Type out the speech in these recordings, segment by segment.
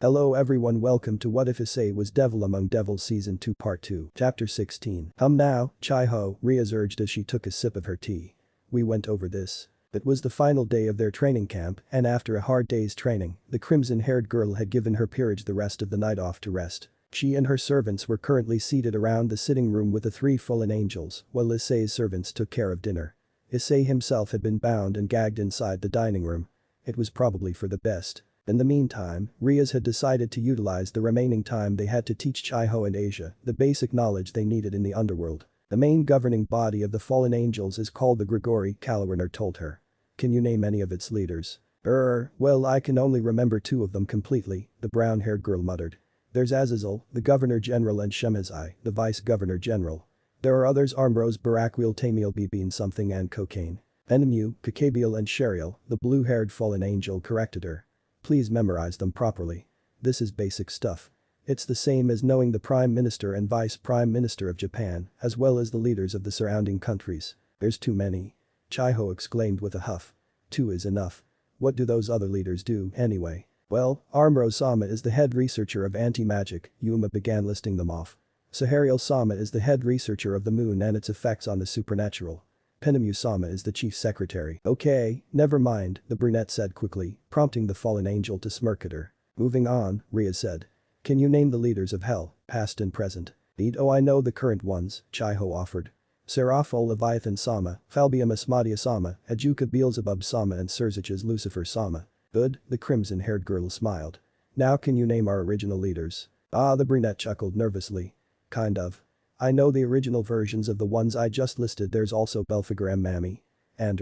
Hello everyone, welcome to What If Issei Was Devil Among Devils Season 2 Part 2 Chapter 16. Now, Chai-ho, Rias urged as she took a sip of her tea. We went over this. It was the final day of their training camp and after a hard day's training, the crimson-haired girl had given her peerage the rest of the night off to rest. She and her servants were currently seated around the sitting room with the three fallen angels while Issei's servants took care of dinner. Issei himself had been bound and gagged inside the dining room. It was probably for the best. In the meantime, Rias had decided to utilize the remaining time they had to teach Chai-ho and Asia the basic knowledge they needed in the underworld. The main governing body of the fallen angels is called the Grigori, Kalawiner told her. Can you name any of its leaders? Well, I can only remember two of them completely, the brown-haired girl muttered. There's Azazel, the governor general, and Shemazai, the vice governor general. There are others: Armrose, Barakwil, Tamiel, Bibin something and Cocaine. Enemu, Kakabiel and Sheriel, the blue-haired fallen angel corrected her. Please memorize them properly. This is basic stuff. It's the same as knowing the Prime Minister and Vice Prime Minister of Japan, as well as the leaders of the surrounding countries. There's too many. Chai-ho exclaimed with a huff. Two is enough. What do those other leaders do, anyway? Well, Armrose-sama is the head researcher of anti-magic, Yuma began listing them off. Sahariel-sama is the head researcher of the moon and its effects on the supernatural. Penemu-sama is the chief secretary. Okay, never mind, the brunette said quickly, prompting the fallen angel to smirk at her. Moving on, Rias said. Can you name the leaders of hell, past and present? Oh, I know the current ones, Chai-ho offered. Seraphol Leviathan-sama, Falbium Asmadia-sama, Ajuka Beelzebub-sama and Serzich's Lucifer-sama. Good, the crimson-haired girl smiled. Now can you name our original leaders? The brunette chuckled nervously. Kind of. I know the original versions of the ones I just listed. There's also Belphegor Mami. And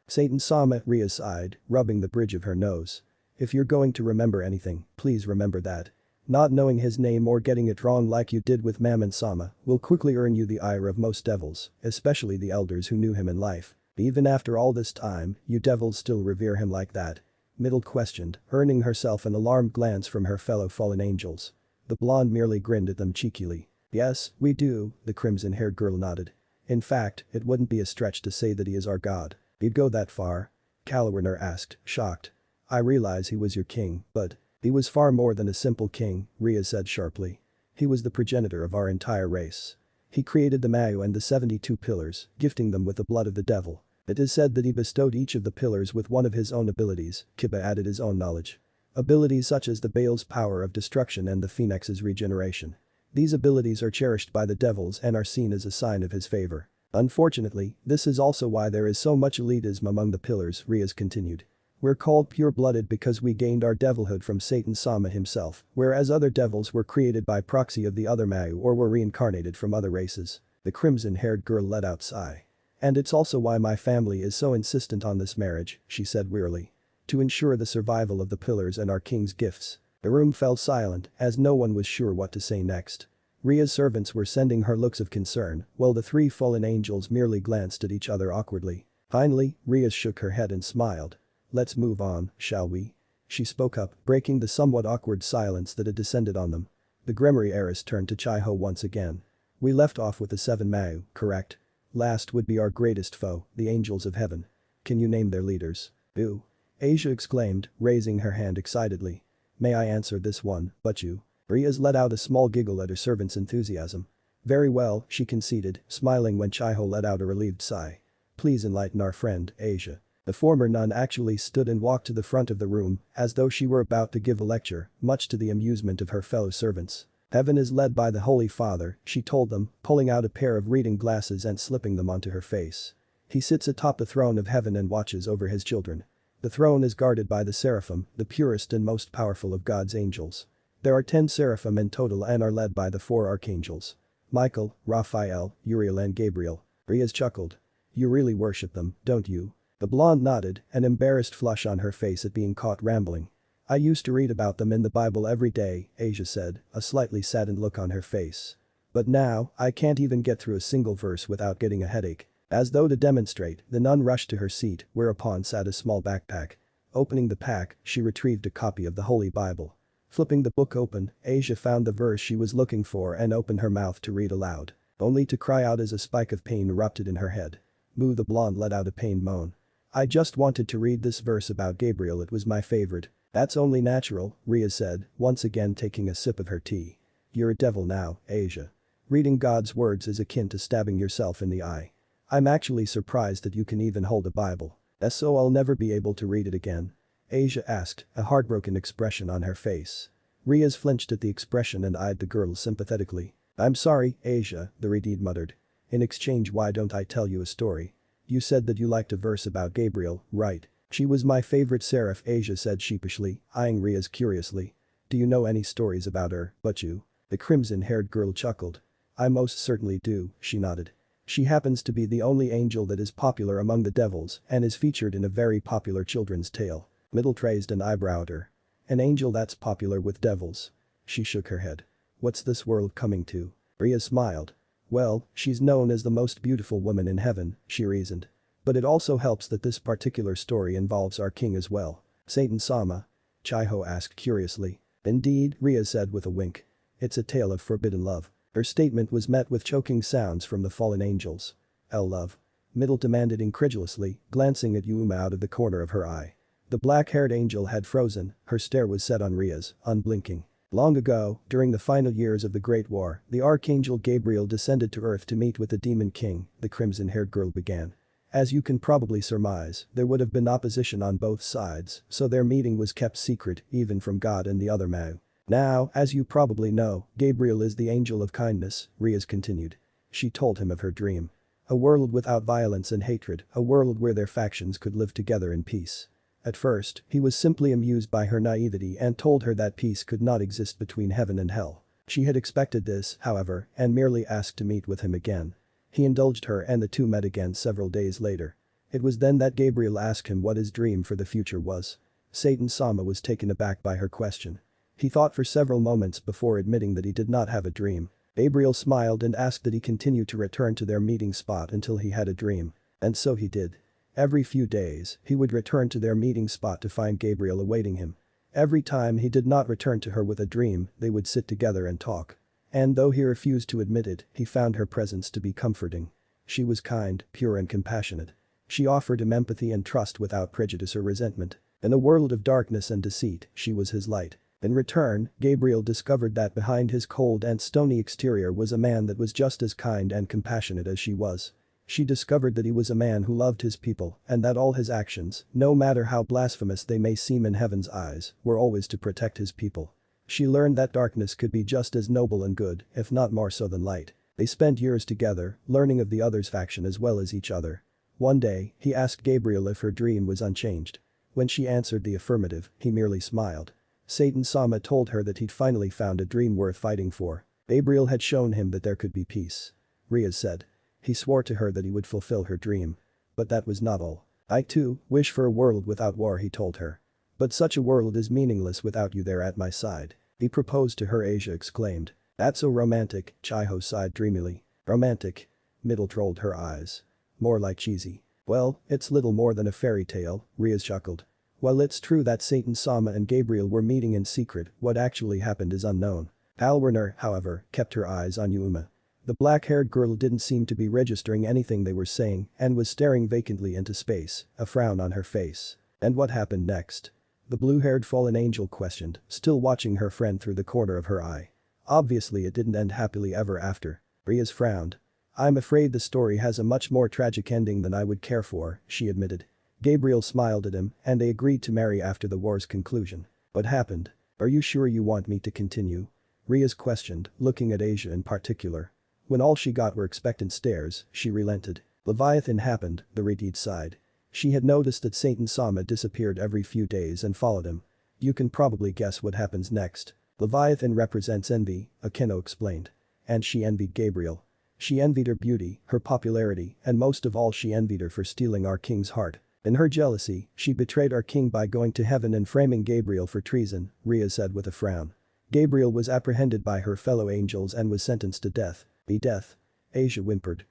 Satan-sama, Rias sighed, rubbing the bridge of her nose. If you're going to remember anything, please remember that. Not knowing his name or getting it wrong like you did with Mammon-sama will quickly earn you the ire of most devils, especially the elders who knew him in life. Even after all this time, you devils still revere him like that? Middle questioned, earning herself an alarmed glance from her fellow fallen angels. The blonde merely grinned at them cheekily. Yes, we do, the crimson-haired girl nodded. In fact, it wouldn't be a stretch to say that he is our god. You'd go that far? Kalawiner asked, shocked. I realize he was your king, but he was far more than a simple king, Rias said sharply. He was the progenitor of our entire race. He created the Mayu and the 72 pillars, gifting them with the blood of the devil. It is said that he bestowed each of the pillars with one of his own abilities. Kiba added his own knowledge. Abilities such as the Baal's power of destruction and the Phoenix's regeneration. These abilities are cherished by the devils and are seen as a sign of his favor. Unfortunately, this is also why there is so much elitism among the pillars, Rias continued. We're called pure-blooded because we gained our devilhood from Satan-sama himself, whereas other devils were created by proxy of the other Mayu or were reincarnated from other races. The crimson-haired girl let out a sigh. And it's also why my family is so insistent on this marriage, she said wearily. To ensure the survival of the pillars and our king's gifts. The room fell silent as no one was sure what to say next. Ria's servants were sending her looks of concern while the three fallen angels merely glanced at each other awkwardly. Finally, Rias shook her head and smiled. Let's move on, shall we? She spoke up, breaking the somewhat awkward silence that had descended on them. The Grimoire heiress turned to Chai-ho once again. We left off with the 7 Mayu, correct? Last would be our greatest foe, the angels of heaven. Can you name their leaders? Ooh. Asia exclaimed, raising her hand excitedly. May I answer this one, but you? Rias let out a small giggle at her servant's enthusiasm. Very well, she conceded, smiling when Chai-ho let out a relieved sigh. Please enlighten our friend, Asia. The former nun actually stood and walked to the front of the room as though she were about to give a lecture, much to the amusement of her fellow servants. Heaven is led by the Holy Father, she told them, pulling out a pair of reading glasses and slipping them onto her face. He sits atop the throne of heaven and watches over his children. The throne is guarded by the seraphim, the purest and most powerful of God's angels. There are 10 seraphim in total and are led by the 4 archangels. Michael, Raphael, Uriel and Gabriel. Rias chuckled. You really worship them, don't you? The blonde nodded, an embarrassed flush on her face at being caught rambling. I used to read about them in the Bible every day, Asia said, a slightly saddened look on her face. But now, I can't even get through a single verse without getting a headache. As though to demonstrate, the nun rushed to her seat, whereupon sat a small backpack. Opening the pack, she retrieved a copy of the Holy Bible. Flipping the book open, Asia found the verse she was looking for and opened her mouth to read aloud. Only to cry out as a spike of pain erupted in her head. Moo, the blonde let out a pained moan. I just wanted to read this verse about Gabriel, it was my favorite. That's only natural, Rias said, once again taking a sip of her tea. You're a devil now, Asia. Reading God's words is akin to stabbing yourself in the eye. I'm actually surprised that you can even hold a Bible. So I'll never be able to read it again? Asia asked, a heartbroken expression on her face. Rias flinched at the expression and eyed the girl sympathetically. I'm sorry, Asia, the redhead muttered. In exchange, why don't I tell you a story? You said that you liked a verse about Gabriel, right? She was my favorite seraph, Asia said sheepishly, eyeing Rias curiously. Do you know any stories about her, but you? The crimson-haired girl chuckled. I most certainly do, she nodded. She happens to be the only angel that is popular among the devils and is featured in a very popular children's tale. Middle raised an eyebrow at her. An angel that's popular with devils. She shook her head. What's this world coming to? Rias smiled. Well, she's known as the most beautiful woman in heaven, she reasoned. But it also helps that this particular story involves our king as well. Satan-sama? Chiho asked curiously. Indeed, Rias said with a wink. It's a tale of forbidden love. Her statement was met with choking sounds from the fallen angels. Love? Middle demanded incredulously, glancing at Yuma out of the corner of her eye. The black-haired angel had frozen, her stare was set on Rias, unblinking. Long ago, during the final years of the Great War, the Archangel Gabriel descended to Earth to meet with the Demon King, the crimson-haired girl began. As you can probably surmise, there would have been opposition on both sides, so their meeting was kept secret, even from God and the other Mau. Now, as you probably know, Gabriel is the angel of kindness, Rias continued. She told him of her dream. A world without violence and hatred, a world where their factions could live together in peace. At first, he was simply amused by her naivety and told her that peace could not exist between heaven and hell. She had expected this, however, and merely asked to meet with him again. He indulged her and the two met again several days later. It was then that Gabriel asked him what his dream for the future was. Satan-sama was taken aback by her question. He thought for several moments before admitting that he did not have a dream. Gabriel smiled and asked that he continue to return to their meeting spot until he had a dream. And so he did. Every few days, he would return to their meeting spot to find Gabriel awaiting him. Every time he did not return to her with a dream, they would sit together and talk. And though he refused to admit it, he found her presence to be comforting. She was kind, pure and compassionate. She offered him empathy and trust without prejudice or resentment. In a world of darkness and deceit, she was his light. In return, Gabriel discovered that behind his cold and stony exterior was a man that was just as kind and compassionate as she was. She discovered that he was a man who loved his people and that all his actions, no matter how blasphemous they may seem in heaven's eyes, were always to protect his people. She learned that darkness could be just as noble and good, if not more so than light. They spent years together, learning of the other's faction as well as each other. One day, he asked Gabriel if her dream was unchanged. When she answered the affirmative, he merely smiled. Satan-sama told her that he'd finally found a dream worth fighting for. Gabriel had shown him that there could be peace. Rias said. He swore to her that he would fulfill her dream. But that was not all. I too wish for a world without war, he told her. But such a world is meaningless without you there at my side. He proposed to her, Asia exclaimed. That's so romantic, Chiho sighed dreamily. Romantic? Middle rolled her eyes. More like cheesy. Well, it's little more than a fairy tale, Rias chuckled. While it's true that Satan-sama and Gabriel were meeting in secret, what actually happened is unknown. Alwerner, however, kept her eyes on Yuma. The black-haired girl didn't seem to be registering anything they were saying and was staring vacantly into space, a frown on her face. And what happened next? The blue-haired fallen angel questioned, still watching her friend through the corner of her eye. Obviously it didn't end happily ever after. Rias frowned. I'm afraid the story has a much more tragic ending than I would care for, she admitted. Gabriel smiled at him and they agreed to marry after the war's conclusion. What happened? Are you sure you want me to continue? Rias questioned, looking at Asia in particular. When all she got were expectant stares, she relented. Leviathan happened, the redhead sighed. She had noticed that Satan-sama disappeared every few days and followed him. You can probably guess what happens next. Leviathan represents envy, Akeno explained. And she envied Gabriel. She envied her beauty, her popularity, and most of all she envied her for stealing our king's heart. In her jealousy, she betrayed our king by going to heaven and framing Gabriel for treason, Rias said with a frown. Gabriel was apprehended by her fellow angels and was sentenced to death. Death? Asia whimpered.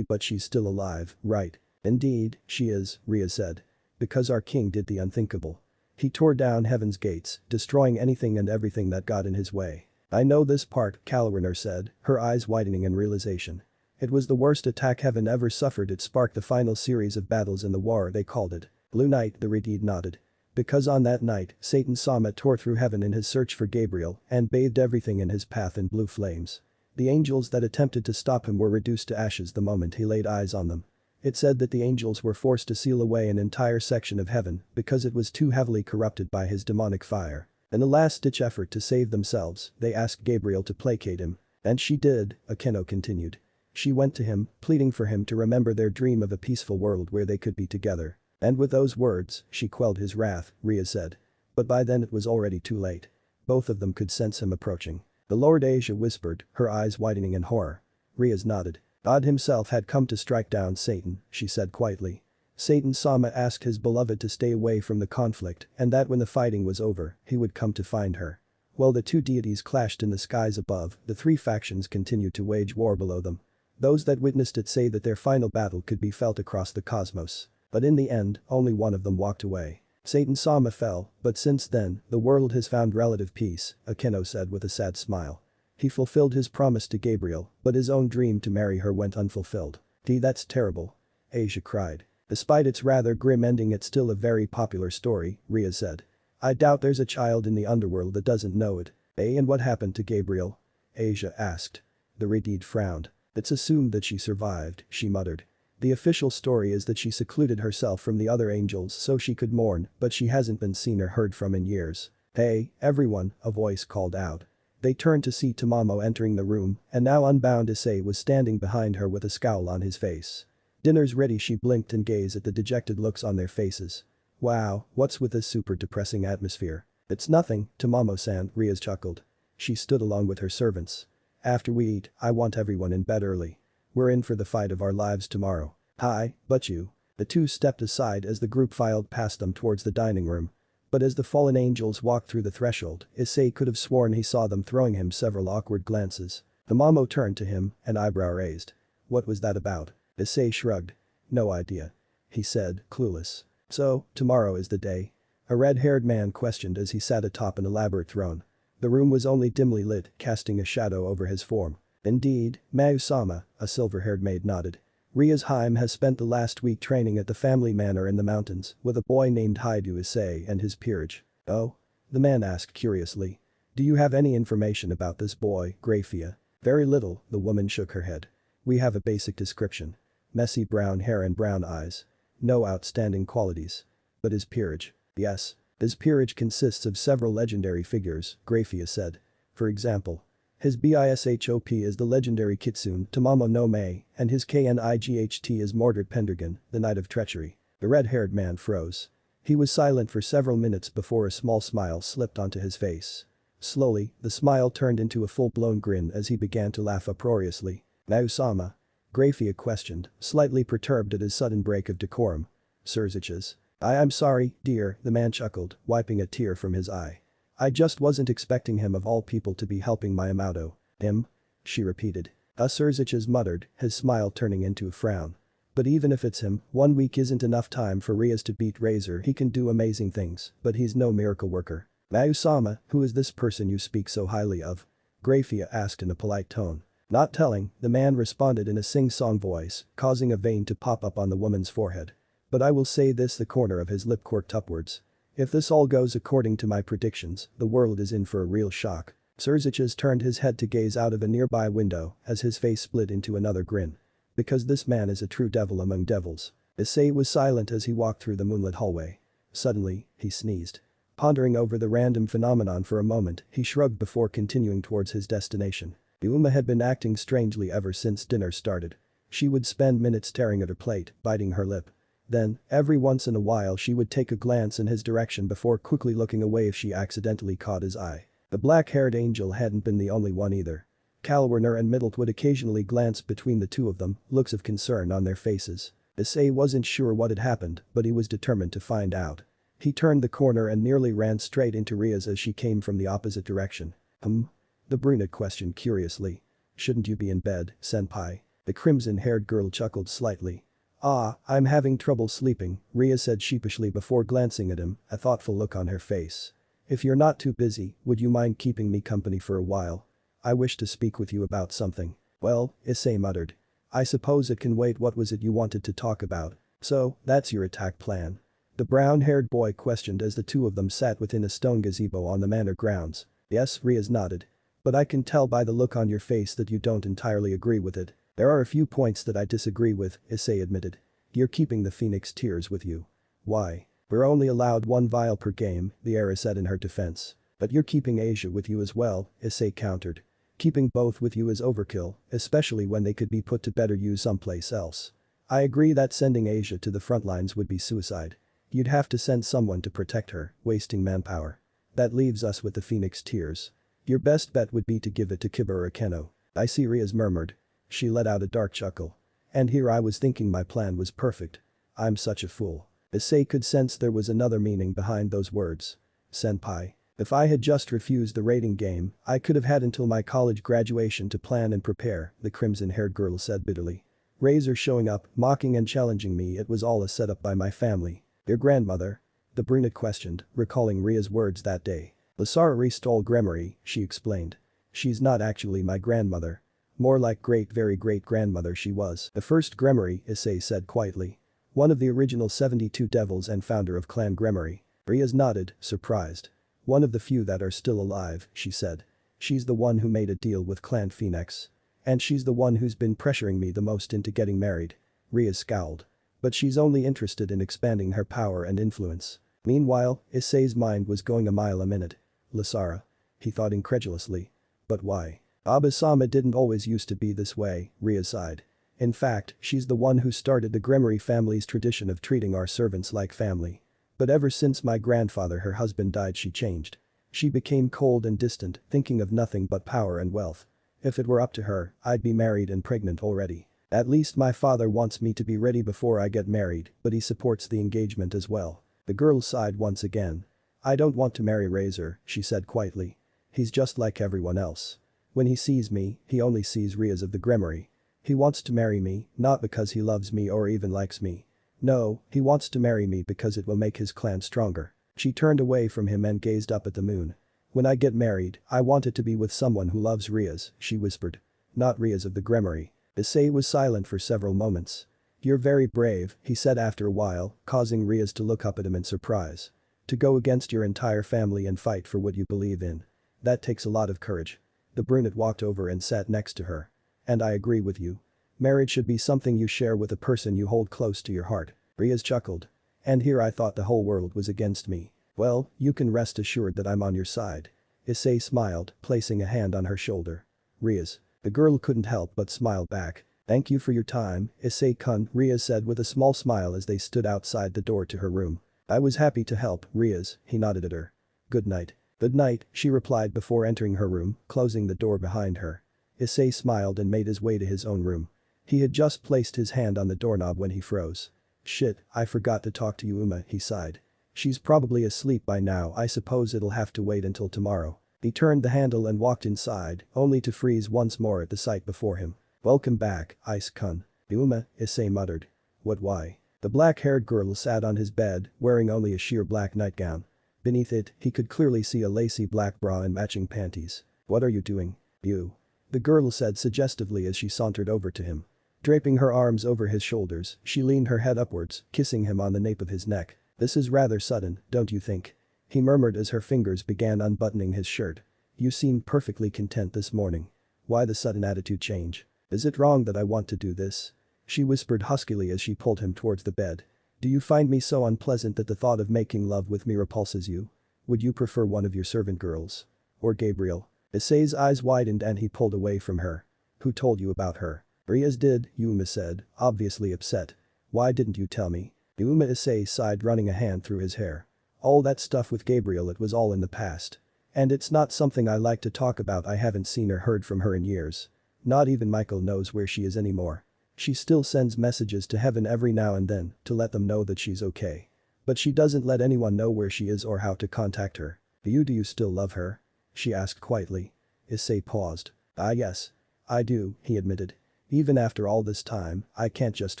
But she's still alive, right? Indeed, she is, Rias said. Because our king did the unthinkable. He tore down heaven's gates, destroying anything and everything that got in his way. I know this part, Kalwerner said, her eyes widening in realization. It was the worst attack heaven ever suffered. It sparked the final series of battles in the war, they called it. Blue Night, the redhead nodded. Because on that night, Satan Sama tore through heaven in his search for Gabriel and bathed everything in his path in blue flames. The angels that attempted to stop him were reduced to ashes the moment he laid eyes on them. It said that the angels were forced to seal away an entire section of heaven because it was too heavily corrupted by his demonic fire. In a last-ditch effort to save themselves, they asked Gabriel to placate him. And she did, Akeno continued. She went to him, pleading for him to remember their dream of a peaceful world where they could be together. And with those words, she quelled his wrath, Ria said. But by then it was already too late. Both of them could sense him approaching. The Lord Asia whispered, her eyes widening in horror. Rias nodded. God himself had come to strike down Satan, she said quietly. Satan Sama asked his beloved to stay away from the conflict and that when the fighting was over, he would come to find her. While the two deities clashed in the skies above, the three factions continued to wage war below them. Those that witnessed it say that their final battle could be felt across the cosmos. But in the end, only one of them walked away. Satan Sama fell, but since then, the world has found relative peace, Akeno said with a sad smile. He fulfilled his promise to Gabriel, but his own dream to marry her went unfulfilled. That's terrible. Asia cried. Despite its rather grim ending, it's still a very popular story, Ria said. I doubt there's a child in the underworld that doesn't know it. And what happened to Gabriel? Asia asked. The Redhead frowned. It's assumed that she survived, she muttered. The official story is that she secluded herself from the other angels so she could mourn, but she hasn't been seen or heard from in years. Hey, everyone, a voice called out. They turned to see Tamamo entering the room, and now unbound Issei was standing behind her with a scowl on his face. Dinner's ready, she blinked and gazed at the dejected looks on their faces. Wow, what's with this super depressing atmosphere? It's nothing, Tamamo-san, Rias chuckled. She stood along with her servants. After we eat, I want everyone in bed early. We're in for the fight of our lives tomorrow. Hi, but you. The two stepped aside as the group filed past them towards the dining room. But as the fallen angels walked through the threshold, Issei could have sworn he saw them throwing him several awkward glances. The Mamo turned to him, an eyebrow raised. What was that about? Issei shrugged. No idea. He said, clueless. So, tomorrow is the day? A red-haired man questioned as he sat atop an elaborate throne. The room was only dimly lit, casting a shadow over his form. Indeed, Mayu-sama, a silver-haired maid nodded. Rias Harem has spent the last week training at the family manor in the mountains with a boy named Gary-stu Issei and his peerage. Oh? The man asked curiously. Do you have any information about this boy, Grafia? Very little, the woman shook her head. We have a basic description. Messy brown hair and brown eyes. No outstanding qualities. But his peerage. Yes. His peerage consists of several legendary figures, Grafia said. For example. His bishop is the legendary Kitsune Tamamo no Mei, and his knight is Mordred Pendragon, the Knight of Treachery. The red-haired man froze. He was silent for several minutes before a small smile slipped onto his face. Slowly, the smile turned into a full-blown grin as he began to laugh uproariously. Nausama? Grafia questioned, slightly perturbed at his sudden break of decorum. Surziches. I'm sorry, dear, the man chuckled, wiping a tear from his eye. I just wasn't expecting him of all people to be helping my Amato. Him? She repeated. Surziches muttered, his smile turning into a frown. But even if it's him, 1 week isn't enough time for Rias to beat Razor. He can do amazing things, but he's no miracle worker. Nausama, who is this person you speak so highly of? Grafia asked in a polite tone. Not telling, the man responded in a sing-song voice, causing a vein to pop up on the woman's forehead. But I will say this, the corner of his lip quirked upwards. If this all goes according to my predictions, the world is in for a real shock. Surziches turned his head to gaze out of a nearby window as his face split into another grin. Because this man is a true devil among devils. Issei was silent as he walked through the moonlit hallway. Suddenly, he sneezed. Pondering over the random phenomenon for a moment, he shrugged before continuing towards his destination. Uma had been acting strangely ever since dinner started. She would spend minutes staring at her plate, biting her lip. Then, every once in a while she would take a glance in his direction before quickly looking away if she accidentally caught his eye. The black-haired angel hadn't been the only one either. Calwerner and Middlet would occasionally glance between the two of them, looks of concern on their faces. Issei wasn't sure what had happened, but he was determined to find out. He turned the corner and nearly ran straight into Rias as she came from the opposite direction. The brunette questioned curiously. Shouldn't you be in bed, senpai? The crimson-haired girl chuckled slightly. I'm having trouble sleeping, Ria said sheepishly before glancing at him, a thoughtful look on her face. If you're not too busy, would you mind keeping me company for a while? I wish to speak with you about something. Well, Issei muttered. I suppose it can wait. What was it you wanted to talk about? So, that's your attack plan. The brown-haired boy questioned as the two of them sat within a stone gazebo on the manor grounds. Yes, Rias nodded. But I can tell by the look on your face that you don't entirely agree with it. There are a few points that I disagree with, Issei admitted. You're keeping the phoenix tears with you. Why? We're only allowed one vial per game, the heiress said in her defense. But you're keeping Asia with you as well, Issei countered. Keeping both with you is overkill, especially when they could be put to better use someplace else. I agree that sending Asia to the front lines would be suicide. You'd have to send someone to protect her, wasting manpower. That leaves us with the phoenix tears. Your best bet would be to give it to Kiba or Akeno. I see, Rias murmured. She let out a dark chuckle. And here I was thinking my plan was perfect. I'm such a fool. Issei could sense there was another meaning behind those words. Senpai. If I had just refused the raiding game, I could have had until my college graduation to plan and prepare, the crimson-haired girl said bitterly. Razor showing up, mocking and challenging me, it was all a setup by my family. Your grandmother? The brunette questioned, recalling Ria's words that day. Lasara stole Gremory, she explained. She's not actually my grandmother. More like very great grandmother she was. The first Gremory, Issei said quietly. One of the original 72 devils and founder of Clan Gremory. Rias nodded, surprised. One of the few that are still alive, she said. She's the one who made a deal with Clan Phoenix. And she's the one who's been pressuring me the most into getting married. Rias scowled. But she's only interested in expanding her power and influence. Meanwhile, Issei's mind was going a mile a minute. Lasara. He thought incredulously. But why? Abasama didn't always used to be this way, Rias sighed. In fact, she's the one who started the Gremory family's tradition of treating our servants like family. But ever since my grandfather her husband died she changed. She became cold and distant, thinking of nothing but power and wealth. If it were up to her, I'd be married and pregnant already. At least my father wants me to be ready before I get married, but he supports the engagement as well. The girl sighed once again. I don't want to marry Razor, she said quietly. He's just like everyone else. When he sees me, he only sees Rias of the Gremory. He wants to marry me, not because he loves me or even likes me. No, he wants to marry me because it will make his clan stronger. She turned away from him and gazed up at the moon. When I get married, I want it to be with someone who loves Rias, she whispered. Not Rias of the Gremory. Issei was silent for several moments. You're very brave, he said after a while, causing Rias to look up at him in surprise. To go against your entire family and fight for what you believe in. That takes a lot of courage. The brunette walked over and sat next to her. And I agree with you. Marriage should be something you share with a person you hold close to your heart. Rias chuckled. And here I thought the whole world was against me. Well, you can rest assured that I'm on your side. Issei smiled, placing a hand on her shoulder. Rias. The girl couldn't help but smile back. Thank you for your time, Issei-kun, Rias said with a small smile as they stood outside the door to her room. I was happy to help, Rias, he nodded at her. Good night. Good night, she replied before entering her room, closing the door behind her. Issei smiled and made his way to his own room. He had just placed his hand on the doorknob when he froze. Shit, I forgot to talk to Yuma, he sighed. She's probably asleep by now, I suppose it'll have to wait until tomorrow. He turned the handle and walked inside, only to freeze once more at the sight before him. Welcome back, Ice-kun. Yuma, Issei muttered. What why? The black-haired girl sat on his bed, wearing only a sheer black nightgown. Beneath it, he could clearly see a lacy black bra and matching panties. What are you doing? You. The girl said suggestively as she sauntered over to him. Draping her arms over his shoulders, she leaned her head upwards, kissing him on the nape of his neck. This is rather sudden, don't you think? He murmured as her fingers began unbuttoning his shirt. You seemed perfectly content this morning. Why the sudden attitude change? Is it wrong that I want to do this? She whispered huskily as she pulled him towards the bed. Do you find me so unpleasant that the thought of making love with me repulses you? Would you prefer one of your servant girls? Or Gabriel? Issei's eyes widened and he pulled away from her. Who told you about her? Rias did, Yuma said, obviously upset. Why didn't you tell me? Yuma Issei sighed, running a hand through his hair. All that stuff with Gabriel, it was all in the past. And it's not something I like to talk about. I haven't seen or heard from her in years. Not even Michael knows where she is anymore. She still sends messages to heaven every now and then to let them know that she's okay. But she doesn't let anyone know where she is or how to contact her. Do you still love her? She asked quietly. Issei paused. Yes. I do, he admitted. Even after all this time, I can't just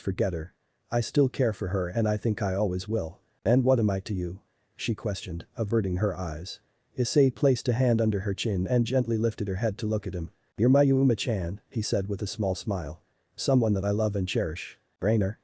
forget her. I still care for her and I think I always will. And what am I to you? She questioned, averting her eyes. Issei placed a hand under her chin and gently lifted her head to look at him. You're my Yuma-chan, he said with a small smile. Someone that I love and cherish. Rainer?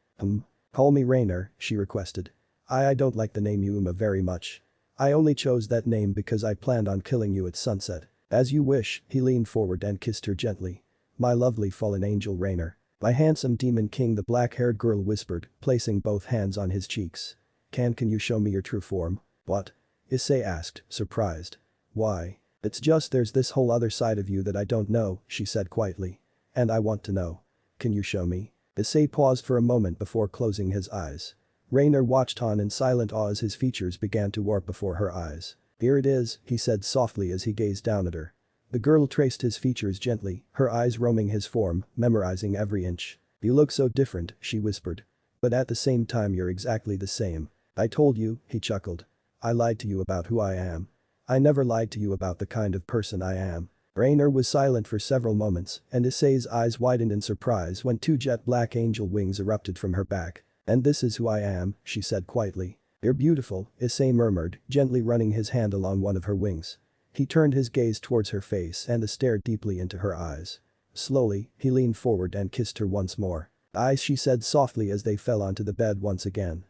Call me Rainer, she requested. I don't like the name Yuma very much. I only chose that name because I planned on killing you at sunset. As you wish, he leaned forward and kissed her gently. My lovely fallen angel Rainer. My handsome demon king, the black-haired girl whispered, placing both hands on his cheeks. Can you show me your true form? What? Issei asked, surprised. Why? It's just there's this whole other side of you that I don't know, she said quietly. And I want to know. Can you show me? Issei paused for a moment before closing his eyes. Rainer watched on in silent awe as his features began to warp before her eyes. Here it is, he said softly as he gazed down at her. The girl traced his features gently, her eyes roaming his form, memorizing every inch. You look so different, she whispered. But at the same time you're exactly the same. I told you, he chuckled. I lied to you about who I am. I never lied to you about the kind of person I am. Rainer was silent for several moments, and Issei's eyes widened in surprise when two jet black angel wings erupted from her back. And this is who I am, she said quietly. You're beautiful, Issei murmured, gently running his hand along one of her wings. He turned his gaze towards her face and stared deeply into her eyes. Slowly, he leaned forward and kissed her once more. Eyes, she said softly as they fell onto the bed once again.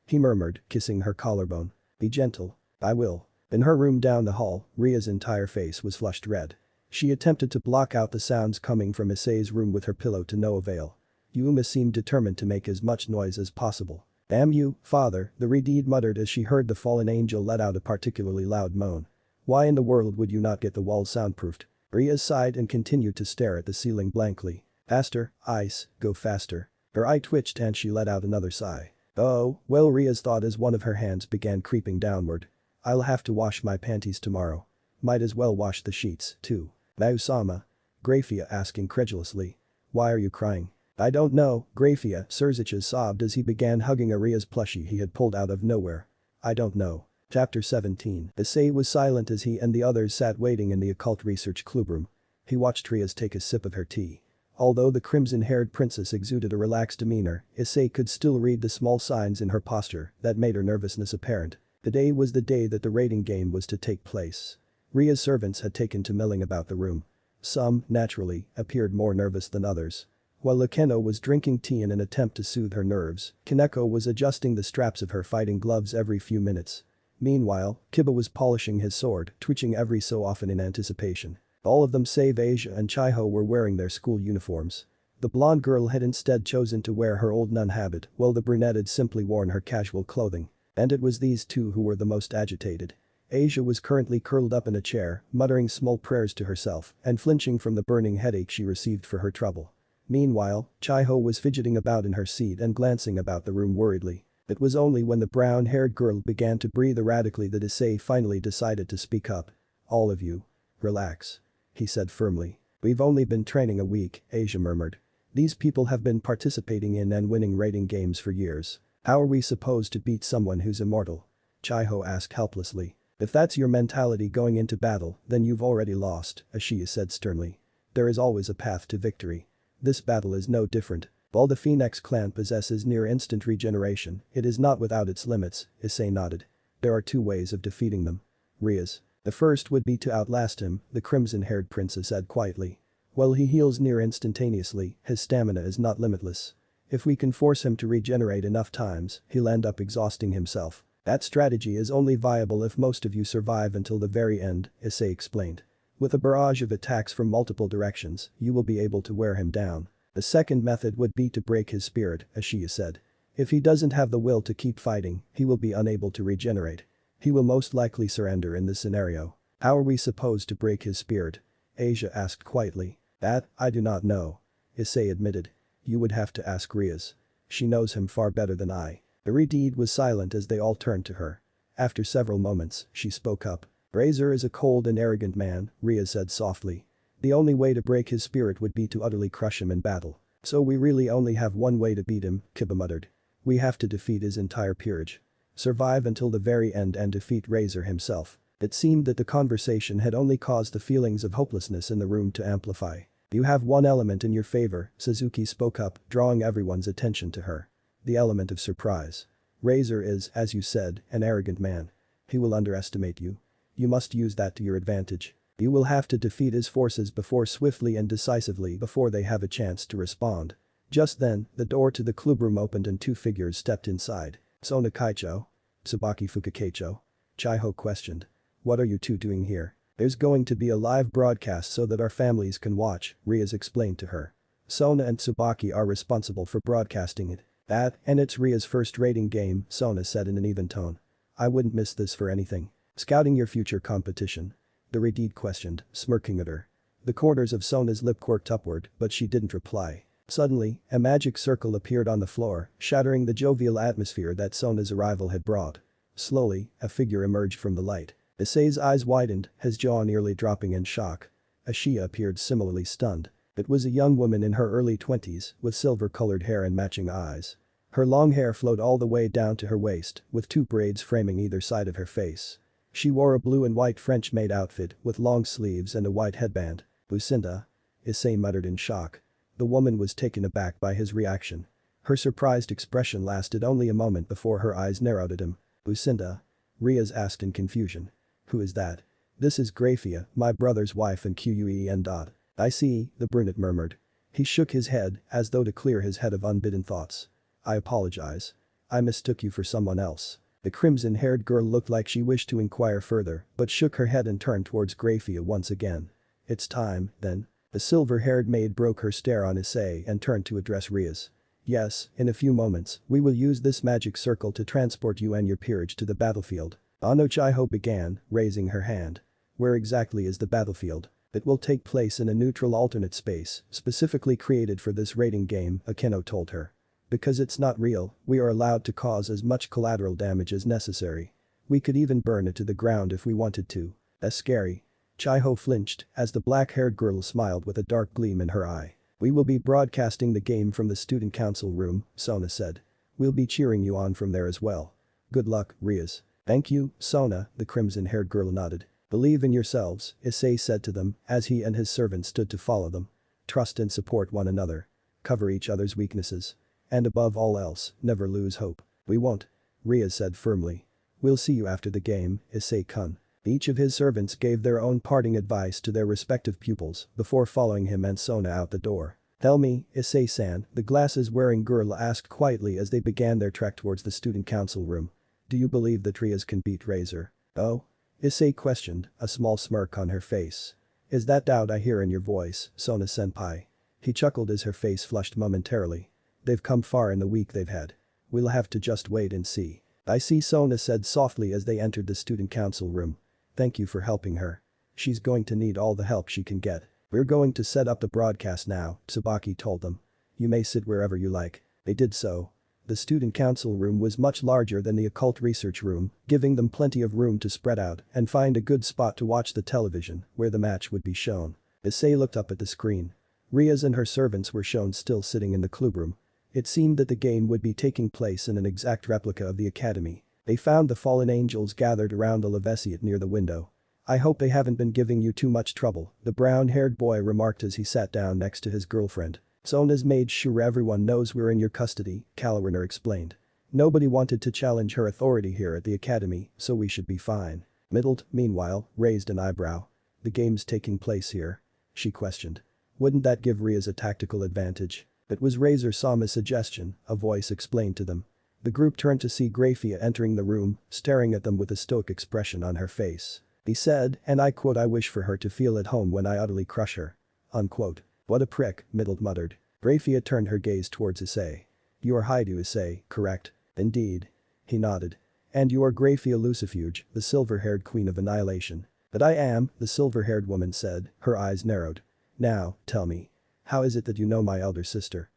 He murmured, kissing her collarbone. Be gentle. I will. In her room down the hall, Ria's entire face was flushed red. She attempted to block out the sounds coming from Issei's room with her pillow to no avail. Yuma seemed determined to make as much noise as possible. Damn you, father, the Redeed muttered as she heard the fallen angel let out a particularly loud moan. Why in the world would you not get the walls soundproofed? Ria sighed and continued to stare at the ceiling blankly. Faster, Ice, go faster. Her eye twitched and she let out another sigh. Oh, well, Ria's thought as one of her hands began creeping downward. I'll have to wash my panties tomorrow. Might as well wash the sheets, too. Nausama? Grafia asked incredulously. Why are you crying? I don't know, Grafia, Serzicha sobbed as he began hugging Aria's plushie he had pulled out of nowhere. I don't know. Chapter 17. Issei was silent as he and the others sat waiting in the occult research clubroom. He watched Rias take a sip of her tea. Although the crimson-haired princess exuded a relaxed demeanor, Issei could still read the small signs in her posture that made her nervousness apparent. Today was the day that the raiding game was to take place. Ria's servants had taken to milling about the room. Some, naturally, appeared more nervous than others. While Luceno was drinking tea in an attempt to soothe her nerves, Kaneko was adjusting the straps of her fighting gloves every few minutes. Meanwhile, Kiba was polishing his sword, twitching every so often in anticipation. All of them save Asia and Chiho were wearing their school uniforms. The blonde girl had instead chosen to wear her old nun habit while the brunette had simply worn her casual clothing. And it was these two who were the most agitated. Asia was currently curled up in a chair, muttering small prayers to herself and flinching from the burning headache she received for her trouble. Meanwhile, Chiho was fidgeting about in her seat and glancing about the room worriedly. It was only when the brown-haired girl began to breathe erratically that Issei finally decided to speak up. All of you. Relax. He said firmly. We've only been training a week, Asia murmured. These people have been participating in and winning raiding games for years. How are we supposed to beat someone who's immortal? Chiho asked helplessly. If that's your mentality going into battle, then you've already lost, Ashia said sternly. There is always a path to victory. This battle is no different. While the Phoenix clan possesses near-instant regeneration, it is not without its limits, Issei nodded. There are two ways of defeating them. Rias. The first would be to outlast him, the crimson-haired princess said quietly. While he heals near instantaneously, his stamina is not limitless. If we can force him to regenerate enough times, he'll end up exhausting himself. That strategy is only viable if most of you survive until the very end, Issei explained. With a barrage of attacks from multiple directions, you will be able to wear him down. The second method would be to break his spirit, Ashia said. If he doesn't have the will to keep fighting, he will be unable to regenerate. He will most likely surrender in this scenario. How are we supposed to break his spirit? Asia asked quietly. That, I do not know. Issei admitted. You would have to ask Rias. She knows him far better than I. The Redeed was silent as they all turned to her. After several moments, she spoke up. Razor is a cold and arrogant man, Rias said softly. The only way to break his spirit would be to utterly crush him in battle. So we really only have one way to beat him, Kiba muttered. We have to defeat his entire peerage. Survive until the very end and defeat Razor himself. It seemed that the conversation had only caused the feelings of hopelessness in the room to amplify. You have one element in your favor, Suzuki spoke up, drawing everyone's attention to her. The element of surprise. Razor is, as you said, an arrogant man. He will underestimate you. You must use that to your advantage. You will have to defeat his forces swiftly and decisively before they have a chance to respond. Just then, the door to the clubroom opened and two figures stepped inside. Sona Kaicho? Tsubaki Fukakeicho? Chiho questioned. What are you two doing here? There's going to be a live broadcast so that our families can watch, Rias explained to her. Sona and Tsubaki are responsible for broadcasting it. That, and it's Ria's first rating game, Sona said in an even tone. I wouldn't miss this for anything. Scouting your future competition? The Redid questioned, smirking at her. The corners of Sona's lip quirked upward, but she didn't reply. Suddenly, a magic circle appeared on the floor, shattering the jovial atmosphere that Sona's arrival had brought. Slowly, a figure emerged from the light. Issei's eyes widened, his jaw nearly dropping in shock. Ashia appeared similarly stunned. It was a young woman in her early 20s, with silver-colored hair and matching eyes. Her long hair flowed all the way down to her waist, with 2 braids framing either side of her face. She wore a blue and white French-made outfit with long sleeves and a white headband. Lucinda? Issei muttered in shock. The woman was taken aback by his reaction. Her surprised expression lasted only a moment before her eyes narrowed at him. Lucinda? Rias asked in confusion. Who is that? This is Grafia, my brother's wife and Quen. I see, the brunette murmured. He shook his head, as though to clear his head of unbidden thoughts. I apologize. I mistook you for someone else. The crimson-haired girl looked like she wished to inquire further, but shook her head and turned towards Grafia once again. It's time, then. The silver-haired maid broke her stare on Issei and turned to address Rias. Yes, in a few moments, we will use this magic circle to transport you and your peerage to the battlefield. Ano Chiho began, raising her hand. Where exactly is the battlefield? It will take place in a neutral alternate space, specifically created for this rating game, Akeno told her. Because it's not real, we are allowed to cause as much collateral damage as necessary. We could even burn it to the ground if we wanted to. That's scary. Chiho flinched as the black-haired girl smiled with a dark gleam in her eye. We will be broadcasting the game from the student council room, Sona said. We'll be cheering you on from there as well. Good luck, Rias. Thank you, Sona, the crimson-haired girl nodded. Believe in yourselves, Issei said to them as he and his servant stood to follow them. Trust and support one another. Cover each other's weaknesses. And above all else, never lose hope. We won't. Rias said firmly. We'll see you after the game, Issei-kun. Each of his servants gave their own parting advice to their respective pupils before following him and Sona out the door. Tell me, Issei-san, the glasses-wearing girl asked quietly as they began their trek towards the student council room. Do you believe that Rias can beat Razor? Oh? Issei questioned, a small smirk on her face. Is that doubt I hear in your voice, Sona-senpai? He chuckled as her face flushed momentarily. They've come far in the week they've had. We'll have to just wait and see. I see, Sona said softly as they entered the student council room. Thank you for helping her. She's going to need all the help she can get. We're going to set up the broadcast now, Tsubaki told them. You may sit wherever you like. They did so. The student council room was much larger than the occult research room, giving them plenty of room to spread out and find a good spot to watch the television where the match would be shown. Issei looked up at the screen. Rias and her servants were shown still sitting in the clubroom. It seemed that the game would be taking place in an exact replica of the academy. They found the fallen angels gathered around the Levesiat near the window. I hope they haven't been giving you too much trouble, the brown-haired boy remarked as he sat down next to his girlfriend. Sona's made sure everyone knows we're in your custody, Kaloriner explained. Nobody wanted to challenge her authority here at the academy, so we should be fine. Middled, meanwhile, raised an eyebrow. The game's taking place here? She questioned. Wouldn't that give Rias a tactical advantage? It was Razor Sama's suggestion, a voice explained to them. The group turned to see Grafia entering the room, staring at them with a stoic expression on her face. He said, and I quote, I wish for her to feel at home when I utterly crush her. Unquote. What a prick, Middled muttered. Grafia turned her gaze towards Issei. You are Haidu Issei, correct? Indeed. He nodded. And you are Grafia Lucifuge, the silver-haired queen of annihilation. But I am, the silver-haired woman said, her eyes narrowed. Now, tell me. How is it that you know my elder sister?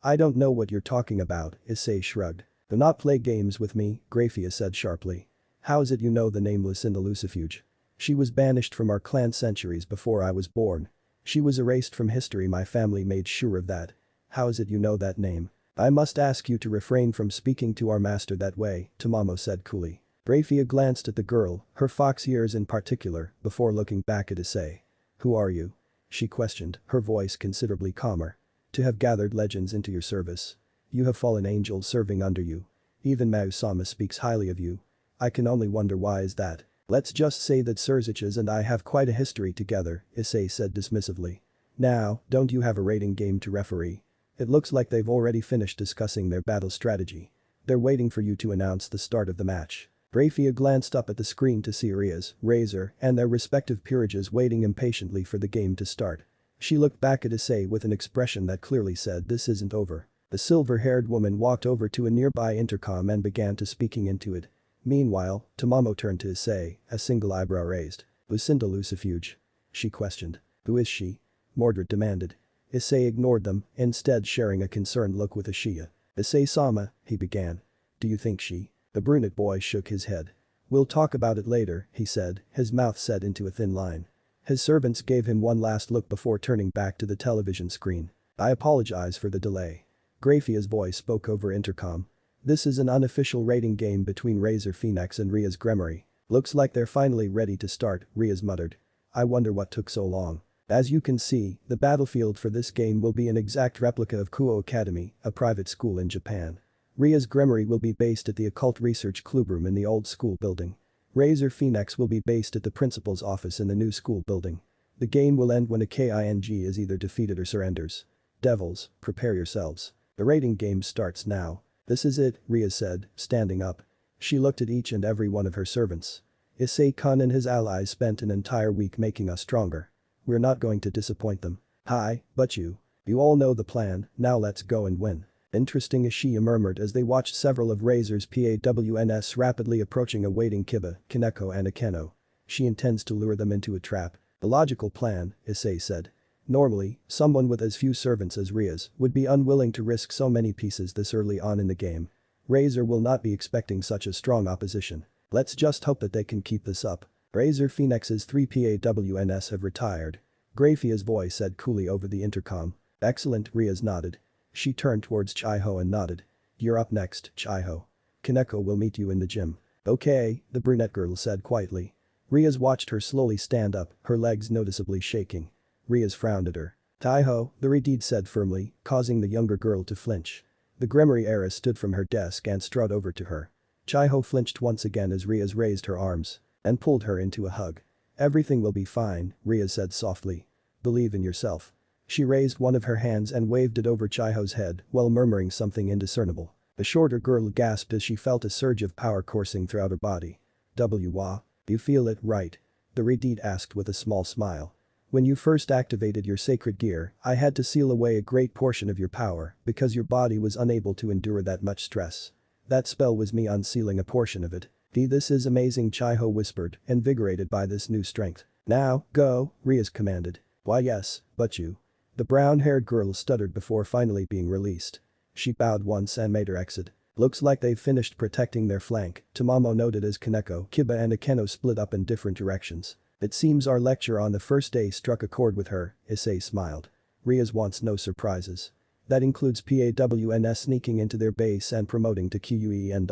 I don't know what you're talking about, Issei shrugged. Do not play games with me, Grafia said sharply. How is it you know the name Lucinda Lucifuge? She was banished from our clan centuries before I was born. She was erased from history, my family made sure of that. How is it you know that name? I must ask you to refrain from speaking to our master that way, Tamamo said coolly. Grafia glanced at the girl, her fox ears in particular, before looking back at Issei. Who are you? She questioned, her voice considerably calmer. To have gathered legends into your service. You have fallen angels serving under you. Even Mao-sama speaks highly of you. I can only wonder why is that. Let's just say that Surziches and I have quite a history together, Issei said dismissively. Now, don't you have a rating game to referee? It looks like they've already finished discussing their battle strategy. They're waiting for you to announce the start of the match. Rafia glanced up at the screen to see Rias, Razor, and their respective peerages waiting impatiently for the game to start. She looked back at Issei with an expression that clearly said this isn't over. The silver-haired woman walked over to a nearby intercom and began to speaking into it. Meanwhile, Tamamo turned to Issei, a single eyebrow raised. "Lucinda Lucifuge?" she questioned. "Who is she?" Mordred demanded. Issei ignored them, instead sharing a concerned look with Ashiya. "Issei-sama," he began. "Do you think she?" The brunette boy shook his head. "We'll talk about it later," he said, his mouth set into a thin line. His servants gave him one last look before turning back to the television screen. "I apologize for the delay." Grafia's voice spoke over intercom. "This is an unofficial rating game between Razor Phoenix and Rias Gremory. Looks like they're finally ready to start," Rias muttered. "I wonder what took so long." As you can see, the battlefield for this game will be an exact replica of Kuo Academy, a private school in Japan. Rias Gremory will be based at the Occult Research Clubroom in the old school building. Razor Phoenix will be based at the principal's office in the new school building. The game will end when a king is either defeated or surrenders. Devils, prepare yourselves. The rating game starts now. "This is it," Rias said, standing up. She looked at each and every one of her servants. "Issei-kun and his allies spent an entire week making us stronger. We're not going to disappoint them. Hi, but you all know the plan, now let's go and win." "Interesting," Ashiya murmured as they watched several of Razor's PAWNs rapidly approaching a waiting Kiba, Kaneko and Akeno. "She intends to lure them into a trap." "The logical plan," Issei said. "Normally, someone with as few servants as Rias would be unwilling to risk so many pieces this early on in the game. Razor will not be expecting such a strong opposition. Let's just hope that they can keep this up." Razor Phoenix's 3 PAWNs have retired. Grafia's voice said coolly over the intercom. "Excellent," Rias nodded. She turned towards Chiho and nodded. "You're up next, Chiho. Kaneko will meet you in the gym." "Okay," the brunette girl said quietly. Rias watched her slowly stand up, her legs noticeably shaking. Rias frowned at her. "Chiho," the redhead said firmly, causing the younger girl to flinch. The Gremory heiress stood from her desk and strode over to her. Chiho flinched once again as Rias raised her arms and pulled her into a hug. "Everything will be fine," Rias said softly. "Believe in yourself." She raised one of her hands and waved it over Chiho's head while murmuring something indiscernible. The shorter girl gasped as she felt a surge of power coursing throughout her body. You feel it, right?" the redhead asked with a small smile. "When you first activated your sacred gear, I had to seal away a great portion of your power because your body was unable to endure that much stress. That spell was me unsealing a portion of it." "This is amazing," Chiho whispered, invigorated by this new strength. "Now, go," Rias commanded. "Why yes, but you." The brown-haired girl stuttered before finally being released. She bowed once and made her exit. "Looks like they've finished protecting their flank," Tamamo noted as Kaneko, Kiba and Akeno split up in different directions. "It seems our lecture on the first day struck a chord with her," Issei smiled. "Rias wants no surprises. That includes PAWNs sneaking into their base and promoting to QUEN.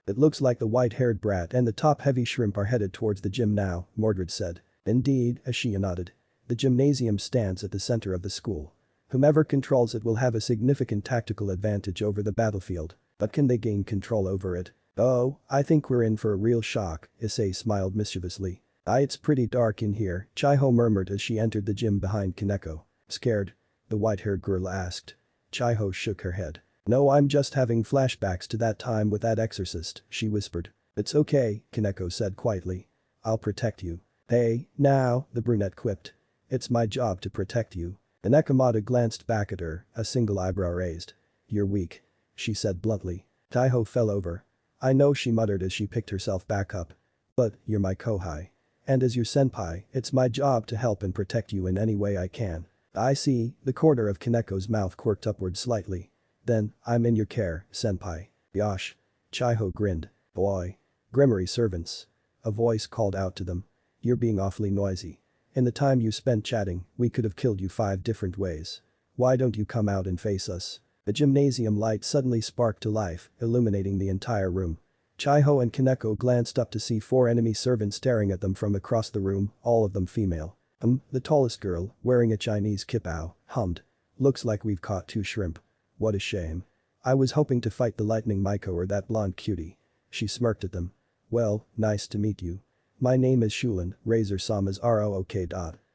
It looks like the white-haired brat and the top-heavy shrimp are headed towards the gym now," Mordred said. "Indeed," Ashiya nodded. "The gymnasium stands at the center of the school. Whomever controls it will have a significant tactical advantage over the battlefield, but can they gain control over it? Oh, I think we're in for a real shock," Issei smiled mischievously. It's pretty dark in here," Chiho murmured as she entered the gym behind Kaneko. "Scared?" the white-haired girl asked. Chiho shook her head. "No, I'm just having flashbacks to that time with that exorcist," she whispered. "It's okay," Kaneko said quietly. "I'll protect you." "Hey, now," the brunette quipped. "It's my job to protect you." The Nekomata glanced back at her, a single eyebrow raised. "You're weak," she said bluntly. Chiho fell over. "I know," she muttered as she picked herself back up. "But, you're my kohai. And as your senpai, it's my job to help and protect you in any way I can." "I see," the corner of Kaneko's mouth quirked upward slightly. "Then, I'm in your care, senpai." "Yosh." Chiho grinned. "Boy." Gremory servants. A voice called out to them. "You're being awfully noisy. In the time you spent chatting, we could have killed you 5 different ways. Why don't you come out and face us?" The gymnasium light suddenly sparked to life, illuminating the entire room. Chiho and Kaneko glanced up to see 4 enemy servants staring at them from across the room, all of them female. The tallest girl, wearing a Chinese kipao, hummed. "Looks like we've caught 2 shrimp. What a shame. I was hoping to fight the lightning Maiko or that blonde cutie." She smirked at them. "Well, nice to meet you. My name is Shulin, Razor-sama's ROOK.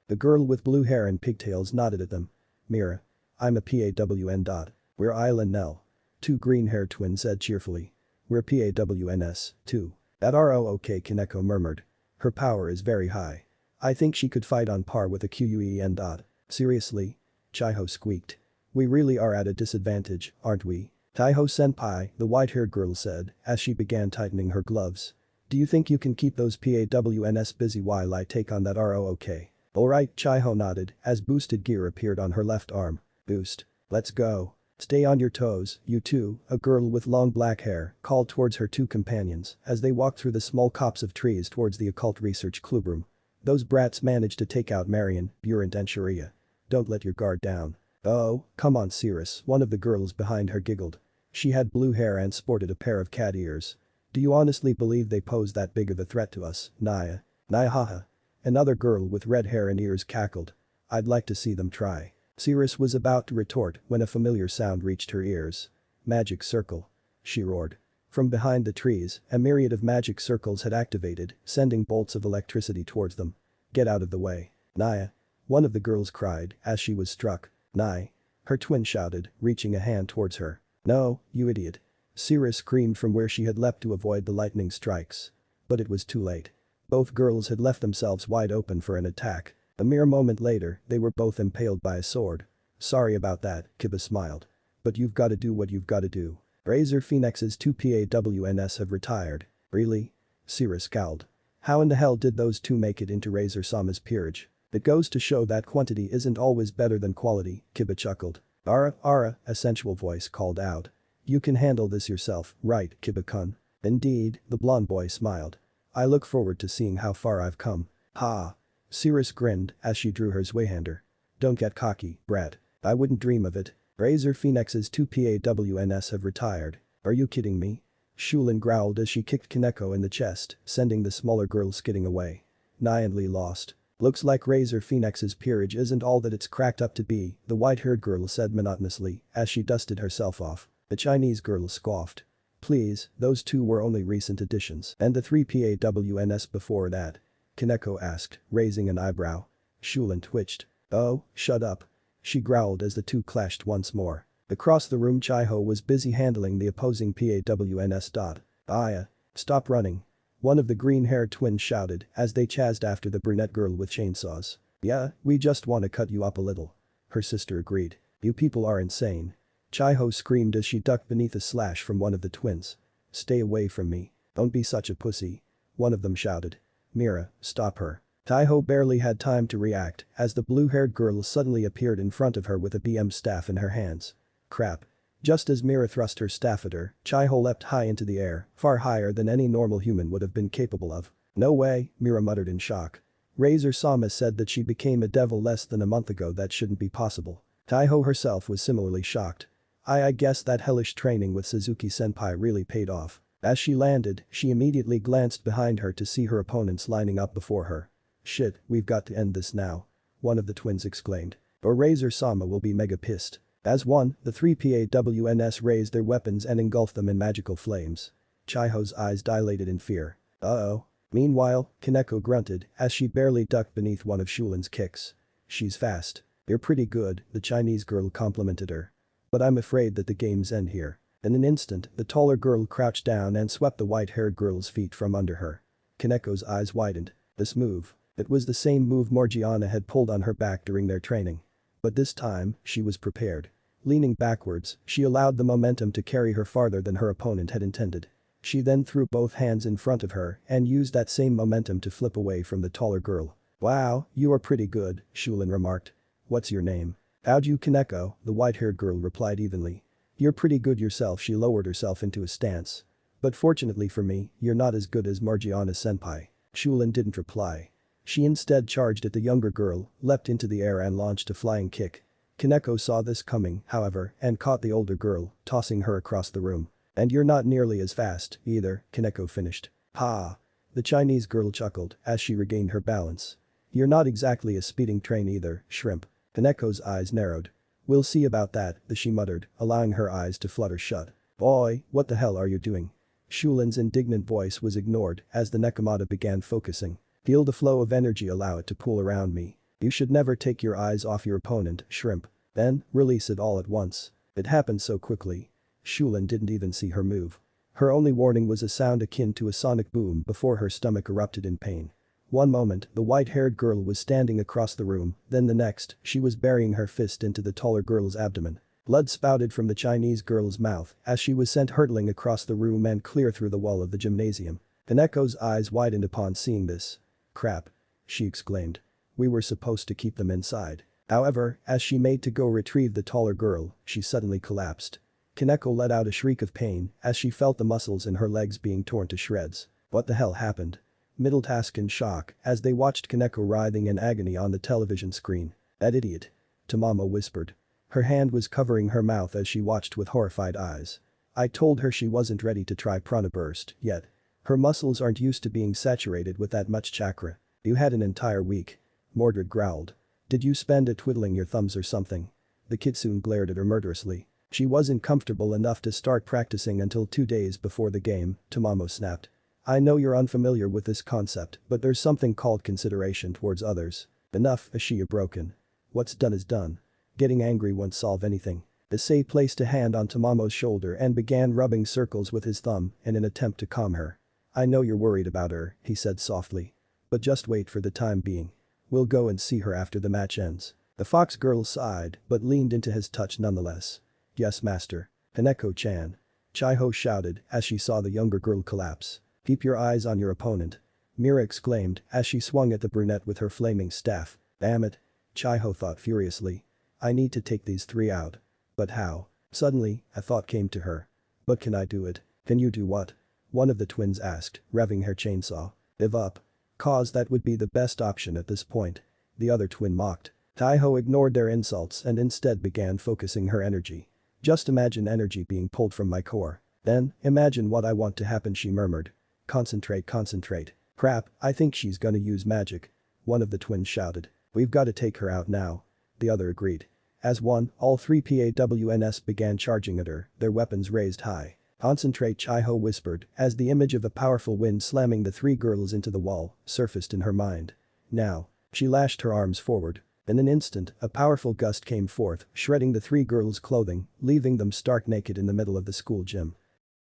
The girl with blue hair and pigtails nodded at them. "Mira. I'm a PAWN. We're Isla Nell." 2 green-haired twins said cheerfully. We're PAWNS, too. That ROOK Kaneko murmured. Her power is very high. I think she could fight on par with a QUEN. Seriously? Chiho squeaked. We really are at a disadvantage, aren't we? Taiho-senpai, the white-haired girl said, as she began tightening her gloves. Do you think you can keep those PAWNS busy while I take on that ROOK? Alright, Chiho nodded as boosted gear appeared on her left arm. Boost. Let's go. Stay on your toes, you two, a girl with long black hair called towards her two companions as they walked through the small copse of trees towards the occult research clubroom. Those brats managed to take out Marion, Burant and Sharia. Don't let your guard down. Oh, come on Cirrus, one of the girls behind her giggled. She had blue hair and sported a pair of cat ears. Do you honestly believe they pose that big of a threat to us, Naya? Naya haha. Another girl with red hair and ears cackled. I'd like to see them try. Cirrus was about to retort when a familiar sound reached her ears. Magic circle. She roared. From behind the trees, a myriad of magic circles had activated, sending bolts of electricity towards them. Get out of the way. Naya. One of the girls cried as she was struck. Nai. Her twin shouted, reaching a hand towards her. No, you idiot. Cirrus screamed from where she had leapt to avoid the lightning strikes. But it was too late. Both girls had left themselves wide open for an attack. A mere moment later, they were both impaled by a sword. Sorry about that, Kiba smiled. But you've gotta do what you've gotta do. Razor Phoenix's two PAWNS have retired. Really? Cirrus scowled. How in the hell did those two make it into Razor-sama's peerage? It goes to show that quantity isn't always better than quality, Kiba chuckled. Ara, a sensual voice called out. You can handle this yourself, right, Kiba-kun? Indeed, the blonde boy smiled. I look forward to seeing how far I've come. Ha. Cirrus grinned as she drew her Zweihander. Don't get cocky, brat. I wouldn't dream of it. Razor Phoenix's two PAWNS have retired. Are you kidding me? Shulin growled as she kicked Kaneko in the chest, sending the smaller girl skidding away. Nianli lost. Looks like Razor Phoenix's peerage isn't all that it's cracked up to be, the white-haired girl said monotonously as she dusted herself off. The Chinese girl scoffed. Please, those two were only recent additions. And the three PAWNS before that? Kaneko asked, raising an eyebrow. Shulin twitched. Oh, shut up. She growled as the two clashed once more. Across the room Chiho was busy handling the opposing PAWNS. Aya. Stop running. One of the green-haired twins shouted as they chased after the brunette girl with chainsaws. Yeah, we just want to cut you up a little. Her sister agreed. You people are insane. Chiho screamed as she ducked beneath a slash from one of the twins. Stay away from me. Don't be such a pussy. One of them shouted. Mira, stop her. Taiho barely had time to react as the blue-haired girl suddenly appeared in front of her with a BM staff in her hands. Crap. Just as Mira thrust her staff at her, Chiho leapt high into the air, far higher than any normal human would have been capable of. No way, Mira muttered in shock. Razor-sama said that she became a devil less than a month ago. That shouldn't be possible. Taiho herself was similarly shocked. I guess that hellish training with Suzuki-senpai really paid off. As she landed, she immediately glanced behind her to see her opponents lining up before her. Shit, we've got to end this now. One of the twins exclaimed. Or Razor-sama will be mega pissed. As one, the three PAWNS raised their weapons and engulfed them in magical flames. Chiho's eyes dilated in fear. Uh-oh. Meanwhile, Kaneko grunted as she barely ducked beneath one of Shulin's kicks. She's fast. You're pretty good, the Chinese girl complimented her. But I'm afraid that the game's end here. In an instant, the taller girl crouched down and swept the white-haired girl's feet from under her. Kaneko's eyes widened. This move. It was the same move Morgiana had pulled on her back during their training. But this time, she was prepared. Leaning backwards, she allowed the momentum to carry her farther than her opponent had intended. She then threw both hands in front of her and used that same momentum to flip away from the taller girl. Wow, you are pretty good, Shulin remarked. What's your name? Aoju Kaneko, the white-haired girl replied evenly. You're pretty good yourself. She lowered herself into a stance. But fortunately for me, you're not as good as Morgiana-senpai. Shulin didn't reply. She instead charged at the younger girl, leapt into the air and launched a flying kick. Kaneko saw this coming, however, and caught the older girl, tossing her across the room. And you're not nearly as fast, either, Kaneko finished. Ha! The Chinese girl chuckled as she regained her balance. You're not exactly a speeding train either, shrimp. Kaneko's eyes narrowed. We'll see about that, she muttered, allowing her eyes to flutter shut. Boy, what the hell are you doing? Shulin's indignant voice was ignored as the Nekomata began focusing. Feel the flow of energy, allow it to pool around me. You should never take your eyes off your opponent, shrimp. Then, release it all at once. It happened so quickly. Shulin didn't even see her move. Her only warning was a sound akin to a sonic boom before her stomach erupted in pain. One moment, the white-haired girl was standing across the room, then the next, she was burying her fist into the taller girl's abdomen. Blood spouted from the Chinese girl's mouth as she was sent hurtling across the room and clear through the wall of the gymnasium. Kaneko's eyes widened upon seeing this. "Crap," she exclaimed. "We were supposed to keep them inside." However, as she made to go retrieve the taller girl, she suddenly collapsed. Kaneko let out a shriek of pain as she felt the muscles in her legs being torn to shreds. What the hell happened? Middle asked in shock as they watched Kaneko writhing in agony on the television screen. "That idiot," Tamamo whispered. Her hand was covering her mouth as she watched with horrified eyes. "I told her she wasn't ready to try prana burst yet. Her muscles aren't used to being saturated with that much chakra." "You had an entire week," Mordred growled. "Did you spend it twiddling your thumbs or something?" The kitsune glared at her murderously. "She wasn't comfortable enough to start practicing until 2 days before the game," Tamamo snapped. "I know you're unfamiliar with this concept, but there's something called consideration towards others." "Enough," Issei broken. "What's done is done. Getting angry won't solve anything." Issei placed a hand on Tamamo's shoulder and began rubbing circles with his thumb in an attempt to calm her. "I know you're worried about her," he said softly. "But just wait for the time being. We'll go and see her after the match ends." The fox girl sighed but leaned into his touch nonetheless. "Yes, master." "Kaneko-chan." Chiho shouted as she saw the younger girl collapse. "Keep your eyes on your opponent," Mira exclaimed as she swung at the brunette with her flaming staff. "Damn it." Chiho thought furiously. "I need to take these 3 out. But how?" Suddenly, a thought came to her. "But can I do it?" "Can you do what?" one of the twins asked, revving her chainsaw. "Give up." "'Cause that would be the best option at this point," the other twin mocked. Taiho ignored their insults and instead began focusing her energy. "Just imagine energy being pulled from my core. Then, imagine what I want to happen," she murmured. "Concentrate, concentrate." "Crap, I think she's gonna use magic," one of the twins shouted. "We've gotta take her out now," the other agreed. As one, all 3 PAWNs began charging at her, their weapons raised high. "Concentrate," Chiho whispered as the image of a powerful wind slamming the 3 girls into the wall surfaced in her mind. "Now." She lashed her arms forward. In an instant, a powerful gust came forth, shredding the 3 girls' clothing, leaving them stark naked in the middle of the school gym.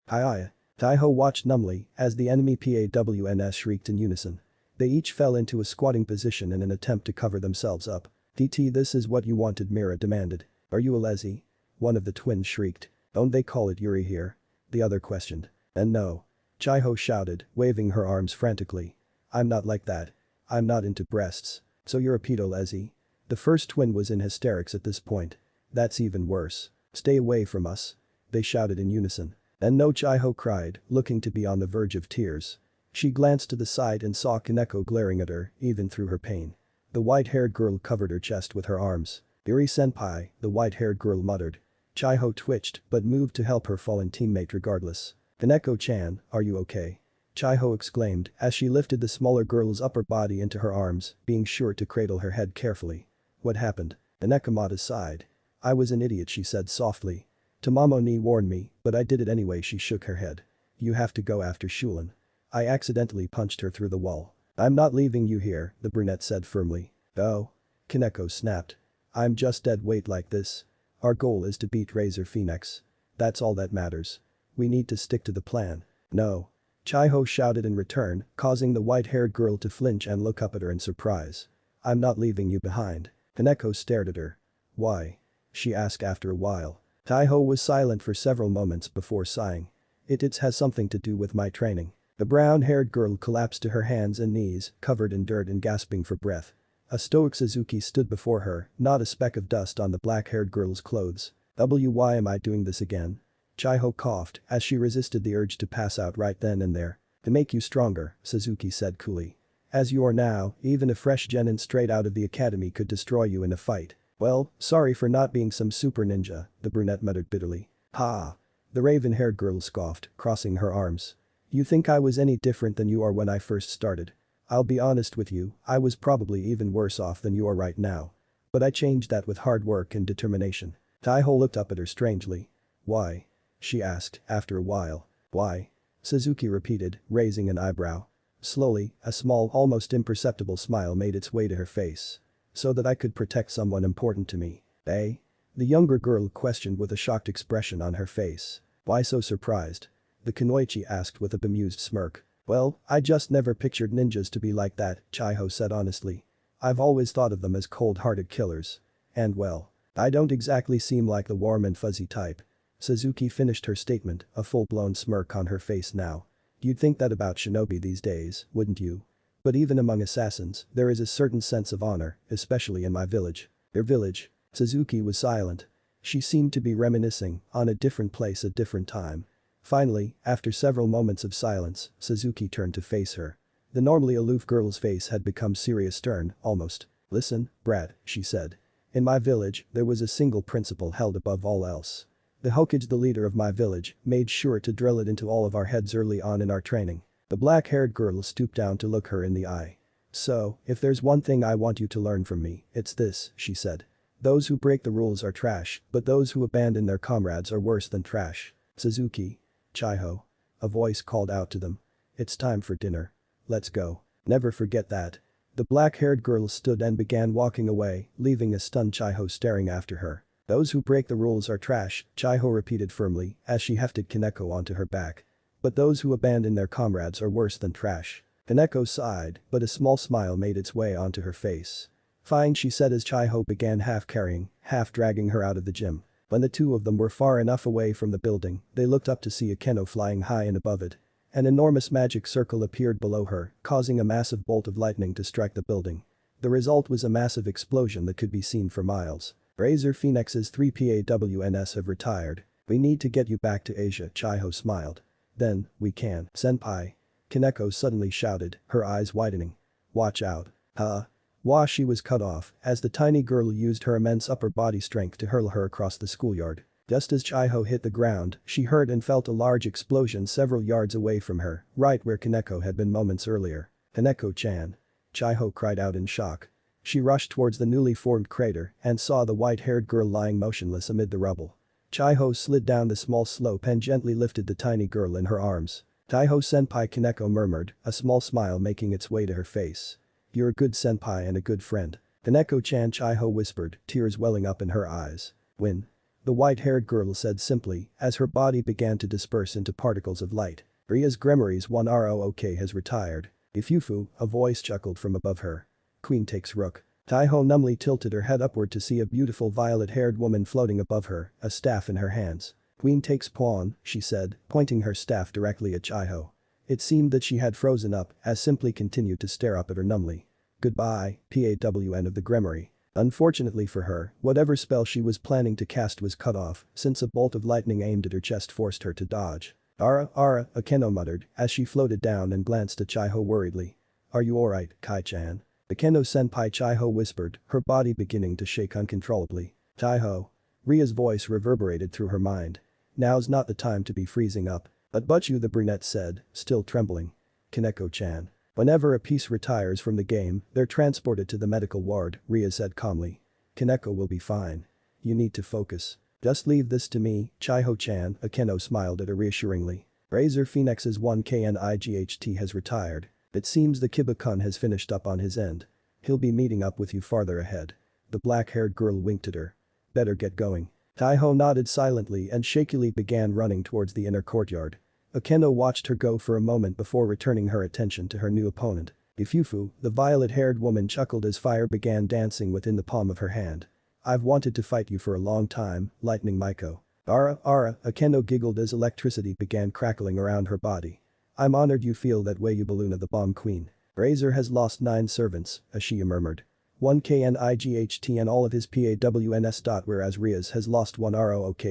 "Hi-ya." Taiho watched numbly as the enemy PAWNs shrieked in unison. They each fell into a squatting position in an attempt to cover themselves up. "TT, this is what you wanted," Mira demanded. "Are you a lessee?" one of the twins shrieked. "Don't they call it Yuri here?" the other questioned. "And no." Chiho shouted, waving her arms frantically. "I'm not like that. I'm not into breasts." "So you're a pedo lessee?" The first twin was in hysterics at this point. "That's even worse. Stay away from us." they shouted in unison. "And no," Chiho cried, looking to be on the verge of tears. She glanced to the side and saw Kaneko glaring at her, even through her pain. The white-haired girl covered her chest with her arms. "Yuri-senpai," the white-haired girl muttered. Chiho twitched but moved to help her fallen teammate regardless. "Kaneko-chan, are you okay?" Chiho exclaimed as she lifted the smaller girl's upper body into her arms, being sure to cradle her head carefully. "What happened?" Nekomata sighed. "I was an idiot," she said softly. "Tamamo ni warned me, but I did it anyway." She shook her head. "You have to go after Shulen. I accidentally punched her through the wall." "I'm not leaving you here," the brunette said firmly. "Oh?" Kaneko snapped. "I'm just dead weight like this. Our goal is to beat Razor Phoenix. That's all that matters. We need to stick to the plan." "No." Chiho shouted in return, causing the white-haired girl to flinch and look up at her in surprise. "I'm not leaving you behind." Kaneko stared at her. "Why?" she asked after a while. Taiho was silent for several moments before sighing. It has something to do with my training." The brown-haired girl collapsed to her hands and knees, covered in dirt and gasping for breath. A stoic Suzuki stood before her, not a speck of dust on the black-haired girl's clothes. "Why am I doing this again?" Chiho coughed as she resisted the urge to pass out right then and there. "To make you stronger," Suzuki said coolly. "As you are now, even a fresh genin straight out of the academy could destroy you in a fight." "Well, sorry for not being some super ninja," the brunette muttered bitterly. "Ha!" the raven-haired girl scoffed, crossing her arms. "You think I was any different than you are when I first started? I'll be honest with you, I was probably even worse off than you are right now. But I changed that with hard work and determination." Taiho looked up at her strangely. "Why?" she asked after a while. "Why?" Suzuki repeated, raising an eyebrow. Slowly, a small, almost imperceptible smile made its way to her face. "So that I could protect someone important to me, eh?" the younger girl questioned with a shocked expression on her face. "Why so surprised?" The kunoichi asked with a bemused smirk. Well, I just never pictured ninjas to be like that, Chiho said honestly. I've always thought of them as cold-hearted killers. And well, I don't exactly seem like the warm and fuzzy type. Suzuki finished her statement, a full-blown smirk on her face now. You'd think that about shinobi these days, wouldn't you? But even among assassins, there is a certain sense of honor, especially in my village. Your village? Suzuki was silent. She seemed to be reminiscing on a different place at different time. Finally, after several moments of silence, Suzuki turned to face her. The normally aloof girl's face had become serious stern, almost. Listen, brat, she said. In my village, there was a single principle held above all else. The Hokage, the leader of my village, made sure to drill it into all of our heads early on in our training. The black-haired girl stooped down to look her in the eye. So, if there's one thing I want you to learn from me, it's this, she said. Those who break the rules are trash, but those who abandon their comrades are worse than trash. Suzuki. Chiho. A voice called out to them. It's time for dinner. Let's go. Never forget that. The black-haired girl stood and began walking away, leaving a stunned Chiho staring after her. Those who break the rules are trash, Chiho repeated firmly as she hefted Kaneko onto her back. But those who abandon their comrades are worse than trash. Kaneko sighed, but a small smile made its way onto her face. Fine, she said as Chiho began half carrying, half dragging her out of the gym. When the two of them were far enough away from the building, they looked up to see a Keno flying high and above it. An enormous magic circle appeared below her, causing a massive bolt of lightning to strike the building. The result was a massive explosion that could be seen for miles. Razor Phoenix's 3 PAWNs have retired. We need to get you back to Asia, Chiho smiled. Then, we can, senpai. Kaneko suddenly shouted, her eyes widening. Watch out. Huh? Wah, she was cut off as the tiny girl used her immense upper body strength to hurl her across the schoolyard. Just as Chiho hit the ground, she heard and felt a large explosion several yards away from her, right where Kaneko had been moments earlier. Kaneko-chan. Chiho cried out in shock. She rushed towards the newly formed crater and saw the white-haired girl lying motionless amid the rubble. Chiho slid down the small slope and gently lifted the tiny girl in her arms. Taiho-senpai, Kaneko murmured, a small smile making its way to her face. You're a good senpai and a good friend. Kaneko-chan, Chiho whispered, tears welling up in her eyes. Win. The white-haired girl said simply as her body began to disperse into particles of light. Ria's Grimory's 1ROOK has retired. Ifufu, a voice chuckled from above her. Queen takes rook. Taiho numbly tilted her head upward to see a beautiful violet-haired woman floating above her, a staff in her hands. Queen takes pawn, she said, pointing her staff directly at Chiho. It seemed that she had frozen up as simply continued to stare up at her numbly. Goodbye, PAWN of the Grimory. Unfortunately for her, whatever spell she was planning to cast was cut off since a bolt of lightning aimed at her chest forced her to dodge. Ara, Akeno muttered as she floated down and glanced at Chiho worriedly. Are you alright, Kai-chan? Akeno-senpai, Chiho whispered, her body beginning to shake uncontrollably. Chiho. Ria's voice reverberated through her mind. Now's not the time to be freezing up. But you, the brunette said, still trembling. Kaneko-chan. Whenever a piece retires from the game, they're transported to the medical ward, Ria said calmly. Kaneko will be fine. You need to focus. Just leave this to me, Chiho-chan, Akeno smiled at her reassuringly. Razor Phoenix's 1KNIGHT has retired. It seems the Kiba-kun has finished up on his end. He'll be meeting up with you farther ahead. The black-haired girl winked at her. Better get going. Taiho nodded silently and shakily began running towards the inner courtyard. Akeno watched her go for a moment before returning her attention to her new opponent. Ifufu, the violet-haired woman chuckled as fire began dancing within the palm of her hand. I've wanted to fight you for a long time, Lightning Maiko. Ara, Akeno giggled as electricity began crackling around her body. I'm honored you feel that way, you Balloona the Bomb Queen. Razor has lost 9 servants, Ashiya murmured. 1KNIGHT and all of his PAWNs. Whereas Rias has lost 1 ROOK.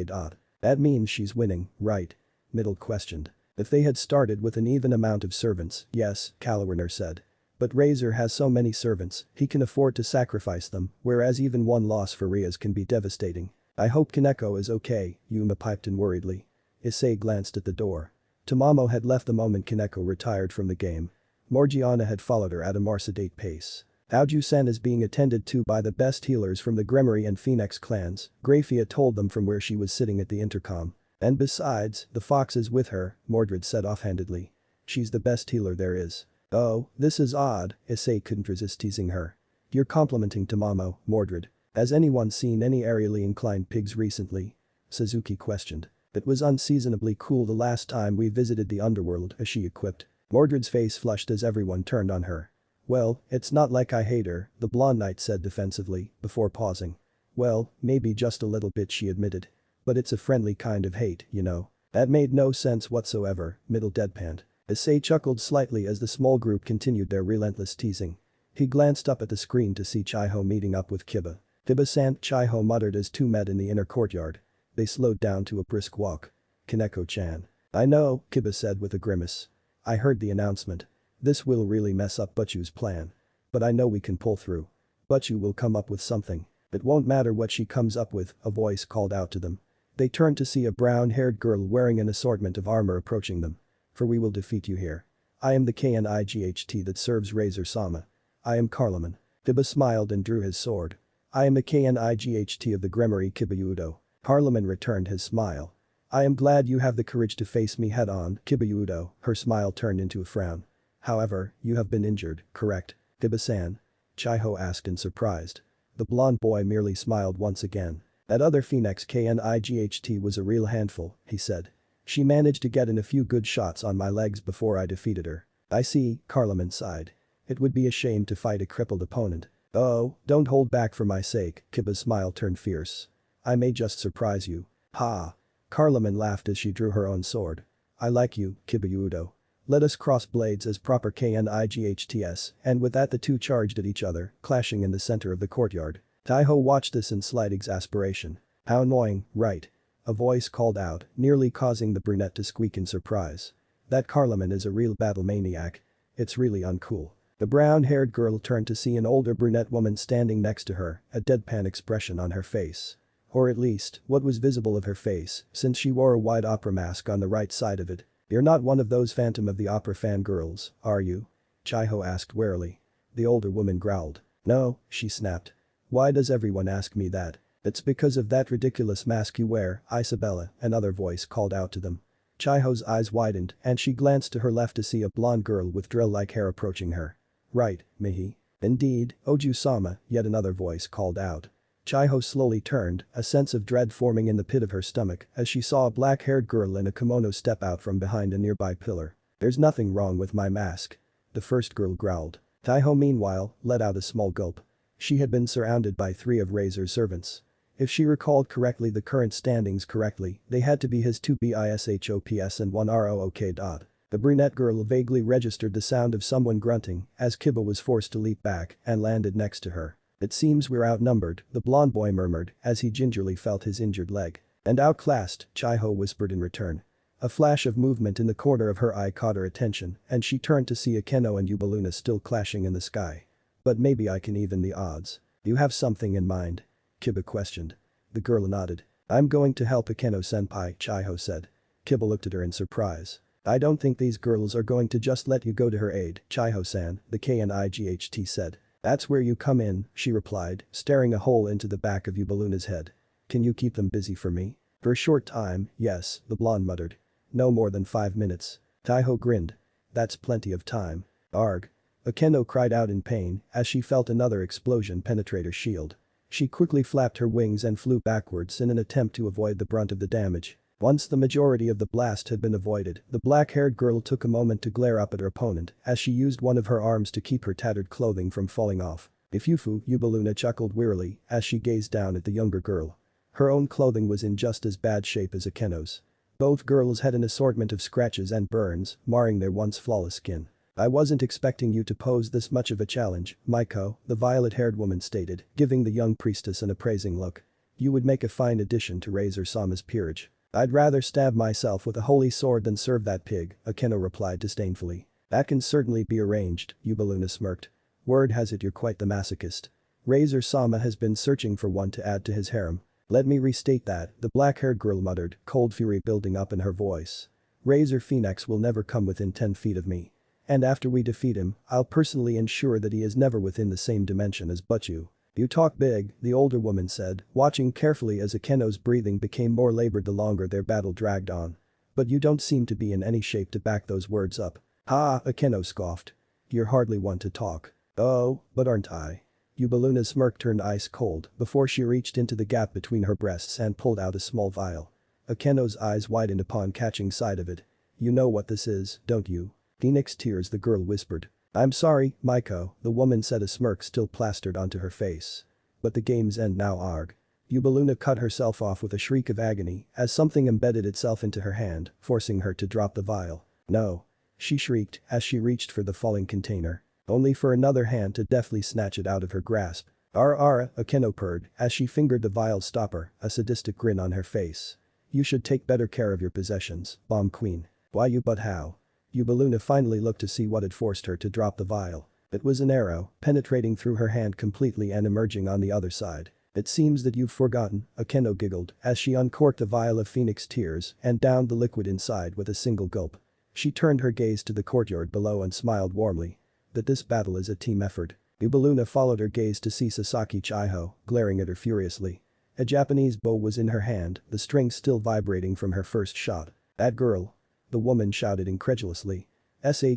That means she's winning, right? Middle questioned. If they had started with an even amount of servants, yes, Kalawiner said. But Razor has so many servants, he can afford to sacrifice them, whereas even one loss for Rias can be devastating. I hope Kaneko is okay, Yuma piped in worriedly. Issei glanced at the door. Tamamo had left the moment Kaneko retired from the game. Morgiana had followed her at a more sedate pace. Aoju-san is being attended to by the best healers from the Grimory and Phoenix clans, Grafia told them from where she was sitting at the intercom. And besides, the fox is with her, Mordred said offhandedly. She's the best healer there is. Oh, this is odd, Issei couldn't resist teasing her. You're complimenting Tamamo, Mordred. Has anyone seen any aerially inclined pigs recently? Suzuki questioned. It was unseasonably cool the last time we visited the Underworld, she quipped. Mordred's face flushed as everyone turned on her. Well, it's not like I hate her, the blonde knight said defensively, before pausing. Well, maybe just a little bit, she admitted. But it's a friendly kind of hate, you know. That made no sense whatsoever, Middle deadpanned. Issei chuckled slightly as the small group continued their relentless teasing. He glanced up at the screen to see Chiho meeting up with Kiba. Kiba-san, Chiho muttered as two met in the inner courtyard. They slowed down to a brisk walk. Kaneko-chan. I know, Kiba said with a grimace. I heard the announcement. This will really mess up Butchu's plan. But I know we can pull through. Butchu will come up with something. It won't matter what she comes up with, a voice called out to them. They turned to see a brown-haired girl wearing an assortment of armor approaching them. For we will defeat you here. I am the KNIGHT that serves Razor-sama. I am Carloman. Kiba smiled and drew his sword. I am the KNIGHT of the Gremory Kibayudo. Carloman returned his smile. I am glad you have the courage to face me head-on, Kibayudo, her smile turned into a frown. However, you have been injured, correct? Kiba-san? Chiho asked in surprise. The blonde boy merely smiled once again. That other phoenix KNIGHT was a real handful, he said. She managed to get in a few good shots on my legs before I defeated her. I see, Carloman sighed. It would be a shame to fight a crippled opponent. Oh, don't hold back for my sake, Kiba's smile turned fierce. I may just surprise you. Ha! Carloman laughed as she drew her own sword. I like you, Kibayudo. Let us cross blades as proper KNIGHTs, and with that the two charged at each other, clashing in the center of the courtyard. Taiho watched this in slight exasperation. How annoying, right? A voice called out, nearly causing the brunette to squeak in surprise. That Carloman is a real battle maniac. It's really uncool. The brown-haired girl turned to see an older brunette woman standing next to her, a deadpan expression on her face. Or at least, what was visible of her face, since she wore a wide opera mask on the right side of it. You're not one of those Phantom of the Opera fangirls, are you? Chiho asked warily. The older woman growled. No, she snapped. Why does everyone ask me that? It's because of that ridiculous mask you wear, Isabella, another voice called out to them. Chiho's eyes widened and she glanced to her left to see a blonde girl with drill-like hair approaching her. Right, Mihi. Indeed, Oju-sama, yet another voice called out. Chiho slowly turned, a sense of dread forming in the pit of her stomach as she saw a black-haired girl in a kimono step out from behind a nearby pillar. There's nothing wrong with my mask. The first girl growled. Taiho meanwhile, let out a small gulp. She had been surrounded by 3 of Razor's servants. If she recalled correctly the current standings correctly, they had to be his 2 BISHOPS and 1 ROOK. The brunette girl vaguely registered the sound of someone grunting as Kiba was forced to leap back and landed next to her. It seems we're outnumbered, the blonde boy murmured as he gingerly felt his injured leg. And outclassed, Chiho whispered in return. A flash of movement in the corner of her eye caught her attention and she turned to see Akeno and Yubaluna still clashing in the sky. But maybe I can even the odds. You have something in mind? Kiba questioned. The girl nodded. I'm going to help Akeno-senpai, Chiho said. Kiba looked at her in surprise. I don't think these girls are going to just let you go to her aid, Chiho-san, the KNIGHT said. That's where you come in, she replied, staring a hole into the back of Yubaluna's head. Can you keep them busy for me? For a short time, yes, the blonde muttered. No more than 5 minutes. Taiho grinned. That's plenty of time. Arg. Akeno cried out in pain as she felt another explosion penetrate her shield. She quickly flapped her wings and flew backwards in an attempt to avoid the brunt of the damage. Once the majority of the blast had been avoided, the black-haired girl took a moment to glare up at her opponent as she used one of her arms to keep her tattered clothing from falling off. Ifufu, Yubaluna chuckled wearily as she gazed down at the younger girl. Her own clothing was in just as bad shape as Akeno's. Both girls had an assortment of scratches and burns, marring their once flawless skin. I wasn't expecting you to pose this much of a challenge, Maiko, the violet-haired woman stated, giving the young priestess an appraising look. You would make a fine addition to Razor-sama's peerage. I'd rather stab myself with a holy sword than serve that pig, Akeno replied disdainfully. That can certainly be arranged, Yubaluna smirked. Word has it you're quite the masochist. Razor-sama has been searching for one to add to his harem. Let me restate that, the black-haired girl muttered, cold fury building up in her voice. Razor Phoenix will never come within 10 feet of me. And after we defeat him, I'll personally ensure that he is never within the same dimension as Butchu. You talk big, the older woman said, watching carefully as Akeno's breathing became more labored the longer their battle dragged on. But you don't seem to be in any shape to back those words up. Ha, Akeno scoffed. You're hardly one to talk. Oh, but aren't I? Yubaluna's smirk turned ice cold before she reached into the gap between her breasts and pulled out a small vial. Akeno's eyes widened upon catching sight of it. You know what this is, don't you? Phoenix tears, the girl whispered. I'm sorry, Maiko, the woman said, a smirk still plastered onto her face. But the game's end now, arg. Yubaluna cut herself off with a shriek of agony as something embedded itself into her hand, forcing her to drop the vial. No. She shrieked as she reached for the falling container. Only for another hand to deftly snatch it out of her grasp. Ara, Akeno purred as she fingered the vial's stopper, a sadistic grin on her face. You should take better care of your possessions, Bomb Queen. Why you but how? Yubaluna finally looked to see what had forced her to drop the vial. It was an arrow, penetrating through her hand completely and emerging on the other side. It seems that you've forgotten, Akeno giggled as she uncorked the vial of phoenix tears and downed the liquid inside with a single gulp. She turned her gaze to the courtyard below and smiled warmly. That this battle is a team effort. Yubaluna followed her gaze to see Sasaki Chiho, glaring at her furiously. A Japanese bow was in her hand, the string still vibrating from her first shot. That girl. The woman shouted incredulously.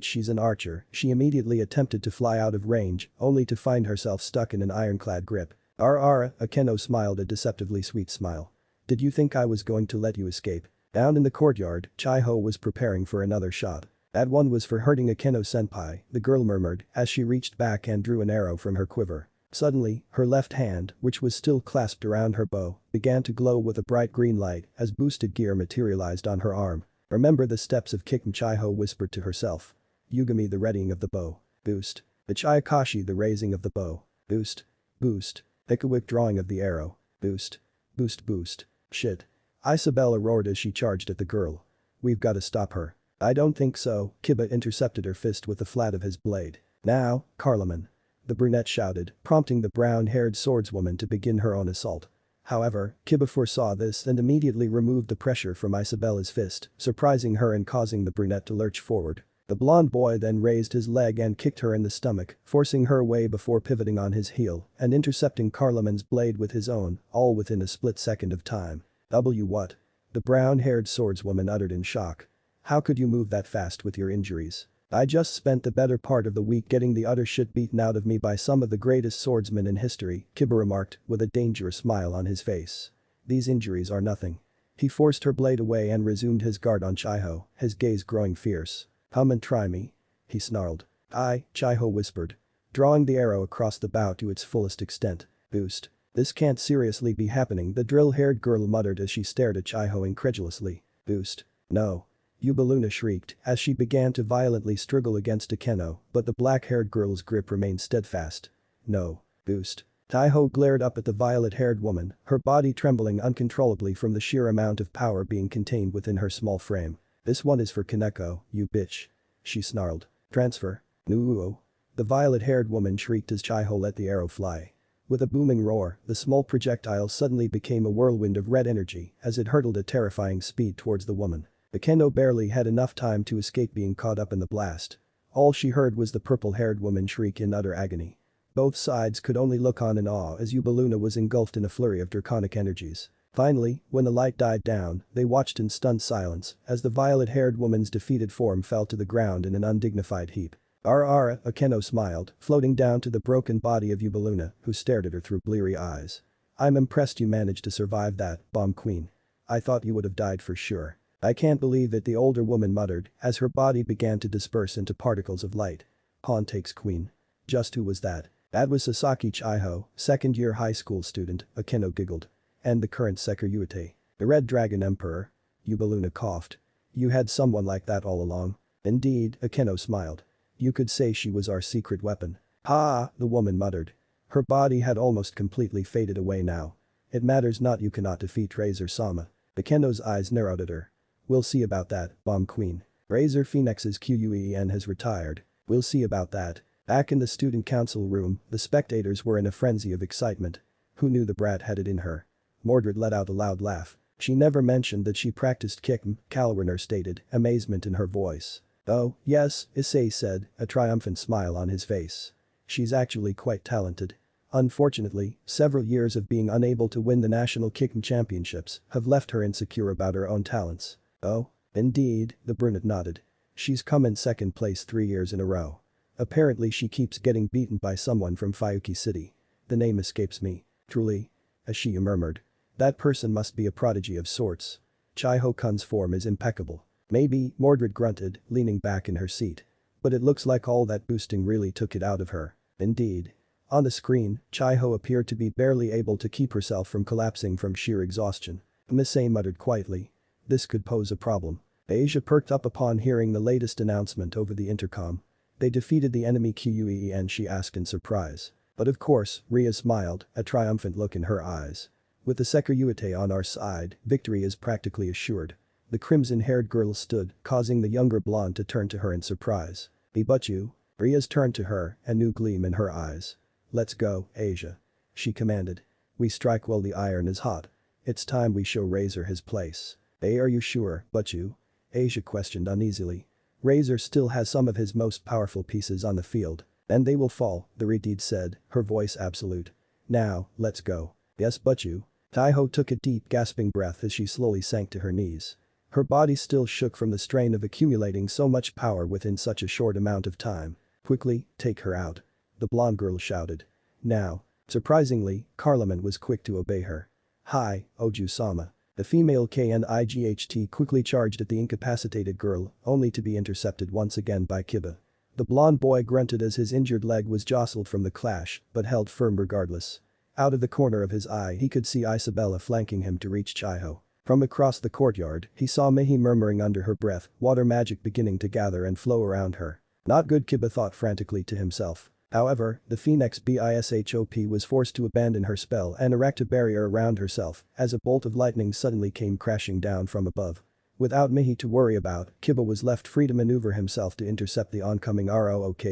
She's an archer, she immediately attempted to fly out of range, only to find herself stuck in an ironclad grip. Akeno smiled a deceptively sweet smile. Did you think I was going to let you escape? Down in the courtyard, Chiho was preparing for another shot. That one was for hurting Akeno-senpai, the girl murmured as she reached back and drew an arrow from her quiver. Suddenly, her left hand, which was still clasped around her bow, began to glow with a bright green light as boosted gear materialized on her arm. Remember the steps of Kikken, Chiho whispered to herself. Yugami, the readying of the bow. Boost. The Chiyakashi, the raising of the bow. Boost. Boost. Ikuik, drawing of the arrow. Boost. Boost, boost. Shit. Isabella roared as she charged at the girl. We've got to stop her. I don't think so, Kiba intercepted her fist with the flat of his blade. Now, Carloman. The brunette shouted, prompting the brown-haired swordswoman to begin her own assault. However, Kiba foresaw this and immediately removed the pressure from Isabella's fist, surprising her and causing the brunette to lurch forward. The blonde boy then raised his leg and kicked her in the stomach, forcing her away before pivoting on his heel and intercepting Carloman's blade with his own, all within a split second of time. What? The brown-haired swordswoman uttered in shock. How could you move that fast with your injuries? I just spent the better part of the week getting the utter shit beaten out of me by some of the greatest swordsmen in history, Kiba remarked, with a dangerous smile on his face. These injuries are nothing. He forced her blade away and resumed his guard on Chiho, his gaze growing fierce. Come and try me. He snarled. Chiho whispered. Drawing the arrow across the bow to its fullest extent. Boost. This can't seriously be happening, the drill-haired girl muttered as she stared at Chiho incredulously. Boost. No. Yubaluna shrieked as she began to violently struggle against Akeno, but the black-haired girl's grip remained steadfast. No. Boost. Chiho glared up at the violet-haired woman, her body trembling uncontrollably from the sheer amount of power being contained within her small frame. This one is for Kaneko, you bitch. She snarled. Transfer. Nuuo. The violet-haired woman shrieked as Chiho let the arrow fly. With a booming roar, the small projectile suddenly became a whirlwind of red energy as it hurtled at terrifying speed towards the woman. Akeno barely had enough time to escape being caught up in the blast. All she heard was the purple-haired woman shriek in utter agony. Both sides could only look on in awe as Yubaluna was engulfed in a flurry of draconic energies. Finally, when the light died down, they watched in stunned silence as the violet-haired woman's defeated form fell to the ground in an undignified heap. Akeno smiled, floating down to the broken body of Yubaluna, who stared at her through bleary eyes. I'm impressed you managed to survive that, Bomb Queen. I thought you would have died for sure. I can't believe it, the older woman muttered as her body began to disperse into particles of light. Pawn takes queen. Just who was that? That was Sasaki Chiho, second-year high school student, Akeno giggled. And the current Sekiryu, the Red Dragon Emperor. Yubaluna coughed. You had someone like that all along. Indeed, Akeno smiled. You could say she was our secret weapon. Ha, the woman muttered. Her body had almost completely faded away now. It matters not, you cannot defeat Razor-sama. Akeno's eyes narrowed at her. We'll see about that, Bomb Queen. Razor Phoenix's QUEN has retired. We'll see about that. Back in the student council room, the spectators were in a frenzy of excitement. Who knew the brat had it in her? Mordred let out a loud laugh. She never mentioned that she practiced kick'em, Calrener stated, amazement in her voice. Oh, yes, Issei said, a triumphant smile on his face. She's actually quite talented. Unfortunately, several years of being unable to win the national kick'em championships have left her insecure about her own talents. Oh? Indeed, the brunette nodded. She's come in second place 3 years in a row. Apparently she keeps getting beaten by someone from Fuyuki City. The name escapes me. Truly? As she murmured. That person must be a prodigy of sorts. Chai-ho-kun's form is impeccable. Maybe, Mordred grunted, leaning back in her seat. But it looks like all that boosting really took it out of her. Indeed. On the screen, Chai-ho appeared to be barely able to keep herself from collapsing from sheer exhaustion. Issei muttered quietly. This could pose a problem. Asia perked up upon hearing the latest announcement over the intercom. They defeated the enemy Giyuu and she asked in surprise. But of course, Ria smiled, a triumphant look in her eyes. With the Seikryuite on our side, victory is practically assured. The crimson-haired girl stood, causing the younger blonde to turn to her in surprise. But you? Ria's turned to her, a new gleam in her eyes. Let's go, Asia. She commanded. We strike while the iron is hot. It's time we show Razor his place. Are you sure, but you? Asia questioned uneasily. Razor still has some of his most powerful pieces on the field. And they will fall, the Redeed said, her voice absolute. Now, let's go. Yes, but you? Chai-ho took a deep gasping breath as she slowly sank to her knees. Her body still shook from the strain of accumulating so much power within such a short amount of time. Quickly, take her out. The blonde girl shouted. Now. Surprisingly, Carloman was quick to obey her. Hi, Oju-sama. The female KNIGHT quickly charged at the incapacitated girl, only to be intercepted once again by Kiba. The blonde boy grunted as his injured leg was jostled from the clash, but held firm regardless. Out of the corner of his eye he could see Isabella flanking him to reach Chai-ho. From across the courtyard, he saw Mihi murmuring under her breath, water magic beginning to gather and flow around her. Not good, Kiba thought frantically to himself. However, the Phoenix Bishop was forced to abandon her spell and erect a barrier around herself as a bolt of lightning suddenly came crashing down from above. Without Mihi to worry about, Kiba was left free to maneuver himself to intercept the oncoming Rook.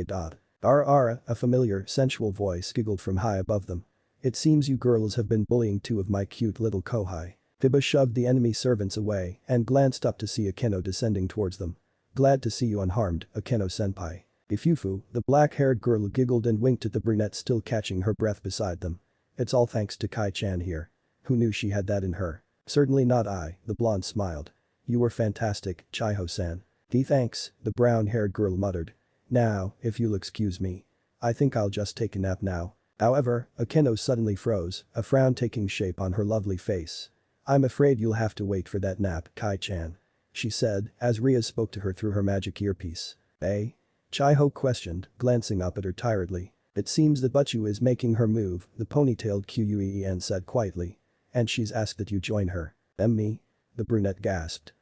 Ara, a familiar, sensual voice giggled from high above them. It seems you girls have been bullying two of my cute little kohai. Kiba shoved the enemy servants away and glanced up to see Akeno descending towards them. Glad to see you unharmed, Akeno-senpai. Ifufu, the black-haired girl giggled and winked at the brunette still catching her breath beside them. It's all thanks to Kai-chan here. Who knew she had that in her? Certainly not I, the blonde smiled. You were fantastic, Chai-ho-san. Thanks, the brown-haired girl muttered. Now, if you'll excuse me. I think I'll just take a nap now. However, Akeno suddenly froze, a frown taking shape on her lovely face. I'm afraid you'll have to wait for that nap, Kai-chan. She said, as Ria spoke to her through her magic earpiece. Chai-ho questioned, glancing up at her tiredly. It seems that Butchu is making her move, the ponytailed Quen said quietly. And she's asked that you join her. Me? The brunette gasped.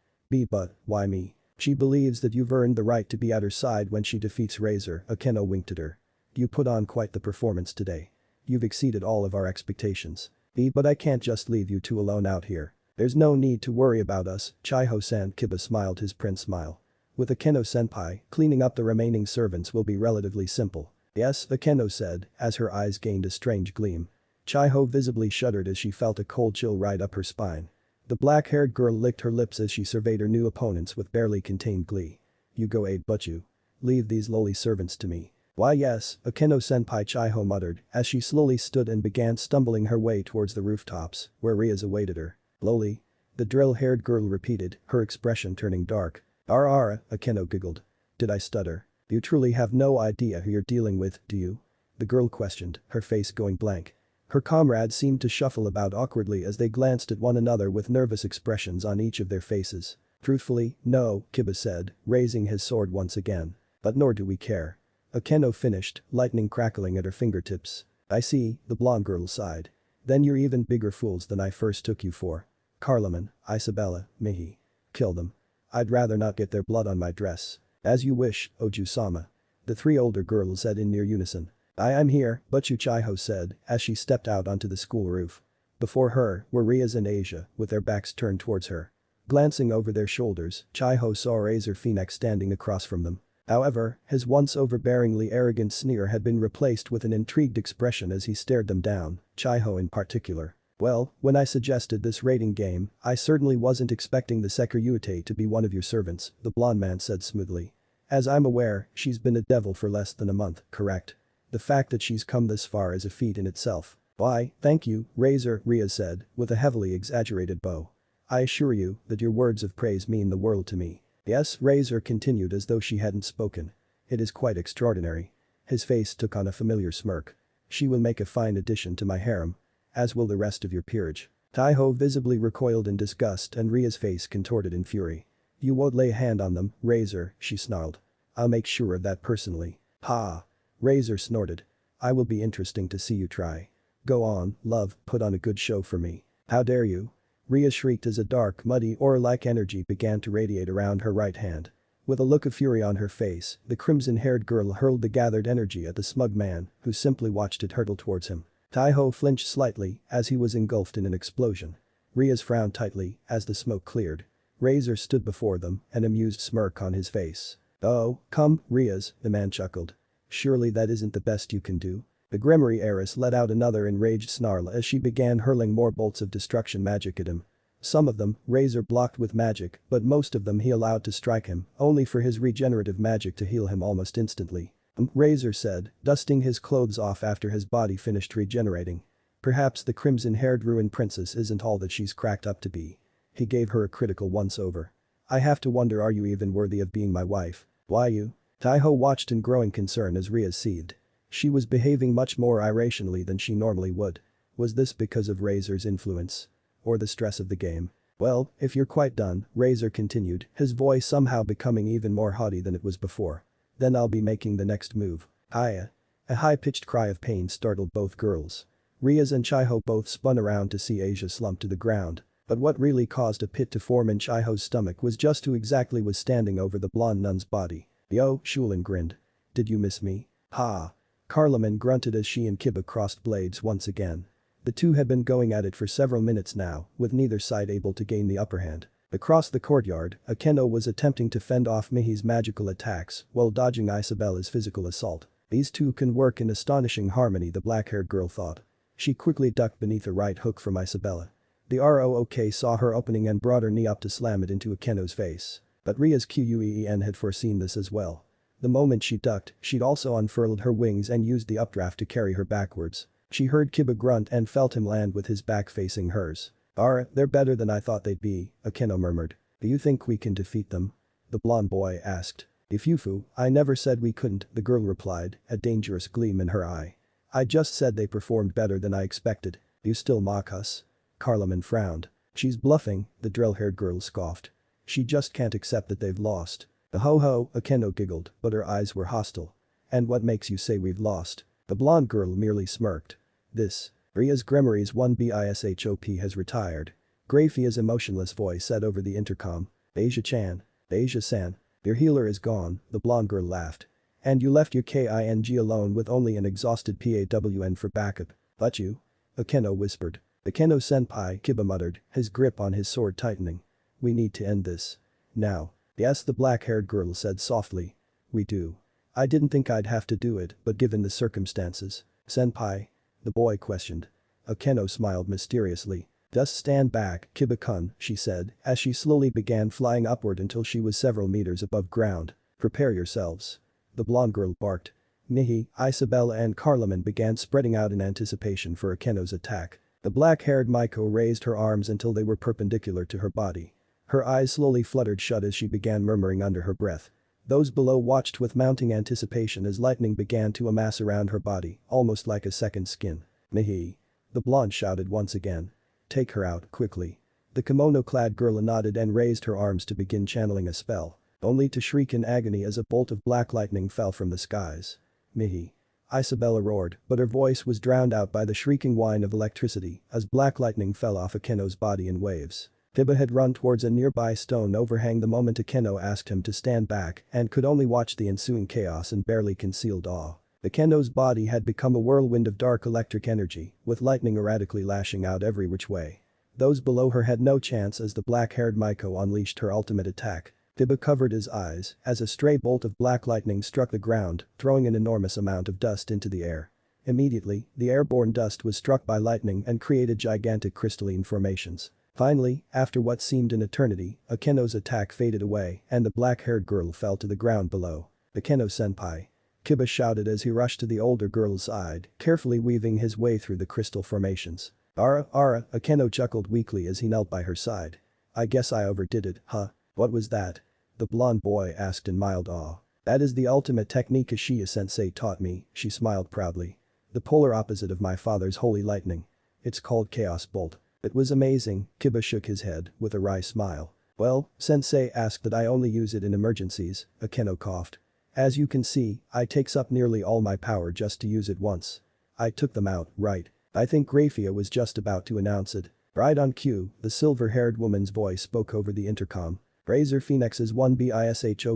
But, why me? She believes that you've earned the right to be at her side when she defeats Razor, Akeno winked at her. You put on quite the performance today. You've exceeded all of our expectations. But I can't just leave you two alone out here. There's no need to worry about us, Chai-ho-san. Kiba smiled his prince smile. With Akeno-senpai, cleaning up the remaining servants will be relatively simple. Yes, Akeno said, as her eyes gained a strange gleam. Chai-ho visibly shuddered as she felt a cold chill ride up her spine. The black-haired girl licked her lips as she surveyed her new opponents with barely contained glee. You go aid Butchu. Leave these lowly servants to me. Why yes, Akeno-senpai, Chai-ho muttered as she slowly stood and began stumbling her way towards the rooftops, where Rias awaited her. Lowly? The drill-haired girl repeated, her expression turning dark. Ara, Akeno giggled. Did I stutter? You truly have no idea who you're dealing with, do you? The girl questioned, her face going blank. Her comrades seemed to shuffle about awkwardly as they glanced at one another with nervous expressions on each of their faces. Truthfully, no, Kiba said, raising his sword once again. But nor do we care. Akeno finished, lightning crackling at her fingertips. I see, the blonde girl sighed. Then you're even bigger fools than I first took you for. Carloman, Isabella, Mihi. Kill them. I'd rather not get their blood on my dress. As you wish, Oju-sama. The three older girls said in near unison. I'm here, Butchu, Chai-ho said as she stepped out onto the school roof. Before her were Rias and Asia with their backs turned towards her. Glancing over their shoulders, Chai-ho saw Razor Phoenix standing across from them. However, his once overbearingly arrogant sneer had been replaced with an intrigued expression as he stared them down, Chai-ho in particular. Well, when I suggested this raiding game, I certainly wasn't expecting the Seikryuite to be one of your servants, the blonde man said smoothly. As I'm aware, she's been a devil for less than a month, correct? The fact that she's come this far is a feat in itself. Why, thank you, Razor, Ria said, with a heavily exaggerated bow. I assure you that your words of praise mean the world to me. Yes, Razor continued as though she hadn't spoken. It is quite extraordinary. His face took on a familiar smirk. She will make a fine addition to my harem. As will the rest of your peerage. Taiho visibly recoiled in disgust and Ria's face contorted in fury. "You won't lay a hand on them, Razor," she snarled. "I'll make sure of that personally." "Ha!" Razor snorted. "I will be interesting to see you try. Go on, love, put on a good show for me." "How dare you?" Ria shrieked as a dark, muddy aura-like energy began to radiate around her right hand. With a look of fury on her face, the crimson-haired girl hurled the gathered energy at the smug man, who simply watched it hurtle towards him. Taiho flinched slightly as he was engulfed in an explosion. Rias frowned tightly as the smoke cleared. Razor stood before them, an amused smirk on his face. "Oh, come, Rias," the man chuckled. "Surely that isn't the best you can do?" The Grimoire heiress let out another enraged snarl as she began hurling more bolts of destruction magic at him. Some of them, Razor blocked with magic, but most of them he allowed to strike him, only for his regenerative magic to heal him almost instantly. Razor said, dusting his clothes off after his body finished regenerating. "Perhaps the crimson-haired ruined princess isn't all that she's cracked up to be." He gave her a critical once-over. "I have to wonder, are you even worthy of being my wife?" "Why you?" Taiho watched in growing concern as Ria seethed. She was behaving much more irrationally than she normally would. Was this because of Razor's influence? Or the stress of the game? "Well, if you're quite done," Razor continued, his voice somehow becoming even more haughty than it was before. "Then I'll be making the next move." "Hiya." A high-pitched cry of pain startled both girls. Rias and Chaiho both spun around to see Asia slump to the ground. But what really caused a pit to form in Chaiho's stomach was just who exactly was standing over the blonde nun's body. "Yo," Shulin grinned. "Did you miss me?" "Ha." Carloman grunted as she and Kiba crossed blades once again. The two had been going at it for several minutes now, with neither side able to gain the upper hand. Across the courtyard, Akeno was attempting to fend off Mihi's magical attacks while dodging Isabella's physical assault. These two can work in astonishing harmony, the black-haired girl thought. She quickly ducked beneath a right hook from Isabella. The ROOK saw her opening and brought her knee up to slam it into Akeno's face. But Ria's Quen had foreseen this as well. The moment she ducked, she'd also unfurled her wings and used the updraft to carry her backwards. She heard Kiba grunt and felt him land with his back facing hers. They're better than I thought they'd be," Akeno murmured. "Do you think we can defeat them?" the blonde boy asked. "Ifufu, I never said we couldn't," the girl replied, a dangerous gleam in her eye. "I just said they performed better than I expected. You still mock us?" Carloman frowned. "She's bluffing," the drill-haired girl scoffed. "She just can't accept that they've lost." "Ho-ho," Akeno giggled, but her eyes were hostile. "And what makes you say we've lost?" The blonde girl merely smirked. Ria's Grimoire's 1bishop has retired. Grayfia's emotionless voice said over the intercom. "Asia-chan. Asia-san. Your healer is gone," the blonde girl laughed. "And you left your King alone with only an exhausted PAWN for backup. But you?" Akeno whispered. "Akeno-senpai," Kiba muttered, his grip on his sword tightening. "We need to end this. Now." "Yes," the black-haired girl said softly. "We do. I didn't think I'd have to do it, but given the circumstances." "Senpai?" the boy questioned. Akeno smiled mysteriously. "Just stand back, Kiba-kun," she said, as she slowly began flying upward until she was several meters above ground. "Prepare yourselves." The blonde girl barked. Mihi, Isabella and Carloman began spreading out in anticipation for Akeno's attack. The black-haired Maiko raised her arms until they were perpendicular to her body. Her eyes slowly fluttered shut as she began murmuring under her breath. Those below watched with mounting anticipation as lightning began to amass around her body, almost like a second skin. "Mihi." the blonde shouted once again. "Take her out, quickly." The kimono-clad girl nodded and raised her arms to begin channeling a spell, only to shriek in agony as a bolt of black lightning fell from the skies. "Mihi." Isabella roared, but her voice was drowned out by the shrieking whine of electricity as black lightning fell off Akeno's body in waves. Kiba had run towards a nearby stone overhang the moment Akeno asked him to stand back and could only watch the ensuing chaos in barely concealed awe. Akeno's body had become a whirlwind of dark electric energy, with lightning erratically lashing out every which way. Those below her had no chance as the black-haired Maiko unleashed her ultimate attack. Kiba covered his eyes as a stray bolt of black lightning struck the ground, throwing an enormous amount of dust into the air. Immediately, the airborne dust was struck by lightning and created gigantic crystalline formations. Finally, after what seemed an eternity, Akeno's attack faded away and the black-haired girl fell to the ground below. "Akeno-senpai." Kiba shouted as he rushed to the older girl's side, carefully weaving his way through the crystal formations. "Ara, Akeno chuckled weakly as he knelt by her side. "I guess I overdid it, huh? What was that?" the blonde boy asked in mild awe. "That is the ultimate technique Ashiya-sensei taught me," she smiled proudly. "The polar opposite of my father's holy lightning. It's called Chaos Bolt." It was amazing, Kiba shook his head with a wry smile. Well, sensei asked that I only use it in emergencies, Akeno coughed. As you can see, I takes up nearly all my power just to use it once. I took them out, right? I think Grafia was just about to announce it. Right on cue, the silver-haired woman's voice spoke over the intercom. Razor Phoenix's 1bishop,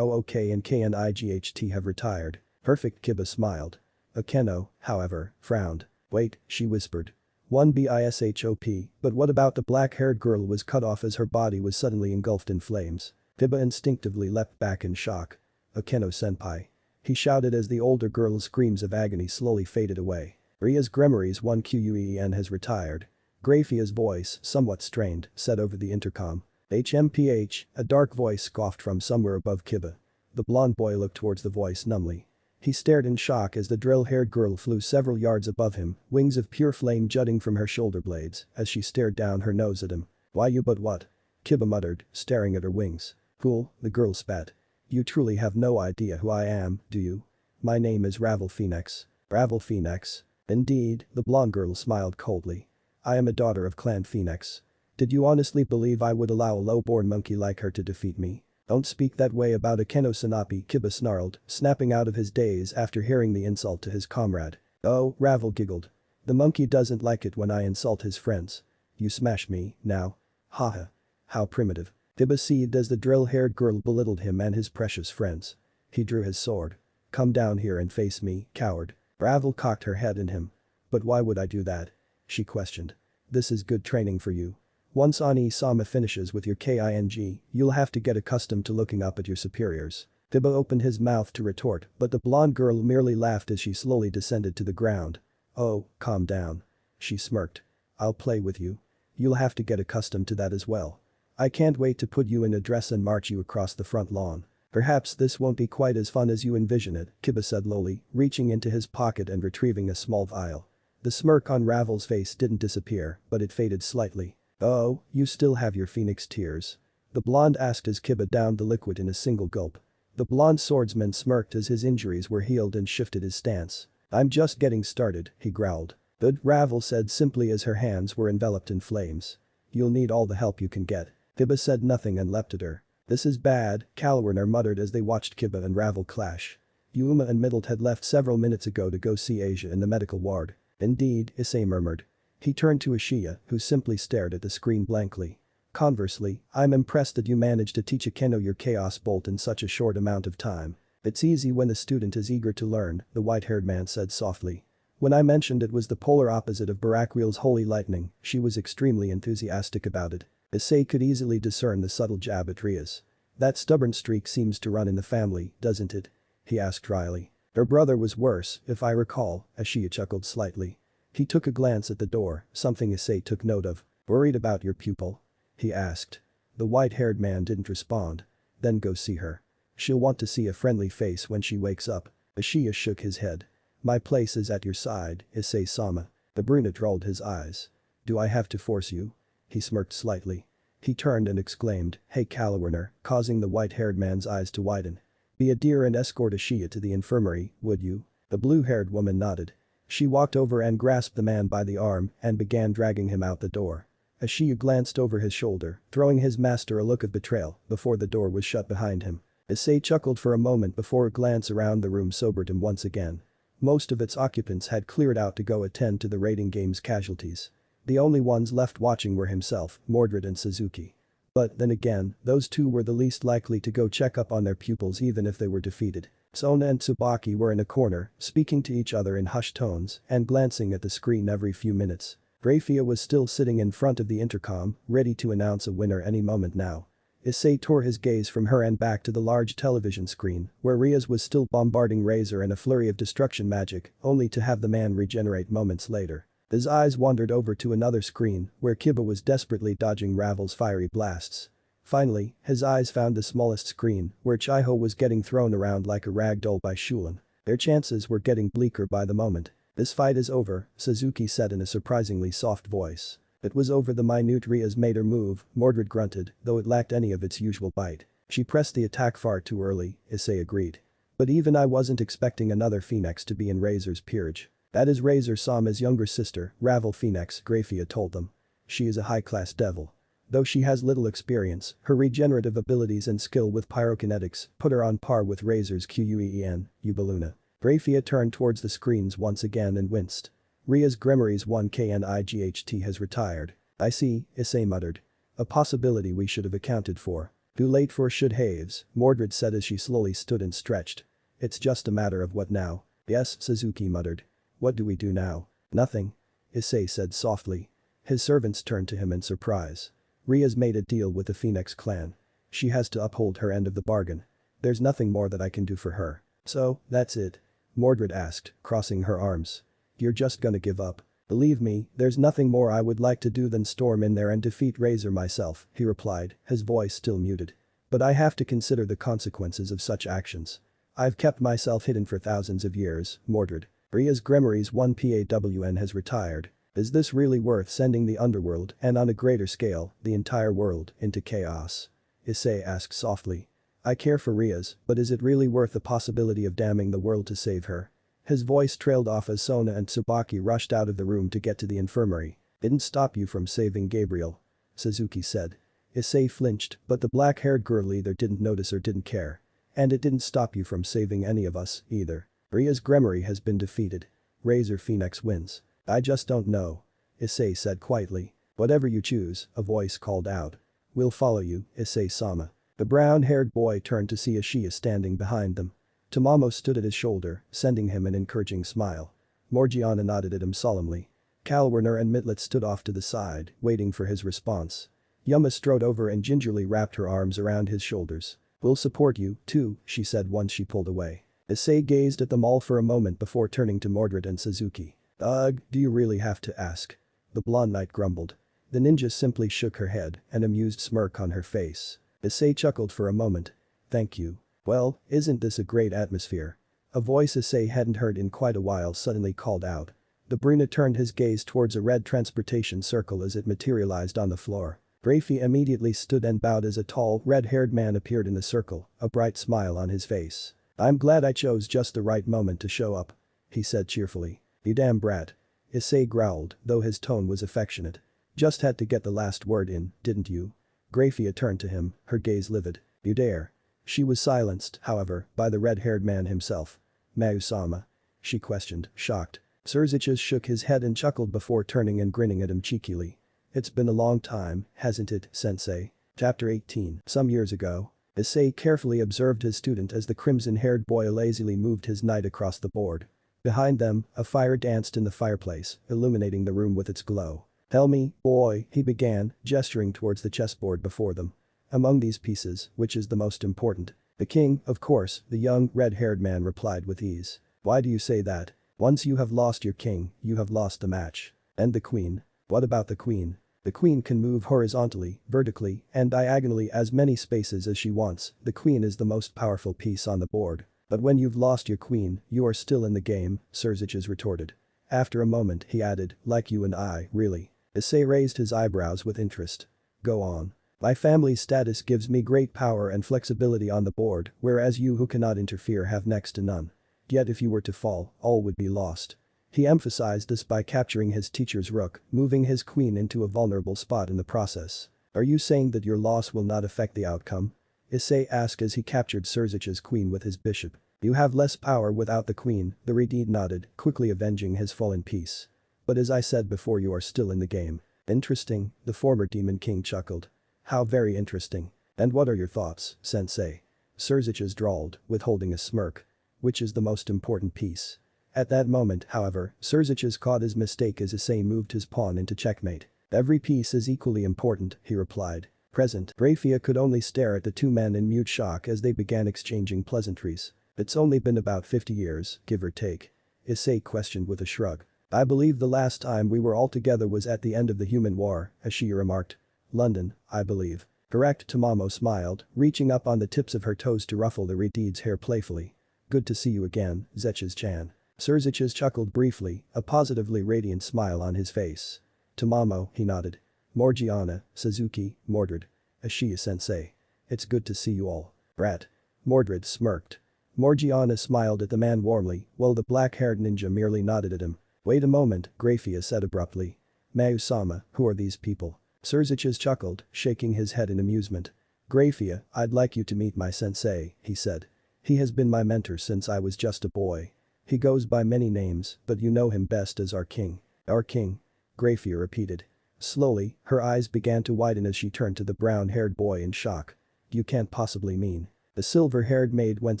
rook and knight have retired. Perfect, Kiba smiled. Akeno, however, frowned. Wait, she whispered. 1bishop, but what about the black-haired girl was cut off as her body was suddenly engulfed in flames. Kiba instinctively leapt back in shock. Akeno-senpai. He shouted as the older girl's screams of agony slowly faded away. Ria's Gremory's 1quen has retired. Grafia's voice, somewhat strained, said over the intercom. HMPH, a dark voice scoffed from somewhere above Kiba. The blonde boy looked towards the voice numbly. He stared in shock as the drill-haired girl flew several yards above him, wings of pure flame jutting from her shoulder blades as she stared down her nose at him. Why you but what? Kiba muttered, staring at her wings. Fool, the girl spat. You truly have no idea who I am, do you? My name is Ravel Phoenix. Ravel Phoenix. Indeed, the blonde girl smiled coldly. I am a daughter of Clan Phoenix. Did you honestly believe I would allow a low-born monkey like her to defeat me? Don't speak that way about Akeno Sanapi, Kiba snarled, snapping out of his daze after hearing the insult to his comrade. Oh, Ravel giggled. The monkey doesn't like it when I insult his friends. You smash me, now? Haha. How primitive. Kiba seethed as the drill-haired girl belittled him and his precious friends. He drew his sword. Come down here and face me, coward. Ravel cocked her head at him. But why would I do that? She questioned. This is good training for you. Once Oni-sama finishes with your king, you'll have to get accustomed to looking up at your superiors. Kiba opened his mouth to retort, but the blonde girl merely laughed as she slowly descended to the ground. Oh, calm down. She smirked. I'll play with you. You'll have to get accustomed to that as well. I can't wait to put you in a dress and march you across the front lawn. Perhaps this won't be quite as fun as you envision it, Kiba said lowly, reaching into his pocket and retrieving a small vial. The smirk on Ravel's face didn't disappear, but it faded slightly. Oh, you still have your phoenix tears? The blonde asked as Kiba downed the liquid in a single gulp. The blonde swordsman smirked as his injuries were healed and shifted his stance. I'm just getting started, he growled. Good, Ravel said simply as her hands were enveloped in flames. You'll need all the help you can get. Kiba said nothing and leapt at her. This is bad, Kalwerner muttered as they watched Kiba and Ravel clash. Yuma and Middlet had left several minutes ago to go see Asia in the medical ward. Indeed, Issei murmured. He turned to Ashiya, who simply stared at the screen blankly. Conversely, I'm impressed that you managed to teach Akeno your chaos bolt in such a short amount of time. It's easy when the student is eager to learn, the white-haired man said softly. When I mentioned it was the polar opposite of Baraquiel's holy lightning, she was extremely enthusiastic about it. Issei could easily discern the subtle jab at Rias. That stubborn streak seems to run in the family, doesn't it? He asked dryly. Her brother was worse, if I recall, Ashiya chuckled slightly. He took a glance at the door, something Issei took note of. Worried about your pupil? He asked. The white-haired man didn't respond. Then go see her. She'll want to see a friendly face when she wakes up. Ashiya shook his head. My place is at your side, Issei-sama. The brunette rolled his eyes. Do I have to force you? He smirked slightly. He turned and exclaimed, hey Kalwerner, causing the white-haired man's eyes to widen. Be a dear and escort Ashiya to the infirmary, would you? The blue-haired woman nodded. She walked over and grasped the man by the arm and began dragging him out the door. Ashiya glanced over his shoulder, throwing his master a look of betrayal before the door was shut behind him. Issei chuckled for a moment before a glance around the room sobered him once again. Most of its occupants had cleared out to go attend to the raiding game's casualties. The only ones left watching were himself, Mordred and Suzuki. But then again, those two were the least likely to go check up on their pupils even if they were defeated. Sona and Tsubaki were in a corner, speaking to each other in hushed tones and glancing at the screen every few minutes. Grafia was still sitting in front of the intercom, ready to announce a winner any moment now. Issei tore his gaze from her and back to the large television screen, where Rias was still bombarding Razor in a flurry of destruction magic, only to have the man regenerate moments later. His eyes wandered over to another screen, where Kiba was desperately dodging Ravel's fiery blasts. Finally, his eyes found the smallest screen, where Chiho was getting thrown around like a rag doll by Shulen. Their chances were getting bleaker by the moment. This fight is over, Suzuki said in a surprisingly soft voice. It was over the minute Rias made her move, Mordred grunted, though it lacked any of its usual bite. She pressed the attack far too early, Issei agreed. But even I wasn't expecting another Phoenix to be in Razor's peerage. That is Razor-sama's younger sister, Ravel Phoenix, Grafia told them. She is a high-class devil. Though she has little experience, her regenerative abilities and skill with pyrokinetics put her on par with Razor's Quen, Ubaluna. Bhfyp turned towards the screens once again and winced. Rias Grimory's 1knight has retired. I see, Issei muttered. A possibility we should have accounted for. Too late for should haves, Mordred said as she slowly stood and stretched. It's just a matter of what now. Yes, Suzuki muttered. What do we do now? Nothing. Issei said softly. His servants turned to him in surprise. Rias made a deal with the Phoenix clan. She has to uphold her end of the bargain. There's nothing more that I can do for her. So, that's it? Mordred asked, crossing her arms. You're just gonna give up? Believe me, there's nothing more I would like to do than storm in there and defeat Razor myself, he replied, his voice still muted. But I have to consider the consequences of such actions. I've kept myself hidden for thousands of years, Mordred. Rias Grimory's 1PAWN has retired. Is this really worth sending the Underworld and on a greater scale, the entire world, into chaos? Issei asked softly. I care for Rias, but is it really worth the possibility of damning the world to save her? His voice trailed off as Sona and Tsubaki rushed out of the room to get to the infirmary. Didn't stop you from saving Gabriel. Suzuki said. Issei flinched, but the black-haired girl either didn't notice or didn't care. And it didn't stop you from saving any of us, either. Rias Grimory has been defeated. Razor Phoenix wins. I just don't know. Issei said quietly. Whatever you choose, a voice called out. We'll follow you, Issei-sama. The brown-haired boy turned to see Ashiya standing behind them. Tamamo stood at his shoulder, sending him an encouraging smile. Morgiana nodded at him solemnly. Kalwerner and Mitlet stood off to the side, waiting for his response. Yuma strode over and gingerly wrapped her arms around his shoulders. We'll support you, too, she said once she pulled away. Issei gazed at them all for a moment before turning to Mordred and Suzuki. Ugh, do you really have to ask? The blonde knight grumbled. The ninja simply shook her head, an amused smirk on her face. Issei chuckled for a moment. Thank you. Well, isn't this a great atmosphere? A voice Issei hadn't heard in quite a while suddenly called out. The brunette turned his gaze towards a red transportation circle as it materialized on the floor. Bhfyp immediately stood and bowed as a tall, red-haired man appeared in the circle, a bright smile on his face. I'm glad I chose just the right moment to show up. He said cheerfully. You damn brat. Issei growled, though his tone was affectionate. Just had to get the last word in, didn't you? Bhfyp turned to him, her gaze livid. You dare. She was silenced, however, by the red-haired man himself. Mayu-sama? She questioned, shocked. Surziches shook his head and chuckled before turning and grinning at him cheekily. It's been a long time, hasn't it, sensei? Chapter 18. Some years ago. Issei carefully observed his student as the crimson-haired boy lazily moved his knight across the board. Behind them, a fire danced in the fireplace, illuminating the room with its glow. Tell me, boy, he began, gesturing towards the chessboard before them. Among these pieces, which is the most important? The king, of course, the young, red-haired man replied with ease. Why do you say that? Once you have lost your king, you have lost the match. And the queen? What about the queen? The queen can move horizontally, vertically, and diagonally as many spaces as she wants. The queen is the most powerful piece on the board. But when you've lost your queen, you are still in the game, Surziches retorted. After a moment, he added, like you and I, really. Issei raised his eyebrows with interest. Go on. My family's status gives me great power and flexibility on the board, whereas you who cannot interfere have next to none. Yet if you were to fall, all would be lost. He emphasized this by capturing his teacher's rook, moving his queen into a vulnerable spot in the process. Are you saying that your loss will not affect the outcome? Issei asked as he captured Surzich's queen with his bishop. You have less power without the queen, the Redede nodded, quickly avenging his fallen piece. But as I said before, you are still in the game. Interesting, the former demon king chuckled. How very interesting. And what are your thoughts, sensei? Surziches drawled, withholding a smirk. Which is the most important piece? At that moment, however, Surziches caught his mistake as Issei moved his pawn into checkmate. Every piece is equally important, he replied. Present, Bhfyp could only stare at the two men in mute shock as they began exchanging pleasantries. It's only been about 50 years, give or take. Issei questioned with a shrug. I believe the last time we were all together was at the end of the Human War, Ashiya remarked. London, I believe. Correct, Tamamo smiled, reaching up on the tips of her toes to ruffle the Redede's hair playfully. Good to see you again, Zeches-chan. Surziches chuckled briefly, a positively radiant smile on his face. Tamamo, he nodded. Morgiana, Suzuki, Mordred. Ashiya-sensei. It's good to see you all. Brat. Mordred smirked. Morgiana smiled at the man warmly, while the black-haired ninja merely nodded at him. Wait a moment, Bhfyp said abruptly. Mayu-sama, who are these people? Surziches chuckled, shaking his head in amusement. Grafia, I'd like you to meet my sensei, he said. He has been my mentor since I was just a boy. He goes by many names, but you know him best as our king. Our king? Grafia repeated. Slowly, her eyes began to widen as she turned to the brown-haired boy in shock. You can't possibly mean. The silver-haired maid went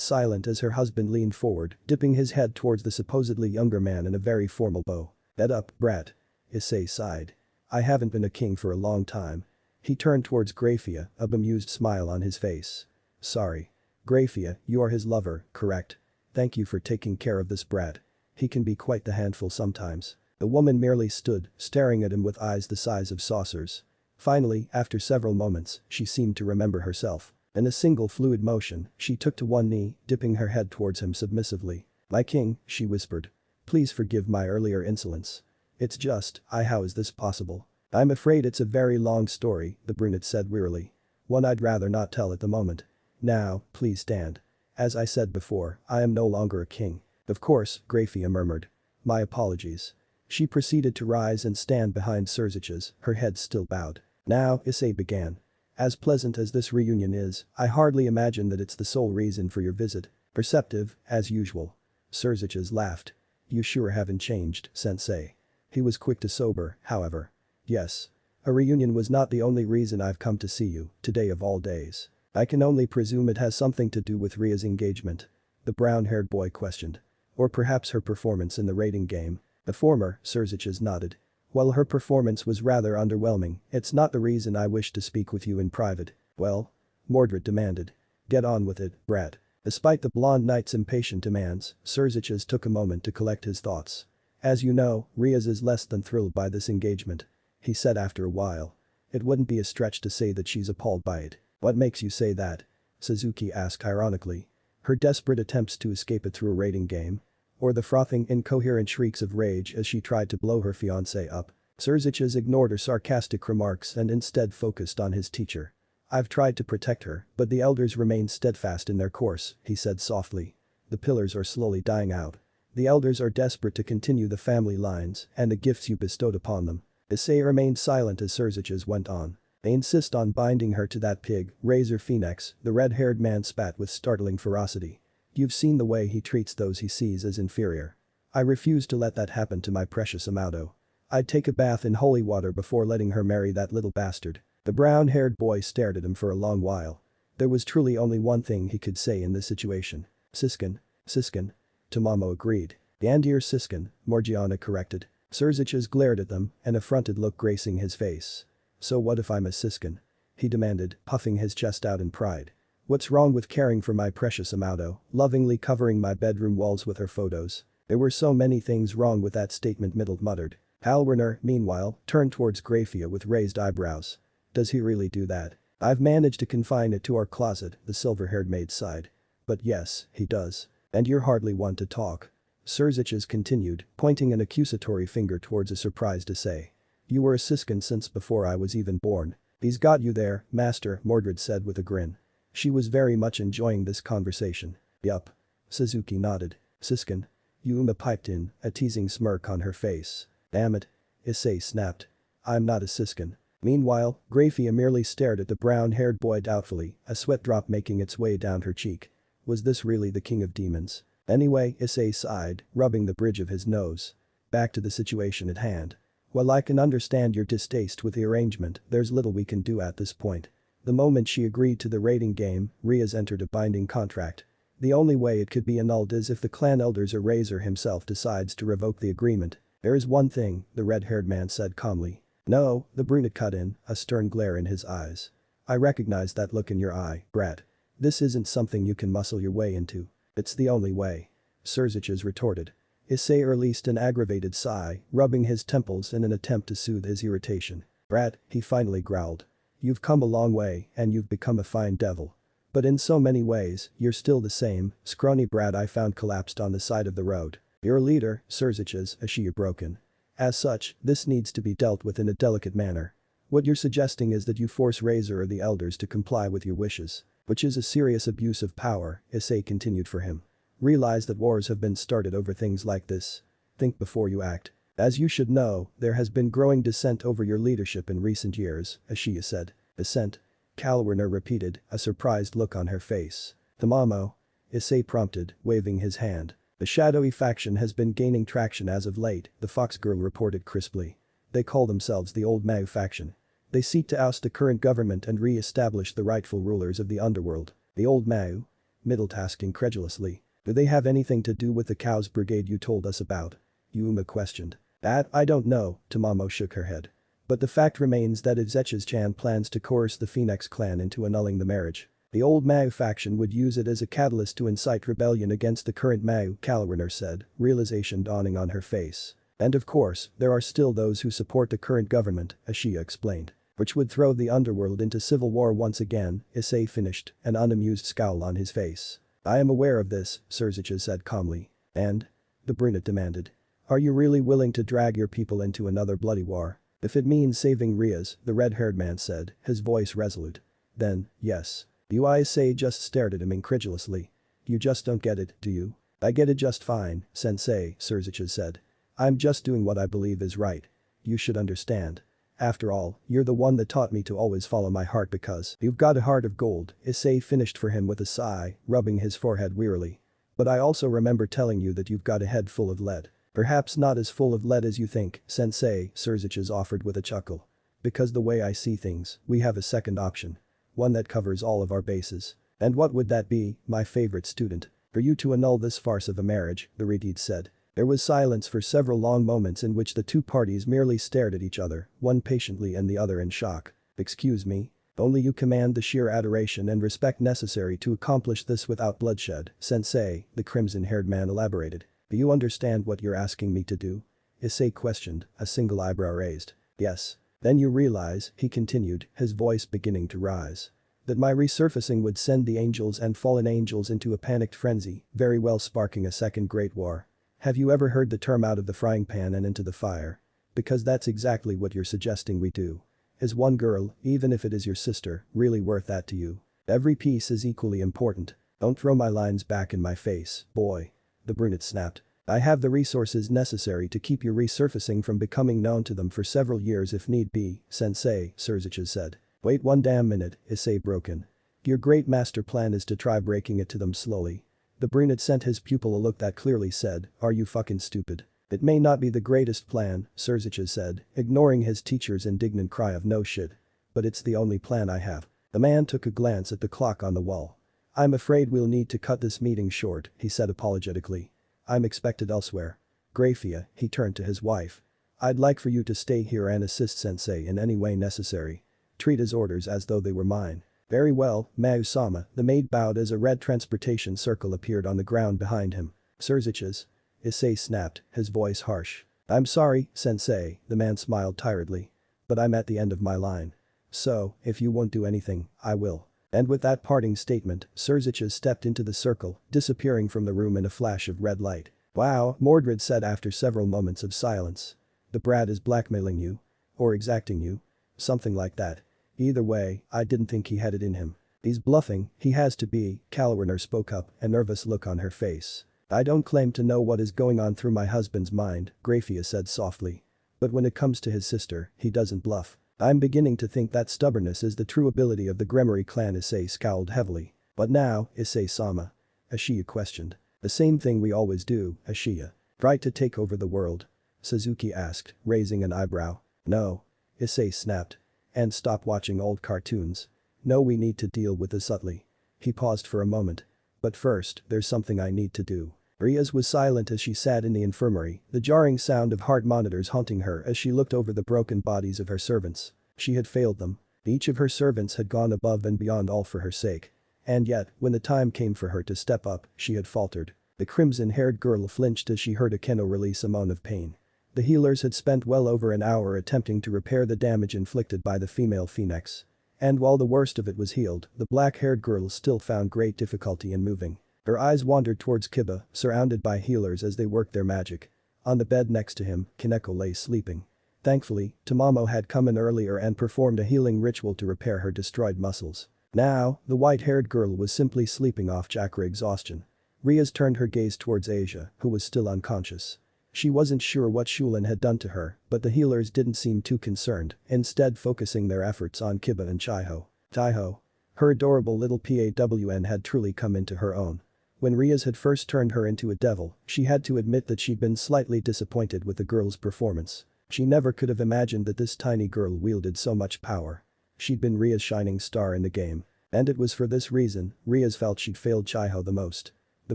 silent as her husband leaned forward, dipping his head towards the supposedly younger man in a very formal bow. "Get up, brat." Issei sighed. "I haven't been a king for a long time." He turned towards Grafia, a bemused smile on his face. "Sorry. Grafia, you are his lover, correct? Thank you for taking care of this brat. He can be quite the handful sometimes." The woman merely stood, staring at him with eyes the size of saucers. Finally, after several moments, she seemed to remember herself. In a single fluid motion, she took to one knee, dipping her head towards him submissively. "My king," she whispered. "Please forgive my earlier insolence. It's just, how is this possible?" "I'm afraid it's a very long story," the brunette said wearily. "One I'd rather not tell at the moment. Now, please stand. As I said before, I am no longer a king." "Of course," Grafia murmured. "My apologies." She proceeded to rise and stand behind Surziches, her head still bowed. "Now," Issei began. "As pleasant as this reunion is, I hardly imagine that it's the sole reason for your visit." "Perceptive, as usual." Surziches laughed. "You sure haven't changed, sensei." He was quick to sober, however. "Yes. A reunion was not the only reason I've come to see you, today of all days. I can only presume it has something to do with Ria's engagement." The brown-haired boy questioned. "Or perhaps her performance in the rating game." The former, Surziches nodded. "While her performance was rather underwhelming, it's not the reason I wish to speak with you in private." "Well?" Mordred demanded. "Get on with it, brat." Despite the blonde knight's impatient demands, Surziches took a moment to collect his thoughts. "As you know, Rias is less than thrilled by this engagement," he said after a while. "It wouldn't be a stretch to say that she's appalled by it." "What makes you say that?" Suzuki asked ironically. "Her desperate attempts to escape it through a rating game? Or the frothing, incoherent shrieks of rage as she tried to blow her fiancé up?" Surziches ignored her sarcastic remarks and instead focused on his teacher. "I've tried to protect her, but the elders remain steadfast in their course," he said softly. "The pillars are slowly dying out. The elders are desperate to continue the family lines and the gifts you bestowed upon them." Issei remained silent as Surziches went on. "They insist on binding her to that pig, Razor Phoenix," the red-haired man spat with startling ferocity. "You've seen the way he treats those he sees as inferior. I refuse to let that happen to my precious Amado. I'd take a bath in holy water before letting her marry that little bastard." The brown-haired boy stared at him for a long while. There was truly only one thing he could say in this situation. "Siskin. Siskin." Tamamo agreed. "The Andir Siskin," Morgiana corrected. Surziches glared at them, an affronted look gracing his face. "So what if I'm a Siskin?" he demanded, puffing his chest out in pride. "What's wrong with caring for my precious Amado, lovingly covering my bedroom walls with her photos?" "There were so many things wrong with that statement," Middle muttered. Halwerner, meanwhile, turned towards Grafia with raised eyebrows. "Does he really do that?" "I've managed to confine it to our closet," the silver-haired maid sighed. "But yes, he does. And you're hardly one to talk." Surziches continued, pointing an accusatory finger towards a surprised Issei. "You were a Siskin since before I was even born." "He's got you there, master," Mordred said with a grin. She was very much enjoying this conversation. "Yup." Suzuki nodded. "Siskin?" Yuma piped in, a teasing smirk on her face. "Damn it." Issei snapped. "I'm not a Siskin." Meanwhile, Grafia merely stared at the brown-haired boy doubtfully, a sweat drop making its way down her cheek. Was this really the king of demons? "Anyway," Issei sighed, rubbing the bridge of his nose. "Back to the situation at hand. While I can understand your distaste with the arrangement, there's little we can do at this point." The moment she agreed to the rating game, Rias entered a binding contract. The only way it could be annulled is if the clan elders or Razor himself decides to revoke the agreement. "There is one thing," the red-haired man said calmly. "No," the brunette cut in, a stern glare in his eyes. "I recognize that look in your eye, brat. This isn't something you can muscle your way into. It's the only way." Surziches retorted. Issei released an aggravated sigh, rubbing his temples in an attempt to soothe his irritation. "Brat," he finally growled. "You've come a long way and you've become a fine devil. But in so many ways, you're still the same scrawny brat I found collapsed on the side of the road. Your leader, Surziches, Issei broken. As such, this needs to be dealt with in a delicate manner. What you're suggesting is that you force Razor or the elders to comply with your wishes. Which is a serious abuse of power," Issei continued for him. "Realize that wars have been started over things like this. Think before you act." As you should know, there has been growing dissent over your leadership in recent years, Issei said. Dissent? Kalwarner repeated, a surprised look on her face. Tamamo? Issei prompted, waving his hand. The shadowy faction has been gaining traction as of late, the fox girl reported crisply. They call themselves the Old Mau faction. They seek to oust the current government and re-establish the rightful rulers of the underworld. The Old Mau? Middle tasked incredulously. Do they have anything to do with the Cows Brigade you told us about? Yuma questioned. That, I don't know, Tamamo shook her head. But the fact remains that Izech's-chan plans to coerce the Phoenix clan into annulling the marriage. The Old Mau faction would use it as a catalyst to incite rebellion against the current Mau, Kalwarner said, realization dawning on her face. And of course, there are still those who support the current government, Issei explained. Which would throw the underworld into civil war once again, Issei finished, an unamused scowl on his face. I am aware of this, Suzume said calmly. And? The brunette demanded. Are you really willing to drag your people into another bloody war? If it means saving Rias, the red-haired man said, his voice resolute. Then, yes. Issei just stared at him incredulously. You just don't get it, do you? I get it just fine, sensei, Suzume said. I'm just doing what I believe is right. You should understand. After all, you're the one that taught me to always follow my heart because you've got a heart of gold, Issei finished for him with a sigh, rubbing his forehead wearily. But I also remember telling you that you've got a head full of lead. Perhaps not as full of lead as you think, sensei, Suzume offered with a chuckle. Because the way I see things, we have a second option. One that covers all of our bases. And what would that be, my favorite student? For you to annul this farce of a marriage, the redhead said. There was silence for several long moments in which the two parties merely stared at each other, one patiently and the other in shock. Excuse me? Only you command the sheer adoration and respect necessary to accomplish this without bloodshed, sensei, the crimson-haired man elaborated. Do you understand what you're asking me to do? Issei questioned, a single eyebrow raised. Yes. Then you realize, he continued, his voice beginning to rise. That my resurfacing would send the angels and fallen angels into a panicked frenzy, very well sparking a second great war. Have you ever heard the term out of the frying pan and into the fire? Because that's exactly what you're suggesting we do. Is one girl, even if it is your sister, really worth that to you? Every piece is equally important. Don't throw my lines back in my face, boy. The brunette snapped. I have the resources necessary to keep your resurfacing from becoming known to them for several years if need be, sensei, Suzume said. Wait one damn minute, Issei broke in. Your great master plan is to try breaking it to them slowly. The brunette sent his pupil a look that clearly said, are you fucking stupid? It may not be the greatest plan, Suzume said, ignoring his teacher's indignant cry of no shit. But it's the only plan I have. The man took a glance at the clock on the wall. I'm afraid we'll need to cut this meeting short, he said apologetically. I'm expected elsewhere. Grafia, he turned to his wife. I'd like for you to stay here and assist sensei in any way necessary. Treat his orders as though they were mine. Very well, Mau-sama, the maid bowed as a red transportation circle appeared on the ground behind him. Suzume? Issei snapped, his voice harsh. I'm sorry, sensei, the man smiled tiredly. But I'm at the end of my line. So, if you won't do anything, I will. And with that parting statement, Suzume stepped into the circle, disappearing from the room in a flash of red light. Wow, Mordred said after several moments of silence. The brat is blackmailing you? Or exacting you? Something like that. Either way, I didn't think he had it in him. He's bluffing, he has to be, Kalwarner spoke up, a nervous look on her face. I don't claim to know what is going on through my husband's mind, Grafia said softly. But when it comes to his sister, he doesn't bluff. I'm beginning to think that stubbornness is the true ability of the Gremory clan. Issei scowled heavily. But now, Issei-sama? Issei questioned. The same thing we always do, Issei. Try to take over the world? Suzume asked, raising an eyebrow. No. Issei snapped. And stop watching old cartoons. No, we need to deal with this subtly. He paused for a moment. But first, there's something I need to do. Rias was silent as she sat in the infirmary, the jarring sound of heart monitors haunting her as she looked over the broken bodies of her servants. She had failed them. Each of her servants had gone above and beyond all for her sake. And yet, when the time came for her to step up, she had faltered. The crimson-haired girl flinched as she heard Akeno release a moan of pain. The healers had spent well over an hour attempting to repair the damage inflicted by the female phoenix. And while the worst of it was healed, the black-haired girl still found great difficulty in moving. Her eyes wandered towards Kiba, surrounded by healers as they worked their magic. On the bed next to him, Kaneko lay sleeping. Thankfully, Tamamo had come in earlier and performed a healing ritual to repair her destroyed muscles. Now, the white-haired girl was simply sleeping off chakra exhaustion. Rias turned her gaze towards Asia, who was still unconscious. She wasn't sure what Shulin had done to her, but the healers didn't seem too concerned, instead focusing their efforts on Kiba and Chiho. Chiho. Her adorable little PAWN had truly come into her own. When Rias had first turned her into a devil, she had to admit that she'd been slightly disappointed with the girl's performance. She never could have imagined that this tiny girl wielded so much power. She'd been Ria's shining star in the game. And it was for this reason, Rias felt she'd failed Chiho the most. The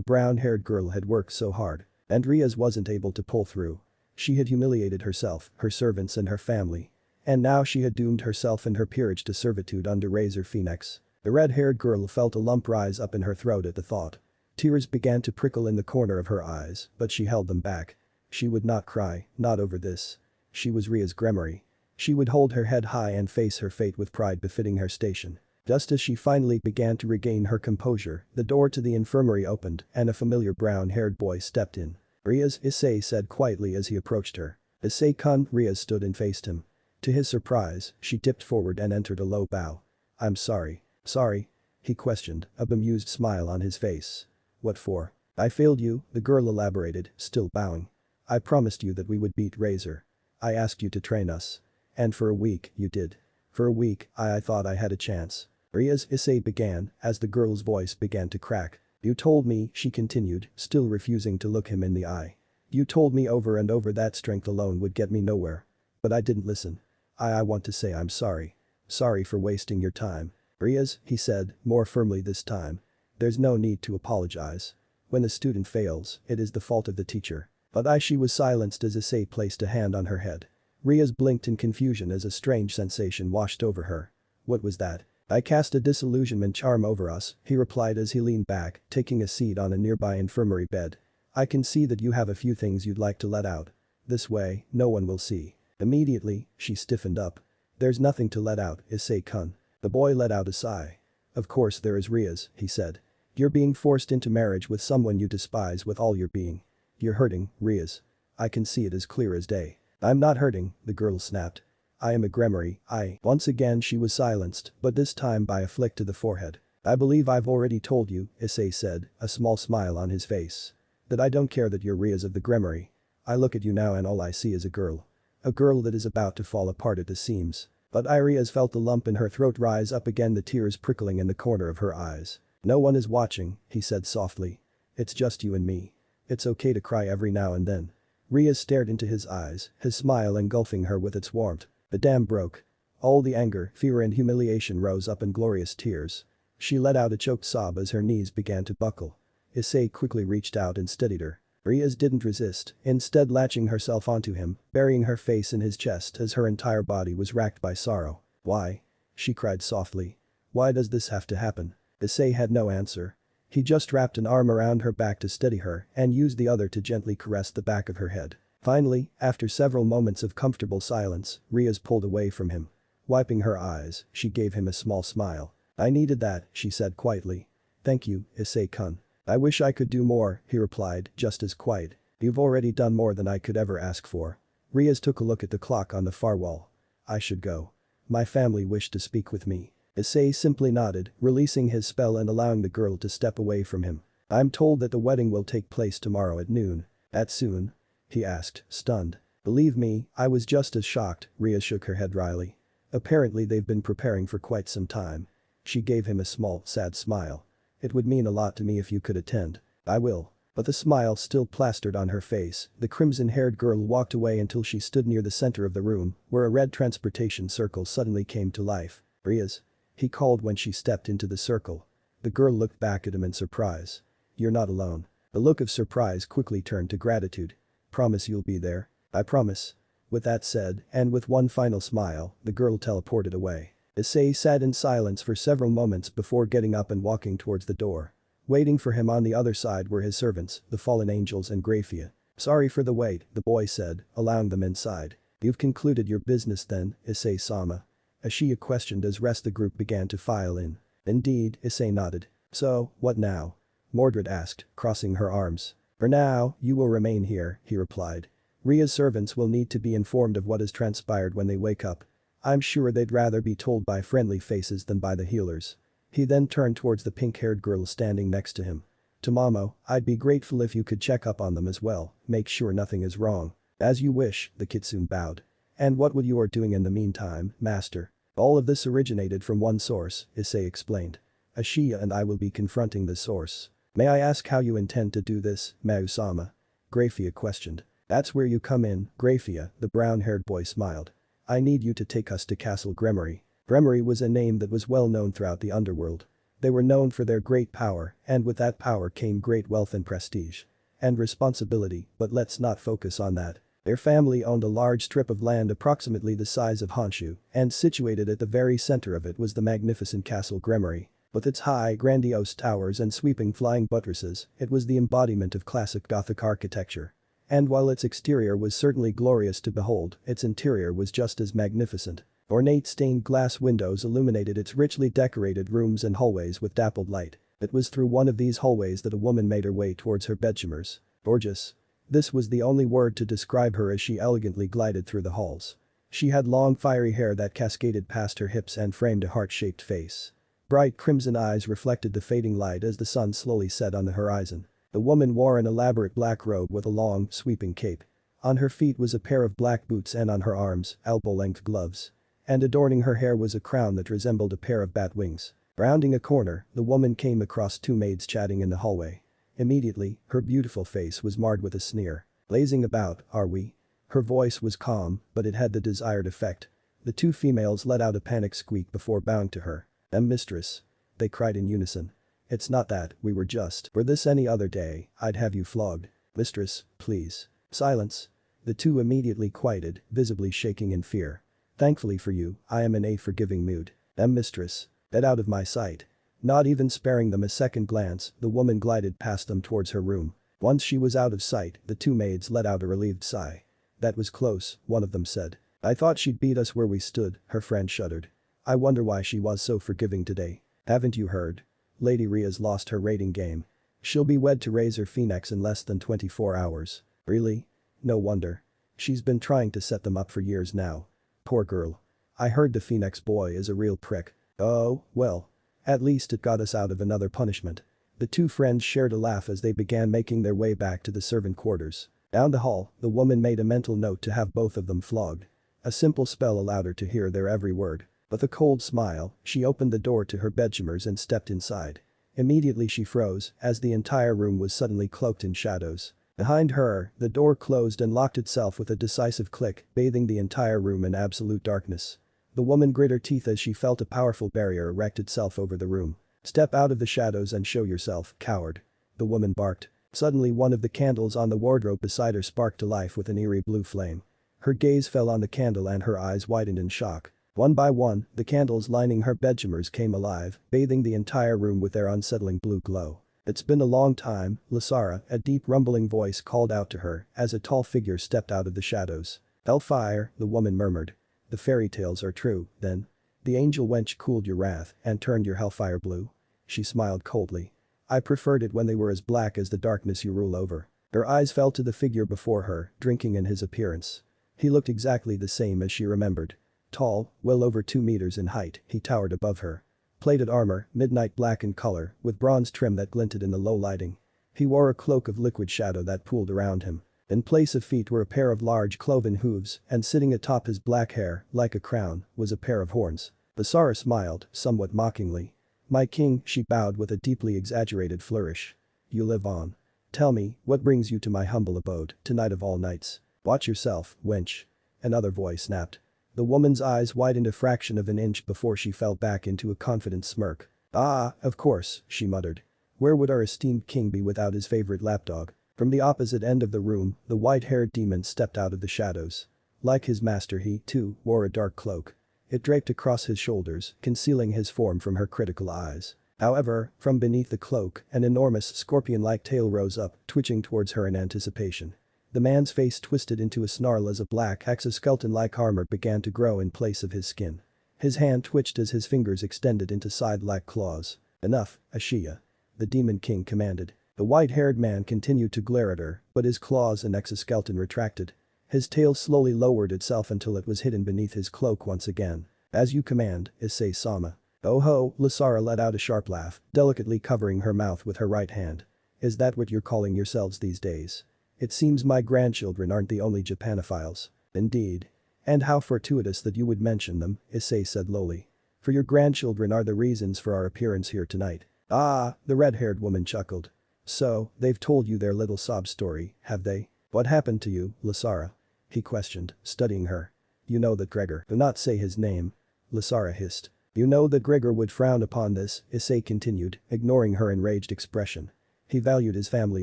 brown-haired girl had worked so hard. And Rias wasn't able to pull through. She had humiliated herself, her servants and her family. And now she had doomed herself and her peerage to servitude under Razor Phoenix. The red-haired girl felt a lump rise up in her throat at the thought. Tears began to prickle in the corner of her eyes, but she held them back. She would not cry, not over this. She was Ria's Gremory. She would hold her head high and face her fate with pride befitting her station. Just as she finally began to regain her composure, the door to the infirmary opened and a familiar brown-haired boy stepped in. Rias Issei said quietly as he approached her. Issei-kun. Rias stood and faced him. To his surprise, she tipped forward and entered a low bow. I'm sorry. Sorry? He questioned, a bemused smile on his face. What for? I failed you, the girl elaborated, still bowing. I promised you that we would beat Razor. I asked you to train us. And for a week, you did. For a week, I thought I had a chance. Rias Issei began, as the girl's voice began to crack. You told me, she continued, still refusing to look him in the eye. You told me over and over that strength alone would get me nowhere. But I didn't listen. I want to say I'm sorry. Sorry for wasting your time. Rias, he said, more firmly this time. There's no need to apologize. When a student fails, it is the fault of the teacher. But she was silenced as Issei placed a hand on her head. Rias blinked in confusion as a strange sensation washed over her. What was that? I cast a disillusionment charm over us, he replied as he leaned back, taking a seat on a nearby infirmary bed. I can see that you have a few things you'd like to let out. This way, no one will see. Immediately, she stiffened up. There's nothing to let out, Issei-kun. The boy let out a sigh. Of course there is Rias, he said. You're being forced into marriage with someone you despise with all your being. You're hurting, Rias. I can see it as clear as day. I'm not hurting, the girl snapped. I am a Gremory, Once again she was silenced, but this time by a flick to the forehead. I believe I've already told you, Issei said, a small smile on his face. That I don't care that you're Rias of the Gremory. I look at you now and all I see is a girl. A girl that is about to fall apart at the seams. But Rias felt the lump in her throat rise up again, the tears prickling in the corner of her eyes. No one is watching, he said softly. It's just you and me. It's okay to cry every now and then. Rias stared into his eyes, his smile engulfing her with its warmth. The dam broke. All the anger, fear and humiliation rose up in glorious tears. She let out a choked sob as her knees began to buckle. Issei quickly reached out and steadied her. Rias didn't resist, instead latching herself onto him, burying her face in his chest as her entire body was racked by sorrow. Why? She cried softly. Why does this have to happen? Issei had no answer. He just wrapped an arm around her back to steady her and used the other to gently caress the back of her head. Finally, after several moments of comfortable silence, Rias pulled away from him. Wiping her eyes, she gave him a small smile. I needed that, she said quietly. Thank you, Issei-kun. I wish I could do more, he replied, just as quiet. You've already done more than I could ever ask for. Rias took a look at the clock on the far wall. I should go. My family wished to speak with me. Issei simply nodded, releasing his spell and allowing the girl to step away from him. I'm told that the wedding will take place tomorrow at noon. At soon? He asked, stunned. Believe me, I was just as shocked, Rias shook her head wryly. Apparently they've been preparing for quite some time. She gave him a small, sad smile. It would mean a lot to me if you could attend. I will. But the smile still plastered on her face, the crimson-haired girl walked away until she stood near the center of the room, where a red transportation circle suddenly came to life. Rias? He called when she stepped into the circle. The girl looked back at him in surprise. You're not alone. The look of surprise quickly turned to gratitude. Promise you'll be there? I promise. With that said, and with one final smile, the girl teleported away. Issei sat in silence for several moments before getting up and walking towards the door. Waiting for him on the other side were his servants, the fallen angels and Grafia. Sorry for the wait, the boy said, allowing them inside. You've concluded your business then, Issei-sama? Ashiya questioned as rest the group began to file in. Indeed, Issei nodded. So, what now? Mordred asked, crossing her arms. For now, you will remain here, he replied. Ria's servants will need to be informed of what has transpired when they wake up. I'm sure they'd rather be told by friendly faces than by the healers. He then turned towards the pink-haired girl standing next to him. Tamamo, I'd be grateful if you could check up on them as well, make sure nothing is wrong. As you wish, the kitsune bowed. And what would you are doing in the meantime, master? All of this originated from one source, Issei explained. Ashiya and I will be confronting the source. May I ask how you intend to do this, Mayu-sama? Grafia questioned. That's where you come in, Grafia, the brown-haired boy smiled. I need you to take us to Castle Gremory. Gremory was a name that was well known throughout the underworld. They were known for their great power, and with that power came great wealth and prestige. And responsibility, but let's not focus on that. Their family owned a large strip of land approximately the size of Honshu, and situated at the very center of it was the magnificent Castle Gremory. With its high, grandiose towers and sweeping flying buttresses, it was the embodiment of classic Gothic architecture. And while its exterior was certainly glorious to behold, its interior was just as magnificent. Ornate stained glass windows illuminated its richly decorated rooms and hallways with dappled light. It was through one of these hallways that a woman made her way towards her bedchambers. Gorgeous. This was the only word to describe her as she elegantly glided through the halls. She had long fiery hair that cascaded past her hips and framed a heart-shaped face. Bright crimson eyes reflected the fading light as the sun slowly set on the horizon. The woman wore an elaborate black robe with a long, sweeping cape. On her feet was a pair of black boots and on her arms, elbow-length gloves. And adorning her hair was a crown that resembled a pair of bat wings. Rounding a corner, the woman came across two maids chatting in the hallway. Immediately, her beautiful face was marred with a sneer. Lazing about, are we? Her voice was calm, but it had the desired effect. The two females let out a panicked squeak before bowing to her. Mistress. They cried in unison. It's not that, we were just. Were this any other day, I'd have you flogged. Mistress, please. Silence. The two immediately quieted, visibly shaking in fear. Thankfully for you, I am in a forgiving mood. Mistress. Get out of my sight. Not even sparing them a second glance, the woman glided past them towards her room. Once she was out of sight, the two maids let out a relieved sigh. That was close, one of them said. I thought she'd beat us where we stood, her friend shuddered. I wonder why she was so forgiving today. Haven't you heard? Lady Ria's lost her rating game. She'll be wed to Razor Phoenix in less than 24 hours. Really? No wonder. She's been trying to set them up for years now. Poor girl. I heard the Phoenix boy is a real prick. Oh, well. At least it got us out of another punishment. The two friends shared a laugh as they began making their way back to the servant quarters. Down the hall, the woman made a mental note to have both of them flogged. A simple spell allowed her to hear their every word. With a cold smile, she opened the door to her bedchambers and stepped inside. Immediately she froze, as the entire room was suddenly cloaked in shadows. Behind her, the door closed and locked itself with a decisive click, bathing the entire room in absolute darkness. The woman grit her teeth as she felt a powerful barrier erect itself over the room. Step out of the shadows and show yourself, coward. The woman barked. Suddenly one of the candles on the wardrobe beside her sparked to life with an eerie blue flame. Her gaze fell on the candle and her eyes widened in shock. One by one, the candles lining her bedchambers came alive, bathing the entire room with their unsettling blue glow. It's been a long time, Lasara, a deep rumbling voice called out to her as a tall figure stepped out of the shadows. Hellfire, the woman murmured. The fairy tales are true, then. The angel wench cooled your wrath and turned your hellfire blue. She smiled coldly. I preferred it when they were as black as the darkness you rule over. Her eyes fell to the figure before her, drinking in his appearance. He looked exactly the same as she remembered. Tall, well over 2 meters in height, he towered above her. Plated armor, midnight black in color, with bronze trim that glinted in the low lighting. He wore a cloak of liquid shadow that pooled around him. In place of feet were a pair of large cloven hooves, and sitting atop his black hair, like a crown, was a pair of horns. Basara smiled, somewhat mockingly. My king, she bowed with a deeply exaggerated flourish. You live on. Tell me, what brings you to my humble abode, tonight of all nights? Watch yourself, wench. Another voice snapped. The woman's eyes widened a fraction of an inch before she fell back into a confident smirk. Ah, of course, she muttered. Where would our esteemed king be without his favorite lapdog? From the opposite end of the room, the white-haired demon stepped out of the shadows. Like his master he, too, wore a dark cloak. It draped across his shoulders, concealing his form from her critical eyes. However, from beneath the cloak, an enormous scorpion-like tail rose up, twitching towards her in anticipation. The man's face twisted into a snarl as a black exoskeleton-like armor began to grow in place of his skin. His hand twitched as his fingers extended into side-like claws. Enough, Ashiya. The Demon King commanded. The white-haired man continued to glare at her, but his claws and exoskeleton retracted. His tail slowly lowered itself until it was hidden beneath his cloak once again. As you command, Issei-sama. Oh ho, Lasara let out a sharp laugh, delicately covering her mouth with her right hand. Is that what you're calling yourselves these days? It seems my grandchildren aren't the only Japanophiles. Indeed. And how fortuitous that you would mention them, Issei said lowly. For your grandchildren are the reasons for our appearance here tonight. Ah, the red-haired woman chuckled. So, they've told you their little sob story, have they? What happened to you, Lasara? He questioned, studying her. You know that Gregor. Do not say his name. Lasara hissed. You know that Gregor would frown upon this, Issei continued, ignoring her enraged expression. He valued his family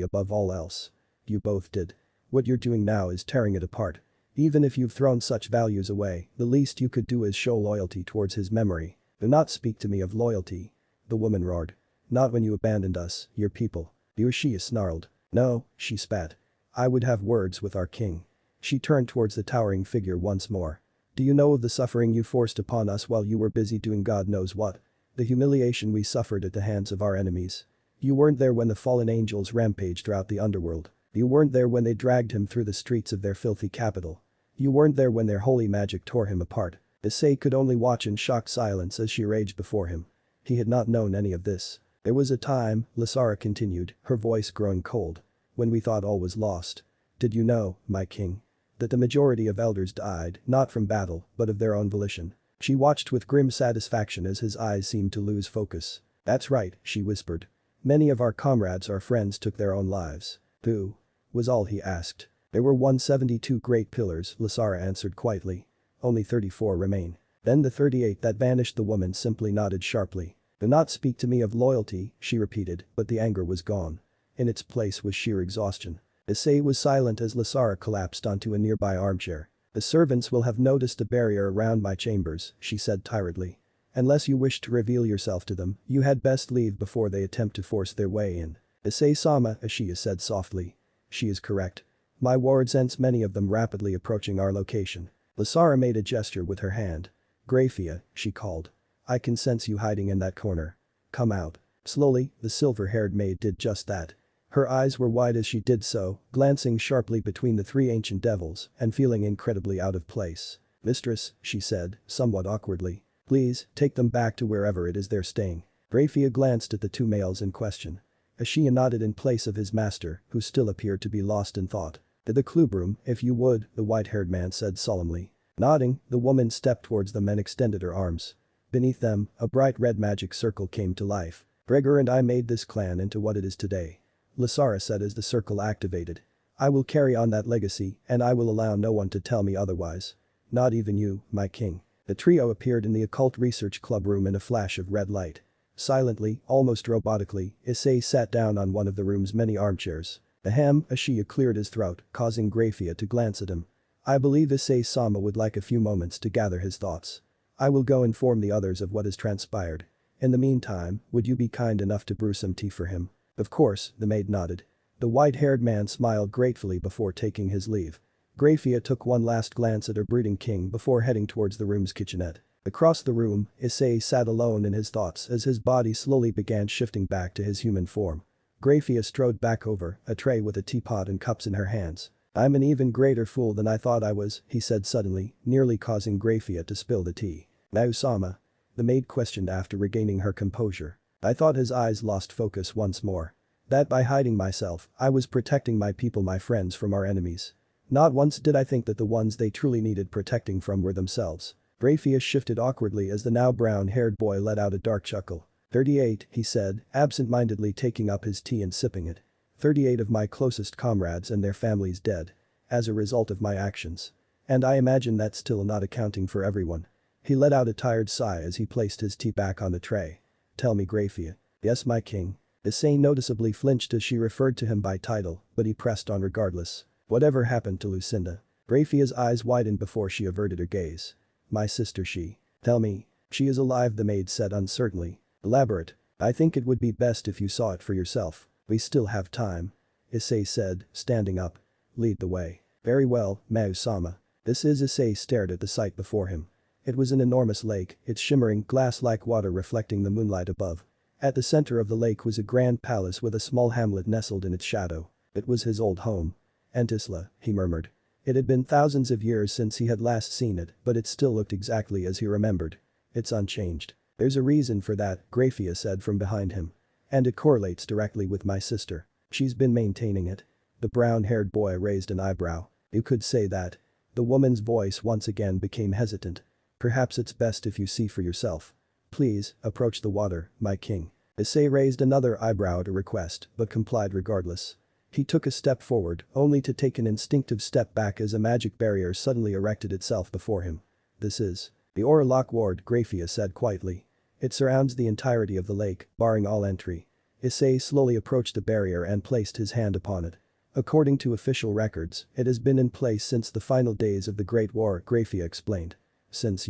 above all else. You both did. What you're doing now is tearing it apart. Even if you've thrown such values away, the least you could do is show loyalty towards his memory. Do not speak to me of loyalty. The woman roared. Not when you abandoned us, your people. Yushia snarled. No, she spat. I would have words with our king. She turned towards the towering figure once more. Do you know of the suffering you forced upon us while you were busy doing God knows what? The humiliation we suffered at the hands of our enemies. You weren't there when the fallen angels rampaged throughout the underworld. You weren't there when they dragged him through the streets of their filthy capital. You weren't there when their holy magic tore him apart. Issei could only watch in shocked silence as she raged before him. He had not known any of this. There was a time, Lasara continued, her voice growing cold, when we thought all was lost. Did you know, my king, that the majority of elders died, not from battle, but of their own volition? She watched with grim satisfaction as his eyes seemed to lose focus. That's right, she whispered. Many of our comrades or friends took their own lives. Who? Was all he asked. There were 172 great pillars, Lasara answered quietly. Only 34 remain. Then the 38 that vanished. The woman simply nodded sharply. Do not speak to me of loyalty, she repeated, but the anger was gone. In its place was sheer exhaustion. Issei was silent as Lasara collapsed onto a nearby armchair. The servants will have noticed a barrier around my chambers, she said tiredly. Unless you wish to reveal yourself to them, you had best leave before they attempt to force their way in. Issei-sama, Ashiya said softly. She is correct. My ward sense many of them rapidly approaching our location. Lasara made a gesture with her hand. Grafia, she called. I can sense you hiding in that corner. Come out. Slowly, the silver-haired maid did just that. Her eyes were wide as she did so, glancing sharply between the three ancient devils and feeling incredibly out of place. Mistress, she said, somewhat awkwardly. Please, take them back to wherever it is they're staying. Grafia glanced at the two males in question. Ashiya nodded in place of his master, who still appeared to be lost in thought. To the club room, if you would, the white-haired man said solemnly. Nodding, the woman stepped towards them and extended her arms. Beneath them, a bright red magic circle came to life. Gregor and I made this clan into what it is today. Lasara said as the circle activated. I will carry on that legacy, and I will allow no one to tell me otherwise. Not even you, my king. The trio appeared in the occult research club room in a flash of red light. Silently, almost robotically, Issei sat down on one of the room's many armchairs. Ahem, Ashiya cleared his throat, causing Grafia to glance at him. I believe Issei-sama would like a few moments to gather his thoughts. I will go inform the others of what has transpired. In the meantime, would you be kind enough to brew some tea for him? Of course, the maid nodded. The white-haired man smiled gratefully before taking his leave. Grafia took one last glance at her brooding king before heading towards the room's kitchenette. Across the room, Issei sat alone in his thoughts as his body slowly began shifting back to his human form. Grafia strode back over, a tray with a teapot and cups in her hands. I'm an even greater fool than I thought I was, he said suddenly, nearly causing Grafia to spill the tea. Nausama? The maid questioned after regaining her composure. I thought his eyes lost focus once more. That by hiding myself, I was protecting my people, my friends, from our enemies. Not once did I think that the ones they truly needed protecting from were themselves. Grafia shifted awkwardly as the now brown-haired boy let out a dark chuckle. 38, he said, absent-mindedly taking up his tea and sipping it. 38 of my closest comrades and their families dead. As a result of my actions. And I imagine that's still not accounting for everyone. He let out a tired sigh as he placed his tea back on the tray. Tell me, Grafia. Yes, my king. Issei noticeably flinched as she referred to him by title, but he pressed on regardless. Whatever happened to Lucinda? Grafia's eyes widened before she averted her gaze. My sister, she. Tell me. She is alive, the maid said uncertainly. Elaborate. I think it would be best if you saw it for yourself. We still have time. Issei said, standing up. Lead the way. Very well, Mao-sama. This is Issei stared at the sight before him. It was an enormous lake, its shimmering, glass-like water reflecting the moonlight above. At the center of the lake was a grand palace with a small hamlet nestled in its shadow. It was his old home. Entisla, he murmured. It had been thousands of years since he had last seen it, but it still looked exactly as he remembered. It's unchanged. There's a reason for that, Grafia said from behind him. And it correlates directly with my sister. She's been maintaining it. The brown-haired boy raised an eyebrow. You could say that. The woman's voice once again became hesitant. Perhaps it's best if you see for yourself. Please, approach the water, my king. Issei raised another eyebrow at a request, but complied regardless. He took a step forward, only to take an instinctive step back as a magic barrier suddenly erected itself before him. This is the Overlock Ward, Grafia said quietly. It surrounds the entirety of the lake, barring all entry. Issei slowly approached the barrier and placed his hand upon it. According to official records, it has been in place since the final days of the Great War, Grafia explained. Since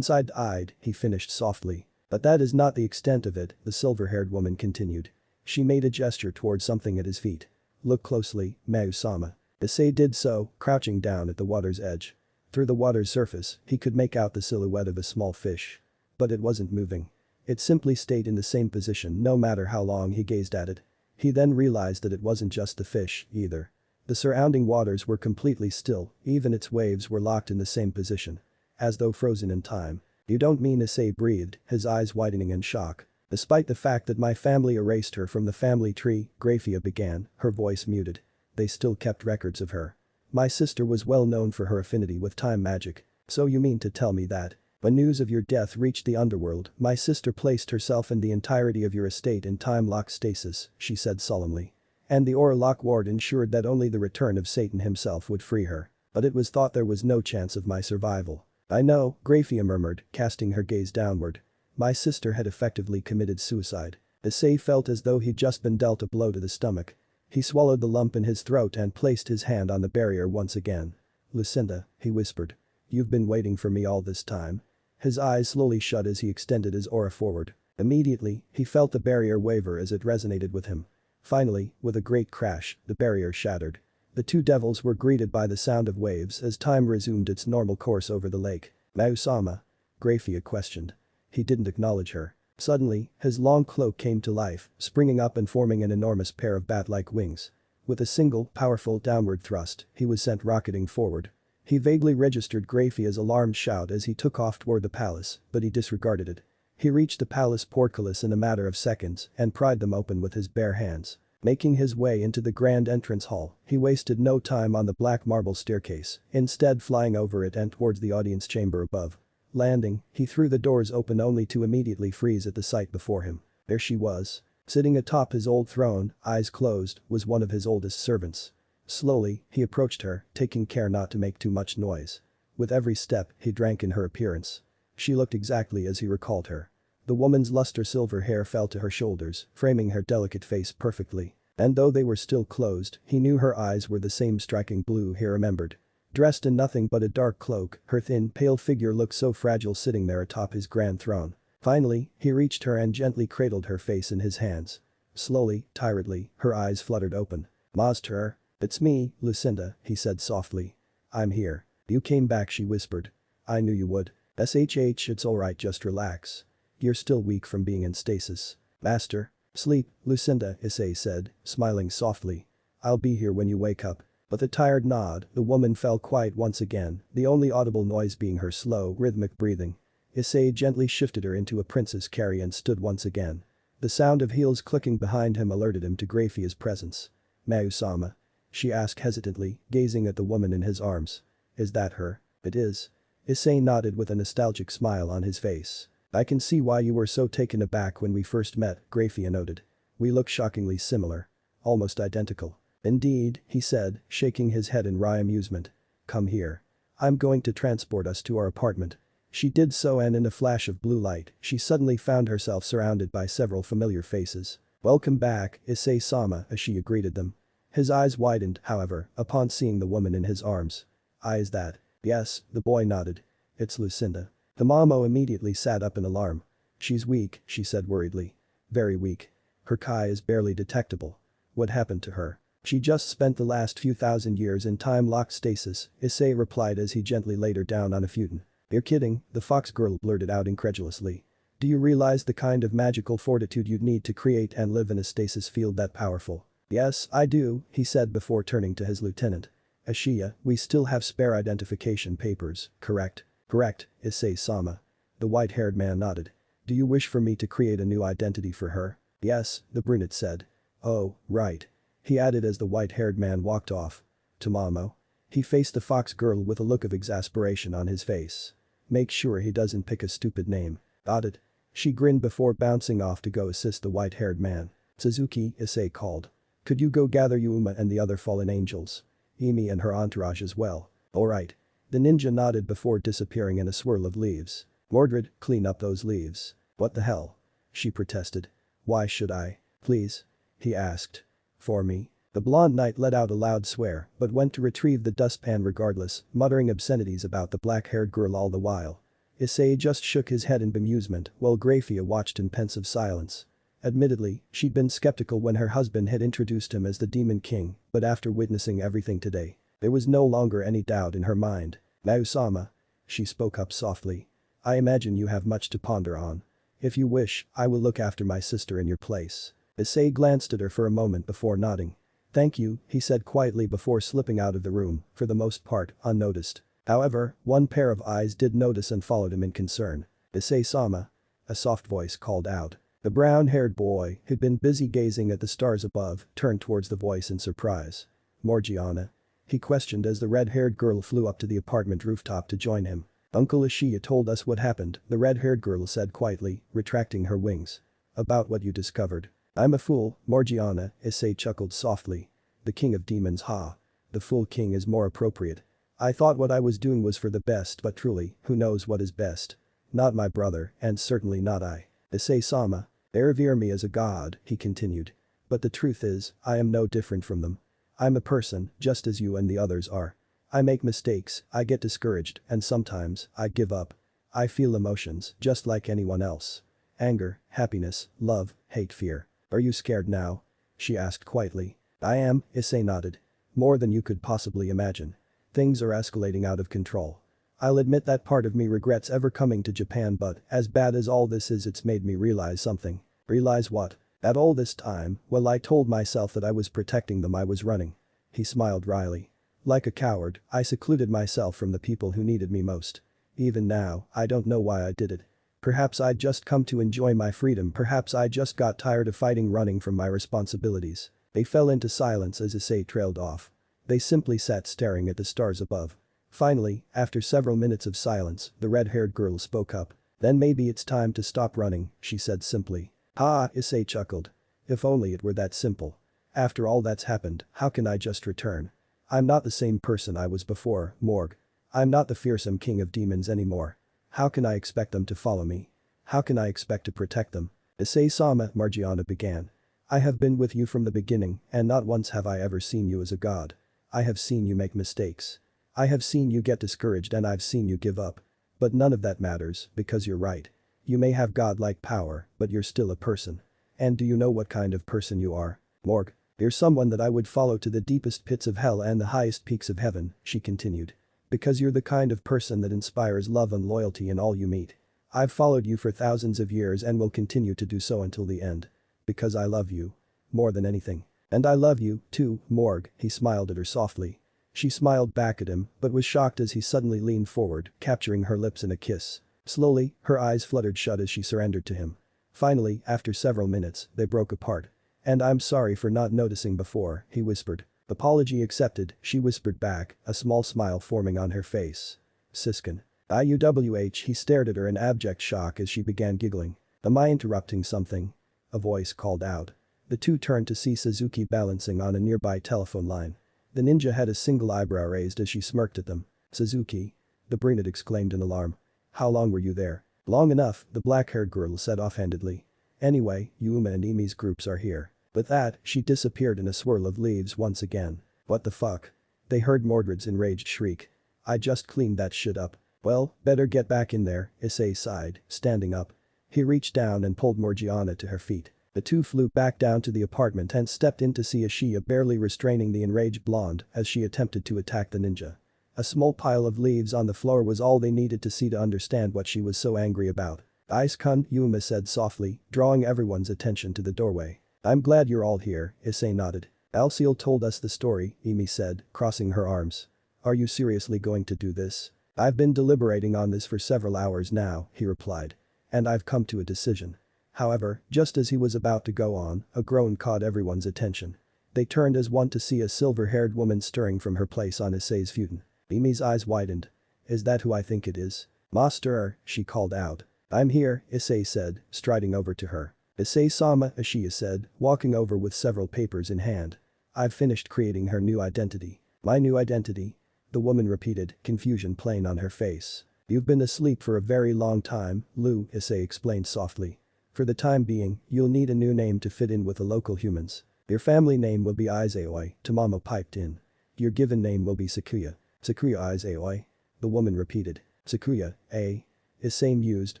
I died, he finished softly. But that is not the extent of it, the silver-haired woman continued. She made a gesture towards something at his feet. Look closely, Mayu-sama. Issei did so, crouching down at the water's edge. Through the water's surface, he could make out the silhouette of a small fish. But it wasn't moving. It simply stayed in the same position no matter how long he gazed at it. He then realized that it wasn't just the fish, either. The surrounding waters were completely still, even its waves were locked in the same position. As though frozen in time. You don't mean Issei breathed, his eyes widening in shock. Despite the fact that my family erased her from the family tree, Grafia began, her voice muted. They still kept records of her. My sister was well known for her affinity with time magic. So you mean to tell me that, when news of your death reached the Underworld, my sister placed herself and the entirety of your estate in time-lock stasis, she said solemnly. And the Overlock Ward ensured that only the return of Satan himself would free her. But it was thought there was no chance of my survival. I know, Grafia murmured, casting her gaze downward. My sister had effectively committed suicide. Issei felt as though he'd just been dealt a blow to the stomach. He swallowed the lump in his throat and placed his hand on the barrier once again. Lucinda, he whispered. You've been waiting for me all this time. His eyes slowly shut as he extended his aura forward. Immediately, he felt the barrier waver as it resonated with him. Finally, with a great crash, the barrier shattered. The two devils were greeted by the sound of waves as time resumed its normal course over the lake. Mayu-sama? Grafia questioned. He didn't acknowledge her. Suddenly, his long cloak came to life, springing up and forming an enormous pair of bat-like wings. With a single, powerful downward thrust, he was sent rocketing forward. He vaguely registered Grafia's alarmed shout as he took off toward the palace, but he disregarded it. He reached the palace portcullis in a matter of seconds and pried them open with his bare hands. Making his way into the grand entrance hall, he wasted no time on the black marble staircase, instead flying over it and towards the audience chamber above. Landing, he threw the doors open only to immediately freeze at the sight before him. There she was. Sitting atop his old throne, eyes closed, was one of his oldest servants. Slowly, he approached her, taking care not to make too much noise. With every step, he drank in her appearance. She looked exactly as he recalled her. The woman's luster silver hair fell to her shoulders, framing her delicate face perfectly. And though they were still closed, he knew her eyes were the same striking blue he remembered. Dressed in nothing but a dark cloak, her thin, pale figure looked so fragile sitting there atop his grand throne. Finally, he reached her and gently cradled her face in his hands. Slowly, tiredly, her eyes fluttered open. Master? It's me, Lucinda, he said softly. I'm here. You came back, she whispered. I knew you would. It's alright, just relax. You're still weak from being in stasis. Master? Sleep, Lucinda, Issei said, smiling softly. I'll be here when you wake up. With a tired nod, the woman fell quiet once again, the only audible noise being her slow, rhythmic breathing. Issei gently shifted her into a princess carry and stood once again. The sound of heels clicking behind him alerted him to Grafia's presence. Mayu-sama? She asked hesitantly, gazing at the woman in his arms. Is that her? It is. Issei nodded with a nostalgic smile on his face. I can see why you were so taken aback when we first met, Grafia noted. We look shockingly similar. Almost identical. Indeed, he said, shaking his head in wry amusement. Come here. I'm going to transport us to our apartment. She did so and in a flash of blue light, she suddenly found herself surrounded by several familiar faces. Welcome back, Issei-sama, as she greeted them. His eyes widened, however, upon seeing the woman in his arms. Is that? Yes, the boy nodded. It's Lucinda. The Mamo immediately sat up in alarm. She's weak, she said worriedly. Very weak. Her Kai is barely detectable. What happened to her? She just spent the last few thousand years in time-locked stasis, Issei replied as he gently laid her down on a futon. You're kidding, the fox girl blurted out incredulously. Do you realize the kind of magical fortitude you'd need to create and live in a stasis field that powerful? Yes, I do, he said before turning to his lieutenant. Ashiya, we still have spare identification papers, correct? Correct, Issei-sama. The white-haired man nodded. Do you wish for me to create a new identity for her? Yes, the brunette said. Oh, right. he added as the white-haired man walked off. Tamamo. He faced the fox girl with a look of exasperation on his face. Make sure he doesn't pick a stupid name. Got it? She grinned before bouncing off to go assist the white-haired man. Suzume, Issei called. Could you go gather Yuma and the other fallen angels? Emi and her entourage as well. Alright. The ninja nodded before disappearing in a swirl of leaves. Mordred, clean up those leaves. What the hell? She protested. Why should I? Please? He asked. For me? The blonde knight let out a loud swear but went to retrieve the dustpan regardless, muttering obscenities about the black-haired girl all the while. Issei just shook his head in bemusement while Grafia watched in pensive silence. Admittedly, she'd been skeptical when her husband had introduced him as the Demon King, but after witnessing everything today, there was no longer any doubt in her mind. Nausama. She spoke up softly. I imagine you have much to ponder on. If you wish, I will look after my sister in your place. Issei glanced at her for a moment before nodding. Thank you, he said quietly before slipping out of the room, for the most part, unnoticed. However, one pair of eyes did notice and followed him in concern. Issei-sama. A soft voice called out. The brown-haired boy, who'd been busy gazing at the stars above, turned towards the voice in surprise. Morgiana? He questioned as the red-haired girl flew up to the apartment rooftop to join him. Uncle Ishiya told us what happened, the red-haired girl said quietly, retracting her wings. About what you discovered. I'm a fool, Morgiana, Issei chuckled softly. The king of demons, ha. The fool king is more appropriate. I thought what I was doing was for the best but truly, who knows what is best? Not my brother, and certainly not I. Issei-sama. They revere me as a god, he continued. But the truth is, I am no different from them. I'm a person, just as you and the others are. I make mistakes, I get discouraged, and sometimes, I give up. I feel emotions, just like anyone else. Anger, happiness, love, hate, fear. Are you scared now? She asked quietly. I am, Issei nodded. More than you could possibly imagine. Things are escalating out of control. I'll admit that part of me regrets ever coming to Japan, but as bad as all this is, it's made me realize something. Realize what? That all this time, well, I told myself that I was protecting them, I was running. He smiled wryly. Like a coward, I secluded myself from the people who needed me most. Even now, I don't know why I did it. Perhaps I'd just come to enjoy my freedom, perhaps I just got tired of fighting, running from my responsibilities. They fell into silence as Issei trailed off. They simply sat staring at the stars above. Finally, after several minutes of silence, the red-haired girl spoke up. Then maybe it's time to stop running, she said simply. Ha, Issei chuckled. If only it were that simple. After all that's happened, how can I just return? I'm not the same person I was before, Morg. I'm not the fearsome king of demons anymore. How can I expect them to follow me? How can I expect to protect them? Issei-sama, Morgiana began. I have been with you from the beginning, and not once have I ever seen you as a god. I have seen you make mistakes. I have seen you get discouraged, and I've seen you give up. But none of that matters, because you're right. You may have godlike power, but you're still a person. And do you know what kind of person you are? Morg. You're someone that I would follow to the deepest pits of hell and the highest peaks of heaven, she continued. Because you're the kind of person that inspires love and loyalty in all you meet. I've followed you for thousands of years and will continue to do so until the end. Because I love you. More than anything. And I love you, too, Morg, he smiled at her softly. She smiled back at him, but was shocked as he suddenly leaned forward, capturing her lips in a kiss. Slowly, her eyes fluttered shut as she surrendered to him. Finally, after several minutes, they broke apart. And I'm sorry for not noticing before, he whispered. Apology accepted, she whispered back, a small smile forming on her face. Siskin. IUWH, he stared at her in abject shock as she began giggling. Am I interrupting something? A voice called out. The two turned to see Suzuki balancing on a nearby telephone line. The ninja had a single eyebrow raised as she smirked at them. Suzuki. The brunette exclaimed in alarm. How long were you there? Long enough, the black-haired girl said offhandedly. Anyway, Yuma and Emi's groups are here. With that, she disappeared in a swirl of leaves once again. What the fuck? They heard Mordred's enraged shriek. I just cleaned that shit up. Well, better get back in there, Issei sighed, standing up. He reached down and pulled Morgiana to her feet. The two flew back down to the apartment and stepped in to see Ishiya barely restraining the enraged blonde as she attempted to attack the ninja. A small pile of leaves on the floor was all they needed to see to understand what she was so angry about. Ice-kun, Yuma said softly, drawing everyone's attention to the doorway. I'm glad you're all here, Issei nodded. Alciel told us the story, Emi said, crossing her arms. Are you seriously going to do this? I've been deliberating on this for several hours now, he replied. And I've come to a decision. However, just as he was about to go on, a groan caught everyone's attention. They turned as one to see a silver-haired woman stirring from her place on Issei's futon. Imi's eyes widened. Is that who I think it is? Master, she called out. I'm here, Issei said, striding over to her. Issei-sama, Ashiya said, walking over with several papers in hand. I've finished creating her new identity. My new identity? The woman repeated, confusion plain on her face. You've been asleep for a very long time, Lu, Issei explained softly. For the time being, you'll need a new name to fit in with the local humans. Your family name will be Isay, Tamamo piped in. Your given name will be Sakuya. Sakuya Isay. The woman repeated. Sakuya, eh? Issei mused,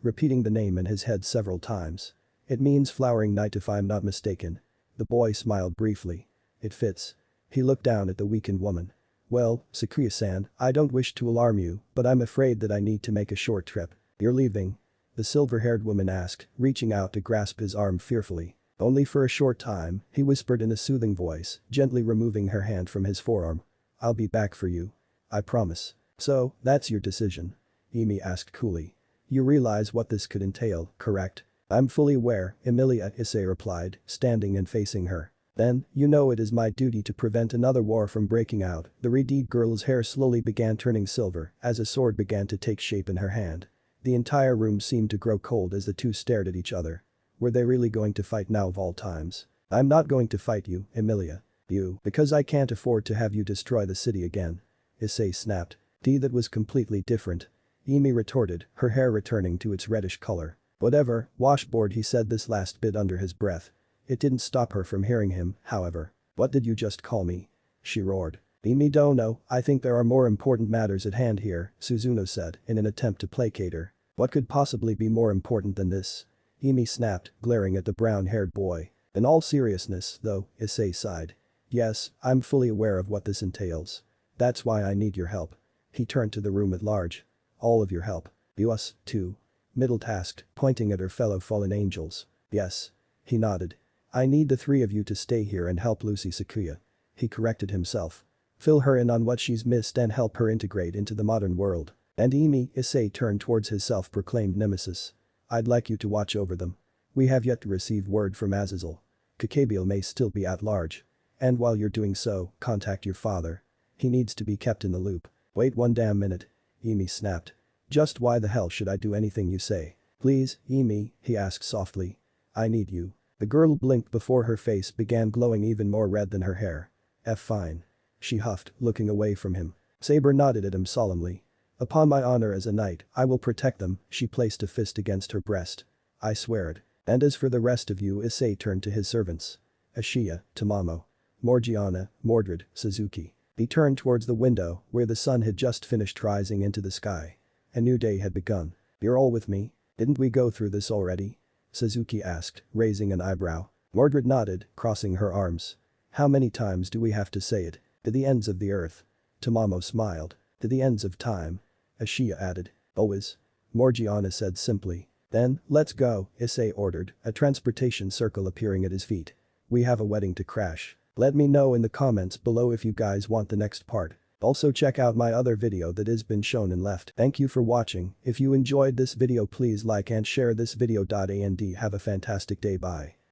repeating the name in his head several times. It means flowering night if I'm not mistaken. The boy smiled briefly. It fits. He looked down at the weakened woman. Well, Sakuya-san, I don't wish to alarm you, but I'm afraid that I need to make a short trip. You're leaving? The silver-haired woman asked, reaching out to grasp his arm fearfully. Only for a short time, he whispered in a soothing voice, gently removing her hand from his forearm. I'll be back for you. I promise. So, that's your decision? Imi asked coolly. You realize what this could entail, correct? I'm fully aware, Emilia, Issei replied, standing and facing her. Then, you know it is my duty to prevent another war from breaking out. The redeemed girl's hair slowly began turning silver as a sword began to take shape in her hand. The entire room seemed to grow cold as the two stared at each other. Were they really going to fight now of all times? I'm not going to fight you, Emilia. Because I can't afford to have you destroy the city again. Issei snapped. That was completely different. Imi retorted, her hair returning to its reddish color. Whatever, washboard, he said this last bit under his breath. It didn't stop her from hearing him, however. What did you just call me? She roared. Imi don't know, I think there are more important matters at hand here, Suzuno said in an attempt to placate her. What could possibly be more important than this? Imi snapped, glaring at the brown-haired boy. In all seriousness, though, Issei sighed. Yes, I'm fully aware of what this entails. That's why I need your help. He turned to the room at large. All of your help. Us, too. Middle tasked, pointing at her fellow fallen angels. Yes. He nodded. I need the three of you to stay here and help Lucy Sakuya. He corrected himself. Fill her in on what she's missed and help her integrate into the modern world. And Imi, Issei turned towards his self-proclaimed nemesis. I'd like you to watch over them. We have yet to receive word from Azazel. Kakabiel may still be at large. And while you're doing so, contact your father. He needs to be kept in the loop. Wait one damn minute. Imi snapped. Just why the hell should I do anything you say? Please, Imi, he asked softly. I need you. The girl blinked before her face began glowing even more red than her hair. Fine. She huffed, looking away from him. Saber nodded at him solemnly. Upon my honor as a knight, I will protect them, she placed a fist against her breast. I swear it. And as for the rest of you, Issei turned to his servants. Ashiya, Tamamo. Morgiana, Mordred, Suzuki. He turned towards the window, where the sun had just finished rising into the sky. A new day had begun. You're all with me? Didn't we go through this already? Suzuki asked, raising an eyebrow. Mordred nodded, crossing her arms. How many times do we have to say it? To the ends of the earth. Tamamo smiled. To the ends of time. Ashiya added. Always. Morgiana said simply. Then, let's go, Issei ordered, a transportation circle appearing at his feet. We have a wedding to crash. Let me know in the comments below if you guys want the next part. Also check out my other video that has been shown and left. Thank you for watching. If you enjoyed this video please like and share this video. And have a fantastic day. Bye.